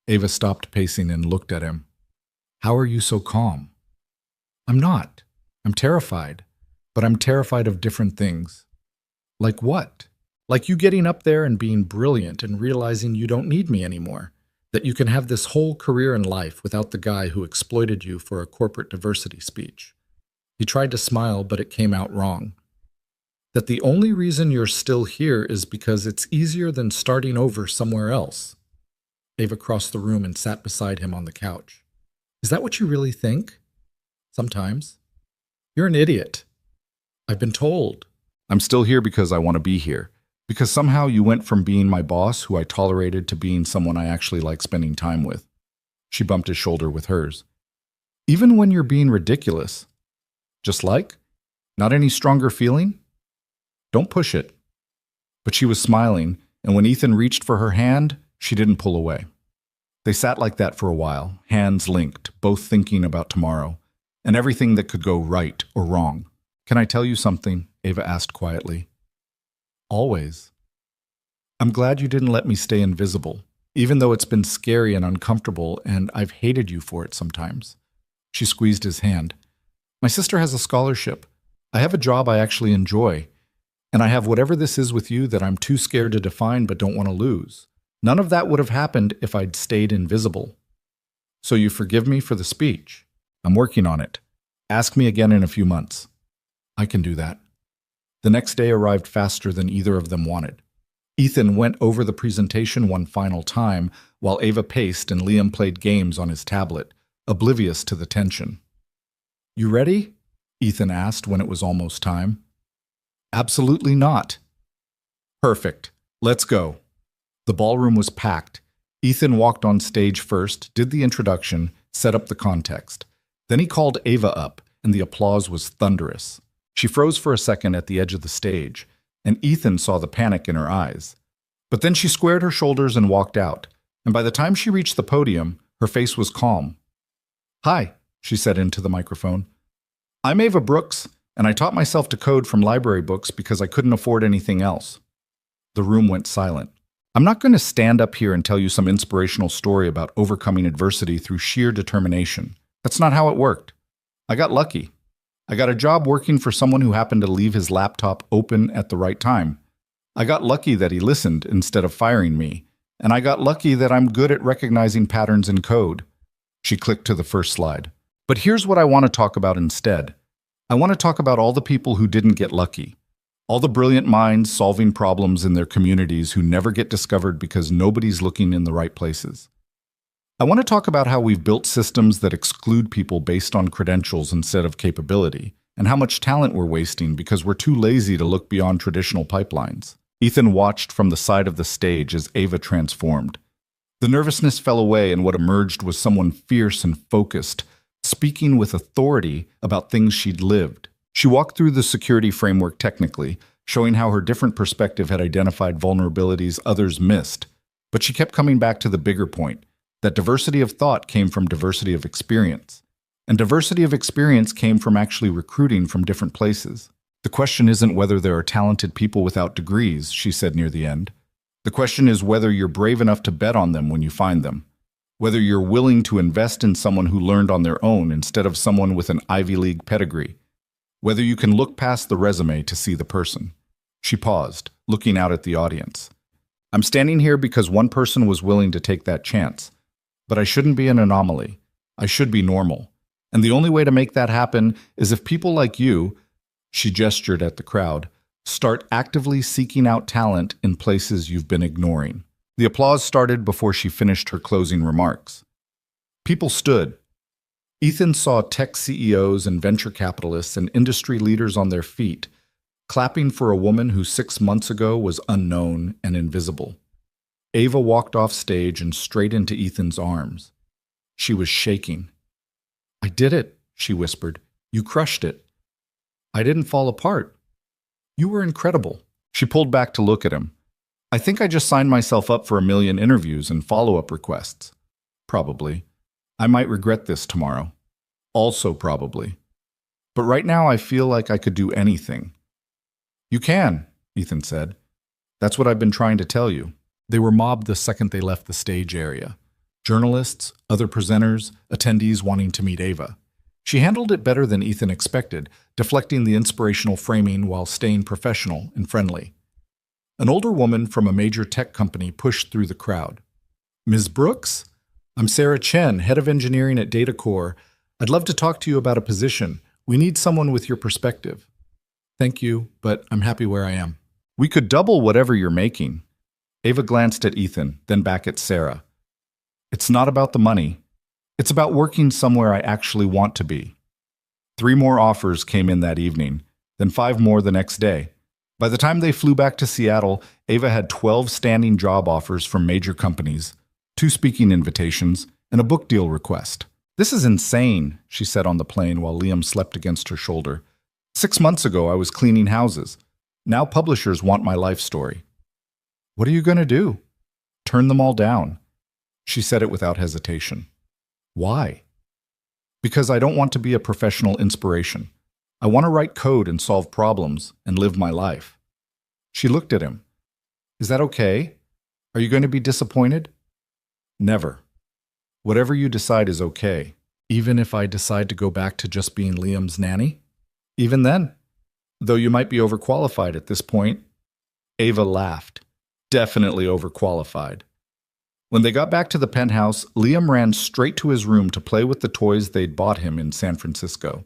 Ava stopped pacing and looked at him. "How are you so calm?" "I'm not. I'm terrified. But I'm terrified of different things." "Like what?" "Like you getting up there and being brilliant and realizing you don't need me anymore. That you can have this whole career in life without the guy who exploited you for a corporate diversity speech." He tried to smile, but it came out wrong. "That the only reason you're still here is because it's easier than starting over somewhere else." Ava crossed the room and sat beside him on the couch. "Is that what you really think?" "Sometimes." "You're an idiot." "I've been told." "I'm still here because I want to be here. Because somehow you went from being my boss, who I tolerated, to being someone I actually like spending time with." She bumped his shoulder with hers. "Even when you're being ridiculous." "Just like? Not any stronger feeling?" "Don't push it." But she was smiling, and when Ethan reached for her hand, she didn't pull away. They sat like that for a while, hands linked, both thinking about tomorrow, and everything that could go right or wrong. "Can I tell you something?" Ava asked quietly. "Always." "I'm glad you didn't let me stay invisible, even though it's been scary and uncomfortable, and I've hated you for it sometimes." She squeezed his hand. "My sister has a scholarship. I have a job I actually enjoy. And I have whatever this is with you that I'm too scared to define but don't want to lose. None of that would have happened if I'd stayed invisible. So you forgive me for the speech? I'm working on it. Ask me again in a few months." "I can do that." The next day arrived faster than either of them wanted. Ethan went over the presentation one final time while Ava paced and Liam played games on his tablet, oblivious to the tension. "You ready?" Ethan asked when it was almost time. "Absolutely not." "Perfect. Let's go." The ballroom was packed. Ethan walked on stage first, did the introduction, set up the context. Then he called Ava up, and the applause was thunderous. She froze for a second at the edge of the stage, and Ethan saw the panic in her eyes. But then she squared her shoulders and walked out, and by the time she reached the podium, her face was calm. "Hi," she said into the microphone. "I'm Ava Brooks, and I taught myself to code from library books because I couldn't afford anything else." The room went silent. "I'm not going to stand up here and tell you some inspirational story about overcoming adversity through sheer determination. That's not how it worked. I got lucky. I got a job working for someone who happened to leave his laptop open at the right time. I got lucky that he listened instead of firing me, and I got lucky that I'm good at recognizing patterns in code." She clicked to the first slide. "But here's what I want to talk about instead. I want to talk about all the people who didn't get lucky. All the brilliant minds solving problems in their communities who never get discovered because nobody's looking in the right places. I want to talk about how we've built systems that exclude people based on credentials instead of capability, and how much talent we're wasting because we're too lazy to look beyond traditional pipelines." Ethan watched from the side of the stage as Ava transformed. The nervousness fell away, and what emerged was someone fierce and focused, speaking with authority about things she'd lived. She walked through the security framework technically, showing how her different perspective had identified vulnerabilities others missed. But she kept coming back to the bigger point, that diversity of thought came from diversity of experience. And diversity of experience came from actually recruiting from different places. The question isn't whether there are talented people without degrees, she said near the end. The question is whether you're brave enough to bet on them when you find them. Whether you're willing to invest in someone who learned on their own instead of someone with an Ivy League pedigree. Whether you can look past the resume to see the person. She paused, looking out at the audience. I'm standing here because one person was willing to take that chance. But I shouldn't be an anomaly. I should be normal. And the only way to make that happen is if people like you, she gestured at the crowd, start actively seeking out talent in places you've been ignoring. The applause started before she finished her closing remarks. People stood. Ethan saw tech CEOs and venture capitalists and industry leaders on their feet, clapping for a woman who 6 months ago was unknown and invisible. Ava walked off stage and straight into Ethan's arms. She was shaking. I did it, she whispered. You crushed it. I didn't fall apart. You were incredible. She pulled back to look at him. I think I just signed myself up for 1 million interviews and follow-up requests. Probably. I might regret this tomorrow. Also probably. But right now I feel like I could do anything. You can, Ethan said. That's what I've been trying to tell you. They were mobbed the second they left the stage area. Journalists, other presenters, attendees wanting to meet Ava. She handled it better than Ethan expected, deflecting the inspirational framing while staying professional and friendly. An older woman from a major tech company pushed through the crowd. Ms. Brooks? I'm Sarah Chen, head of engineering at DataCore. I'd love to talk to you about a position. We need someone with your perspective. Thank you, but I'm happy where I am. We could double whatever you're making. Ava glanced at Ethan, then back at Sarah. It's not about the money. It's about working somewhere I actually want to be. 3 more offers came in that evening, then 5 more the next day. By the time they flew back to Seattle, Ava had 12 standing job offers from major companies, 2 speaking invitations, and a book deal request. This is insane, she said on the plane while Liam slept against her shoulder. 6 months ago, I was cleaning houses. Now publishers want my life story. What are you going to do? Turn them all down. She said it without hesitation. Why? Because I don't want to be a professional inspiration. I want to write code and solve problems and live my life. She looked at him. Is that okay? Are you going to be disappointed? Never. Whatever you decide is okay. Even if I decide to go back to just being Liam's nanny? Even then. Though you might be overqualified at this point. Ava laughed. Definitely overqualified. When they got back to the penthouse, Liam ran straight to his room to play with the toys they'd bought him in San Francisco.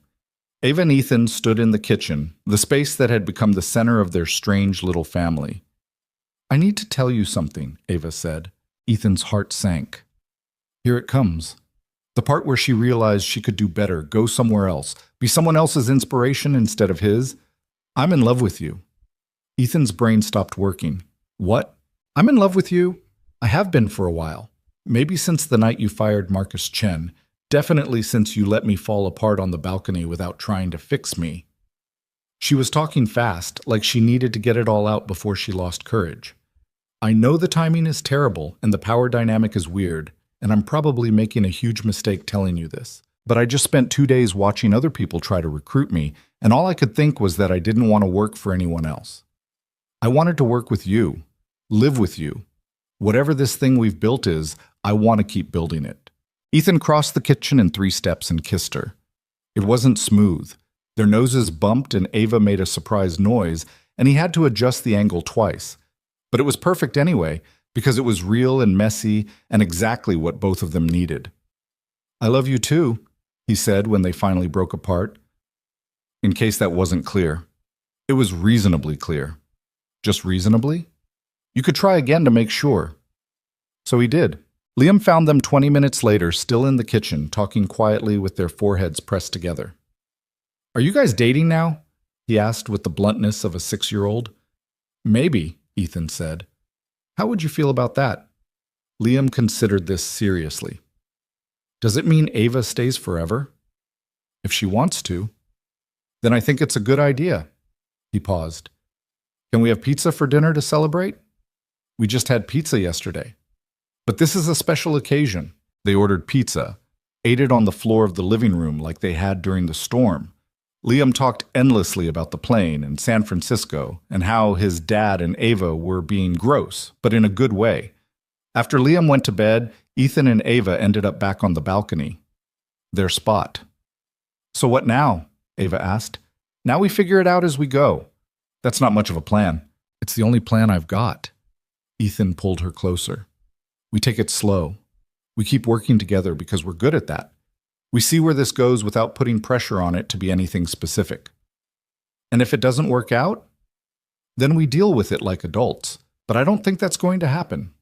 Ava and Ethan stood in the kitchen, the space that had become the center of their strange little family. I need to tell you something, Ava said. Ethan's heart sank. Here it comes. The part where she realized she could do better, go somewhere else, be someone else's inspiration instead of his. I'm in love with you. Ethan's brain stopped working. What? I'm in love with you? I have been for a while. Maybe since the night you fired Marcus Chen. Definitely since you let me fall apart on the balcony without trying to fix me. She was talking fast, like she needed to get it all out before she lost courage. I know the timing is terrible and the power dynamic is weird, and I'm probably making a huge mistake telling you this. But I just spent 2 days watching other people try to recruit me, and all I could think was that I didn't want to work for anyone else. I wanted to work with you, live with you. Whatever this thing we've built is, I want to keep building it. Ethan crossed the kitchen in 3 steps and kissed her. It wasn't smooth. Their noses bumped and Ava made a surprised noise, and he had to adjust the angle twice. But it was perfect anyway, because it was real and messy and exactly what both of them needed. I love you too, he said when they finally broke apart. In case that wasn't clear. It was reasonably clear. Just reasonably? You could try again to make sure. So he did. Liam found them 20 minutes later, still in the kitchen, talking quietly with their foreheads pressed together. Are you guys dating now? He asked with the bluntness of a 6-year-old. Maybe, Ethan said. How would you feel about that? Liam considered this seriously. Does it mean Ava stays forever? If she wants to. Then I think it's a good idea. He paused. Can we have pizza for dinner to celebrate? We just had pizza yesterday. But this is a special occasion. They ordered pizza, ate it on the floor of the living room like they had during the storm. Liam talked endlessly about the plane and San Francisco and how his dad and Ava were being gross, but in a good way. After Liam went to bed, Ethan and Ava ended up back on the balcony. Their spot. "So what now?" Ava asked. "Now we figure it out as we go." "That's not much of a plan." "It's the only plan I've got." Ethan pulled her closer. "We take it slow. We keep working together because we're good at that. We see where this goes without putting pressure on it to be anything specific. And if it doesn't work out, then we deal with it like adults. But I don't think that's going to happen."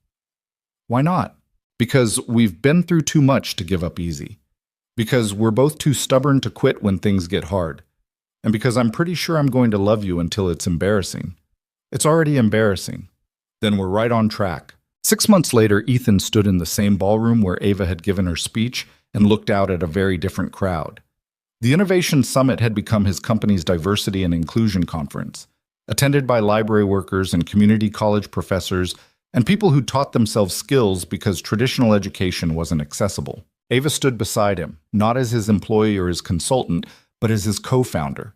"Why not?" "Because we've been through too much to give up easy. Because we're both too stubborn to quit when things get hard. And because I'm pretty sure I'm going to love you until it's embarrassing. It's already embarrassing. Then we're right on track." 6 months later, Ethan stood in the same ballroom where Ava had given her speech and looked out at a very different crowd. The Innovation Summit had become his company's diversity and inclusion conference, attended by library workers and community college professors and people who taught themselves skills because traditional education wasn't accessible. Ava stood beside him, not as his employee or his consultant, but as his co-founder.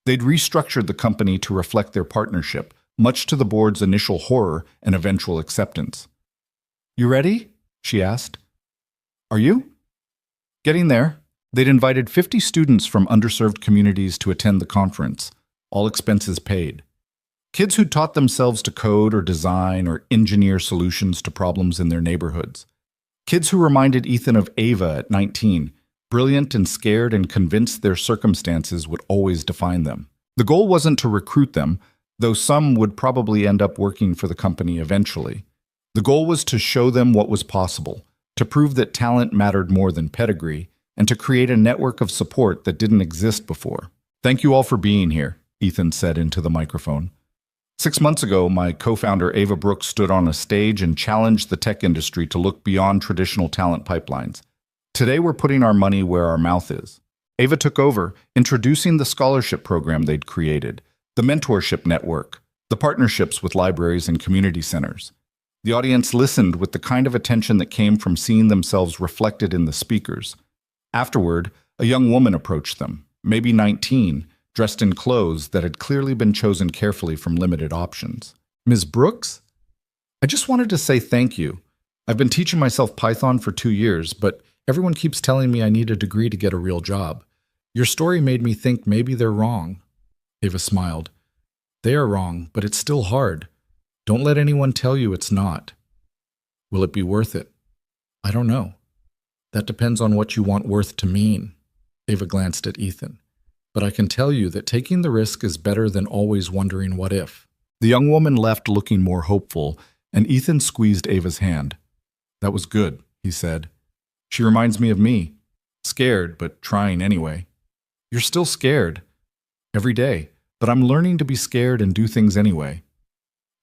They'd restructured the company to reflect their partnership, much to the board's initial horror and eventual acceptance. "You ready?" she asked. "Are you?" Getting there. They'd invited 50 students from underserved communities to attend the conference, all expenses paid. Kids who taught themselves to code or design or engineer solutions to problems in their neighborhoods. Kids who reminded Ethan of Ava at 19, brilliant and scared and convinced their circumstances would always define them. The goal wasn't to recruit them, though some would probably end up working for the company eventually. The goal was to show them what was possible, to prove that talent mattered more than pedigree, and to create a network of support that didn't exist before. "Thank you all for being here," Ethan said into the microphone. 6 months ago, my co-founder Ava Brooks stood on a stage and challenged the tech industry to look beyond traditional talent pipelines. Today, we're putting our money where our mouth is. Ava took over, introducing the scholarship program they'd created, the mentorship network, the partnerships with libraries and community centers. The audience listened with the kind of attention that came from seeing themselves reflected in the speakers. Afterward, a young woman approached them, maybe 19, dressed in clothes that had clearly been chosen carefully from limited options. "Ms. Brooks? I just wanted to say thank you. I've been teaching myself Python for 2 years, but everyone keeps telling me I need a degree to get a real job. Your story made me think maybe they're wrong." Ava smiled. "They are wrong, but it's still hard. Don't let anyone tell you it's not." "Will it be worth it?" "I don't know. That depends on what you want worth to mean." Ava glanced at Ethan. "But I can tell you that taking the risk is better than always wondering what if." The young woman left looking more hopeful, and Ethan squeezed Ava's hand. "That was good," he said. "She reminds me of me. Scared, but trying anyway." "You're still scared." "Every day, but I'm learning to be scared and do things anyway."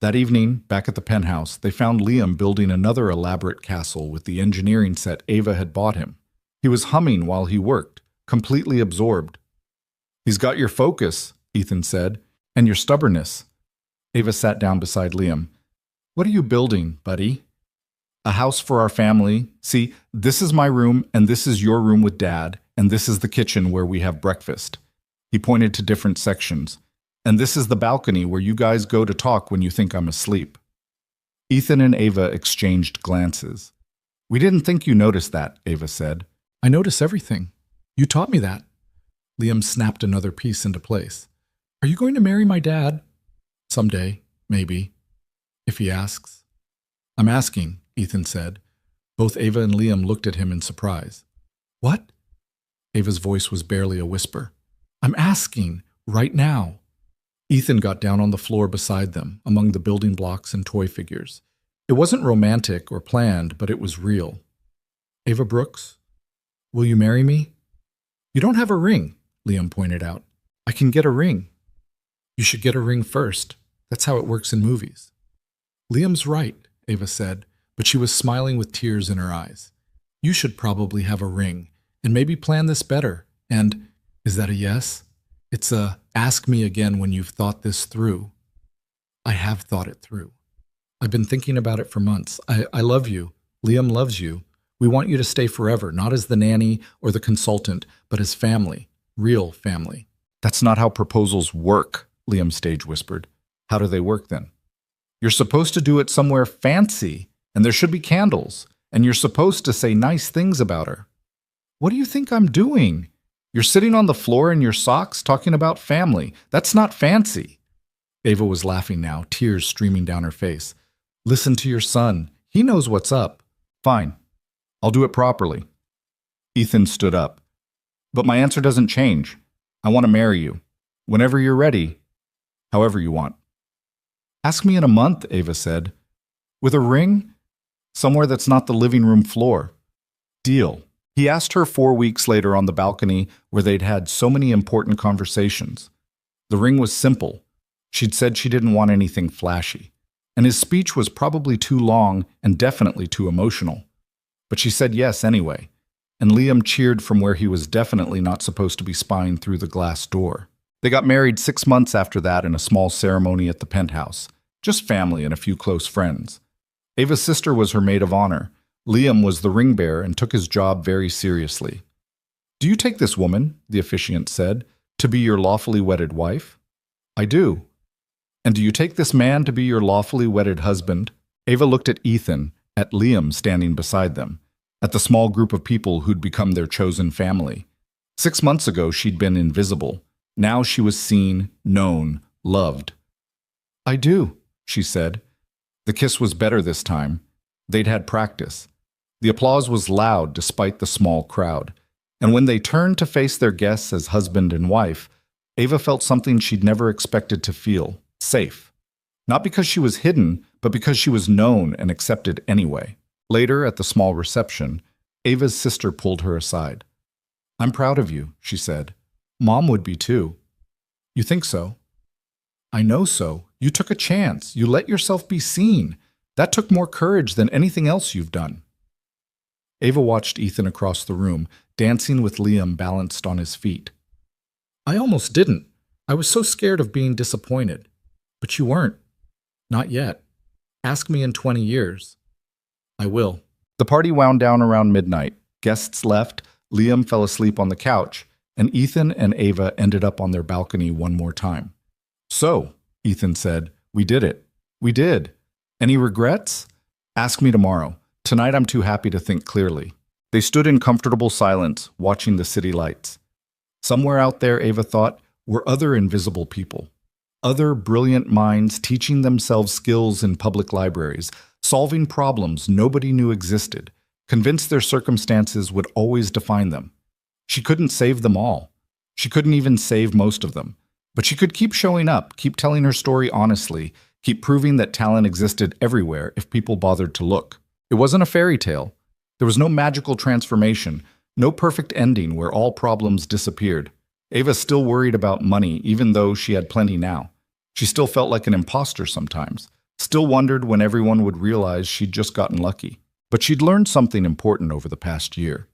That evening, back at the penthouse, they found Liam building another elaborate castle with the engineering set Ava had bought him. He was humming while he worked, completely absorbed. "He's got your focus," Ethan said, "and your stubbornness." Ava sat down beside Liam. "What are you building, buddy?" "A house for our family. See, this is my room, and this is your room with Dad, and this is the kitchen where we have breakfast." He pointed to different sections. "And this is the balcony where you guys go to talk when you think I'm asleep." Ethan and Ava exchanged glances. "We didn't think you noticed that," Ava said. "I notice everything. You taught me that." Liam snapped another piece into place. "Are you going to marry my dad?" "Someday, maybe. If he asks." "I'm asking," Ethan said. Both Ava and Liam looked at him in surprise. "What?" Ava's voice was barely a whisper. "I'm asking, right now." Ethan got down on the floor beside them, among the building blocks and toy figures. It wasn't romantic or planned, but it was real. "Ava Brooks, will you marry me?" "You don't have a ring," Liam pointed out. "I can get a ring." "You should get a ring first. That's how it works in movies." "Liam's right," Ava said, but she was smiling with tears in her eyes. "You should probably have a ring, and maybe plan this better. And, is that a yes? It's a, ask me again when you've thought this through." "I have thought it through. I've been thinking about it for months. I love you. Liam loves you. We want you to stay forever, not as the nanny or the consultant, but as family, real family." That's not how proposals work, Liam stage whispered. How do they work then? You're supposed to do it somewhere fancy, and there should be candles, and you're supposed to say nice things about her. What do you think I'm doing? You're sitting on the floor in your socks talking about family. That's not fancy. Ava was laughing now, tears streaming down her face. Listen to your son. He knows what's up. Fine. I'll do it properly. Ethan stood up. But my answer doesn't change. I want to marry you. Whenever you're ready. However you want. Ask me in a month, Ava said. With a ring? Somewhere that's not the living room floor. Deal. He asked her 4 weeks later on the balcony where they'd had so many important conversations. The ring was simple. She'd said she didn't want anything flashy. And his speech was probably too long and definitely too emotional. But she said yes anyway. And Liam cheered from where he was definitely not supposed to be spying through the glass door. They got married 6 months after that in a small ceremony at the penthouse. Just family and a few close friends. Ava's sister was her maid of honor. Liam was the ring bearer and took his job very seriously. Do you take this woman, the officiant said, to be your lawfully wedded wife? I do. And do you take this man to be your lawfully wedded husband? Ava looked at Ethan, at Liam standing beside them, at the small group of people who'd become their chosen family. 6 months ago, she'd been invisible. Now she was seen, known, loved. I do, she said. The kiss was better this time. They'd had practice. The applause was loud despite the small crowd. And when they turned to face their guests as husband and wife, Ava felt something she'd never expected to feel, safe. Not because she was hidden, but because she was known and accepted anyway. Later, at the small reception, Ava's sister pulled her aside. I'm proud of you, she said. Mom would be too. You think so? I know so. You took a chance. You let yourself be seen. That took more courage than anything else you've done. Ava watched Ethan across the room, dancing with Liam balanced on his feet. I almost didn't. I was so scared of being disappointed. But you weren't. Not yet. Ask me in 20 years. I will. The party wound down around midnight. Guests left, Liam fell asleep on the couch, and Ethan and Ava ended up on their balcony one more time. So, Ethan said, we did it. We did. Any regrets? Ask me tomorrow. Tonight I'm too happy to think clearly. They stood in comfortable silence, watching the city lights. Somewhere out there, Ava thought, were other invisible people. Other brilliant minds teaching themselves skills in public libraries, solving problems nobody knew existed, convinced their circumstances would always define them. She couldn't save them all. She couldn't even save most of them. But she could keep showing up, keep telling her story honestly, keep proving that talent existed everywhere if people bothered to look. It wasn't a fairy tale. There was no magical transformation, no perfect ending where all problems disappeared. Ava still worried about money, even though she had plenty now. She still felt like an imposter sometimes, still wondered when everyone would realize she'd just gotten lucky. But she'd learned something important over the past year.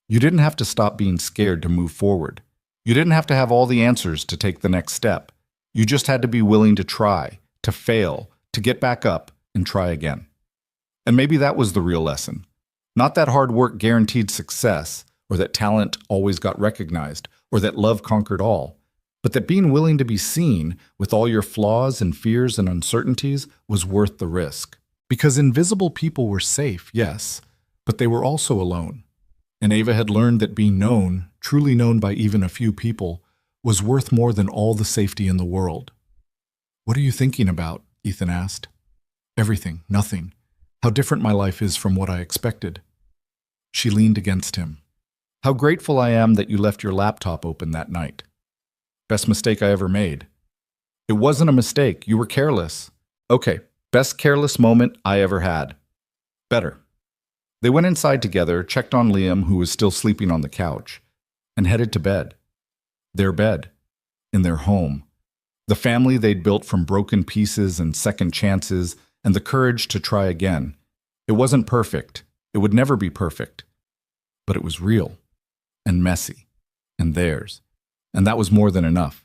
You didn't have to stop being scared to move forward. You didn't have to have all the answers to take the next step. You just had to be willing to try, to fail, to get back up and try again. And maybe that was the real lesson. Not that hard work guaranteed success, or that talent always got recognized, or that love conquered all, but that being willing to be seen with all your flaws and fears and uncertainties was worth the risk. Because invisible people were safe, yes, but they were also alone. And Ava had learned that being known, truly known by even a few people, was worth more than all the safety in the world. What are you thinking about? Ethan asked. Everything, nothing. How different my life is from what I expected. She leaned against him. How grateful I am that you left your laptop open that night. Best mistake I ever made. It wasn't a mistake. You were careless. Okay, best careless moment I ever had. Better. They went inside together, checked on Liam, who was still sleeping on the couch, and headed to bed. Their bed. In their home. The family they'd built from broken pieces and second chances and the courage to try again. It wasn't perfect. It would never be perfect. But it was real. And messy. And theirs. And that was more than enough.